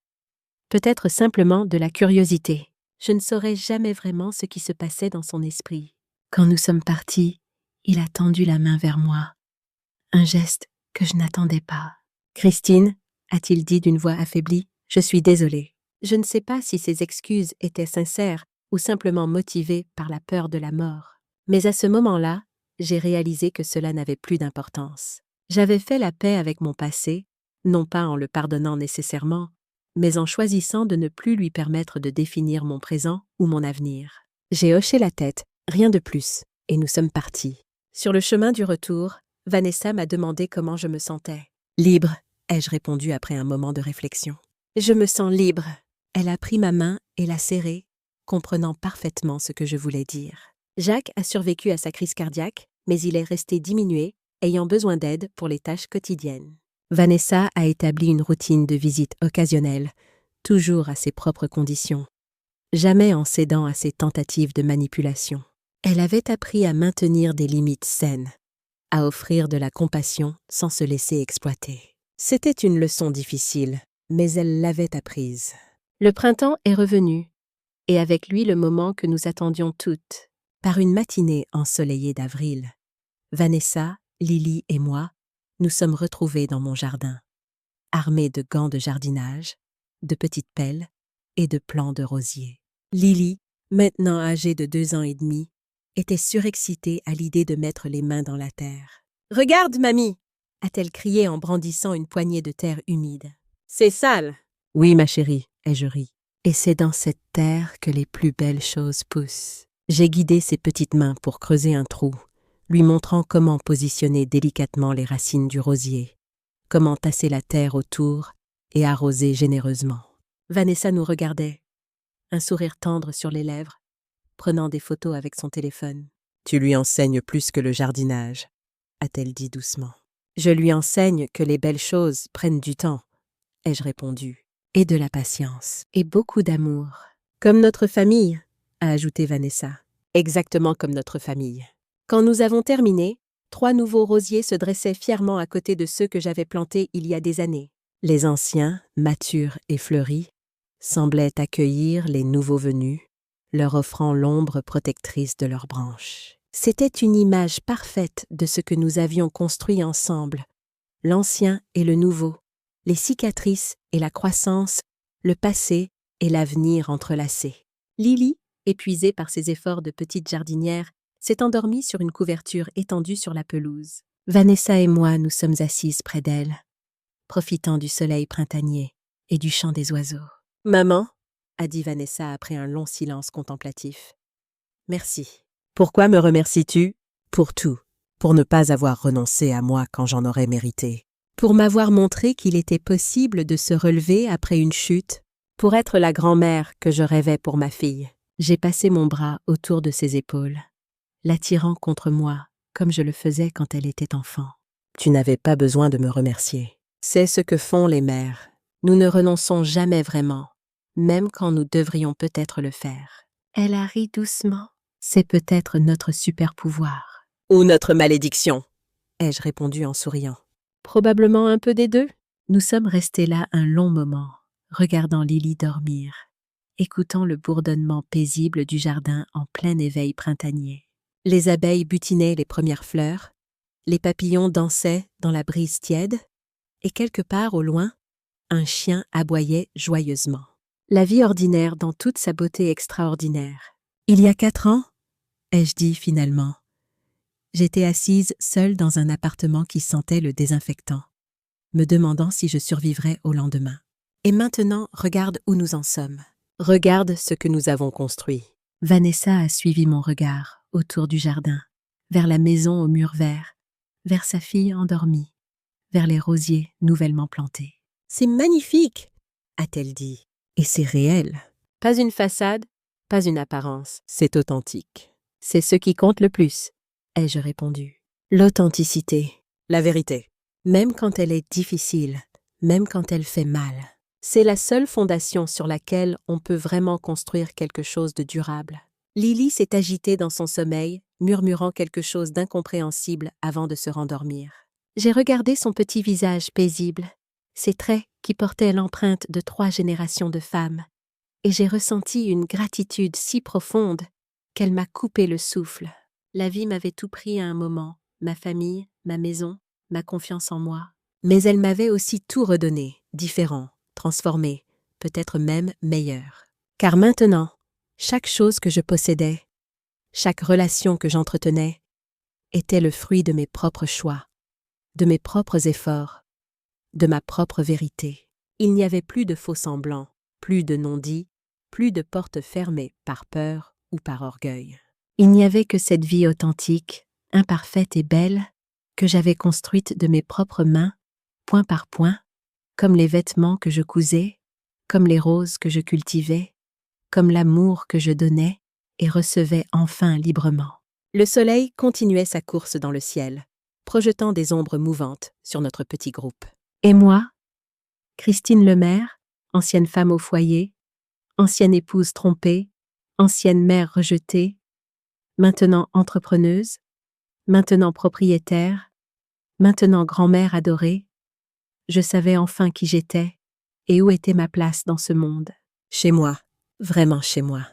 Speaker 1: peut-être simplement de la curiosité. Je ne saurais jamais vraiment ce qui se passait dans son esprit. Quand nous sommes partis, il a tendu la main vers moi. Un geste que je n'attendais pas. « Christine » a-t-il dit d'une voix affaiblie, « je suis désolée. » Je ne sais pas si ses excuses étaient sincères ou simplement motivées par la peur de la mort. Mais à ce moment-là, j'ai réalisé que cela n'avait plus d'importance. J'avais fait la paix avec mon passé, non pas en le pardonnant nécessairement, mais en choisissant de ne plus lui permettre de définir mon présent ou mon avenir. J'ai hoché la tête, rien de plus, et nous sommes partis. Sur le chemin du retour, Vanessa m'a demandé comment je me sentais. Libre, ai-je répondu après un moment de réflexion. Je me sens libre. Elle a pris ma main et l'a serrée, comprenant parfaitement ce que je voulais dire. Jacques a survécu à sa crise cardiaque, mais il est resté diminué, ayant besoin d'aide pour les tâches quotidiennes. Vanessa a établi une routine de visite occasionnelle, toujours à ses propres conditions, jamais en cédant à ses tentatives de manipulation. Elle avait appris à maintenir des limites saines, à offrir de la compassion sans se laisser exploiter. C'était une leçon difficile, mais elle l'avait apprise. Le printemps est revenu, et avec lui le moment que nous attendions toutes. Par une matinée ensoleillée d'avril, Vanessa, Lily et moi, nous sommes retrouvés dans mon jardin, armés de gants de jardinage, de petites pelles et de plants de rosier. Lily, maintenant âgée de 2 ans et demi, était surexcitée à l'idée de mettre les mains dans la terre. « Regarde, mamie !» a-t-elle crié en brandissant une poignée de terre humide. « C'est sale !»« Oui, ma chérie, » ai-je ri. « Et c'est dans cette terre que les plus belles choses poussent. » J'ai guidé ses petites mains pour creuser un trou, lui montrant comment positionner délicatement les racines du rosier, comment tasser la terre autour et arroser généreusement. Vanessa nous regardait, un sourire tendre sur les lèvres, prenant des photos avec son téléphone. « Tu lui enseignes plus que le jardinage, » a-t-elle dit doucement. « Je lui enseigne que les belles choses prennent du temps, » ai-je répondu, « et de la patience, et beaucoup d'amour. »« Comme notre famille, » a ajouté Vanessa. « Exactement comme notre famille. » Quand nous avons terminé, 3 nouveaux rosiers se dressaient fièrement à côté de ceux que j'avais plantés il y a des années. Les anciens, matures et fleuris, semblaient accueillir les nouveaux venus, leur offrant l'ombre protectrice de leurs branches. C'était une image parfaite de ce que nous avions construit ensemble, l'ancien et le nouveau, les cicatrices et la croissance, le passé et l'avenir entrelacés. Lily, épuisée par ses efforts de petite jardinière, s'est endormie sur une couverture étendue sur la pelouse. Vanessa et moi nous sommes assises près d'elle, profitant du soleil printanier et du chant des oiseaux. « Maman » a dit Vanessa après un long silence contemplatif. « Merci. »« Pourquoi me remercies-tu ? » ?»« Pour tout. Pour ne pas avoir renoncé à moi quand j'en aurais mérité. Pour m'avoir montré qu'il était possible de se relever après une chute, pour être la grand-mère que je rêvais pour ma fille. » J'ai passé mon bras autour de ses épaules, l'attirant contre moi comme je le faisais quand elle était enfant. « Tu n'avais pas besoin de me remercier. C'est ce que font les mères. Nous ne renonçons jamais vraiment, même quand nous devrions peut-être le faire. » Elle a ri doucement. « C'est peut-être notre super pouvoir. »« Ou notre malédiction, » ai-je répondu en souriant. « Probablement un peu des deux. » Nous sommes restés là un long moment, regardant Lily dormir, écoutant le bourdonnement paisible du jardin en plein éveil printanier. Les abeilles butinaient les premières fleurs, les papillons dansaient dans la brise tiède, et quelque part au loin, un chien aboyait joyeusement. La vie ordinaire dans toute sa beauté extraordinaire. Il y a 4 ans, ai-je dit finalement, j'étais assise seule dans un appartement qui sentait le désinfectant, me demandant si je survivrais au lendemain. Et maintenant, regarde où nous en sommes. Regarde ce que nous avons construit. Vanessa a suivi mon regard autour du jardin, vers la maison aux murs verts, vers sa fille endormie, vers les rosiers nouvellement plantés. « C'est magnifique !» a-t-elle dit. Et c'est réel. Pas une façade, pas une apparence. C'est authentique. C'est ce qui compte le plus, ai-je répondu. L'authenticité. La vérité. Même quand elle est difficile, même quand elle fait mal. C'est la seule fondation sur laquelle on peut vraiment construire quelque chose de durable. Lily s'est agitée dans son sommeil, murmurant quelque chose d'incompréhensible avant de se rendormir. J'ai regardé son petit visage paisible, ses traits qui portaient l'empreinte de 3 générations de femmes, et j'ai ressenti une gratitude si profonde qu'elle m'a coupé le souffle. La vie m'avait tout pris à un moment, ma famille, ma maison, ma confiance en moi. Mais elle m'avait aussi tout redonné, différent, transformé, peut-être même meilleur. Car maintenant, chaque chose que je possédais, chaque relation que j'entretenais, était le fruit de mes propres choix, de mes propres efforts, de ma propre vérité. Il n'y avait plus de faux-semblants, plus de non-dits, plus de portes fermées par peur ou par orgueil. Il n'y avait que cette vie authentique, imparfaite et belle, que j'avais construite de mes propres mains, point par point, comme les vêtements que je cousais, comme les roses que je cultivais, comme l'amour que je donnais et recevais enfin librement. Le soleil continuait sa course dans le ciel, projetant des ombres mouvantes sur notre petit groupe. Et moi, Christine Lemaire, ancienne femme au foyer, ancienne épouse trompée, ancienne mère rejetée, maintenant entrepreneuse, maintenant propriétaire, maintenant grand-mère adorée, je savais enfin qui j'étais et où était ma place dans ce monde. Chez moi, vraiment chez moi.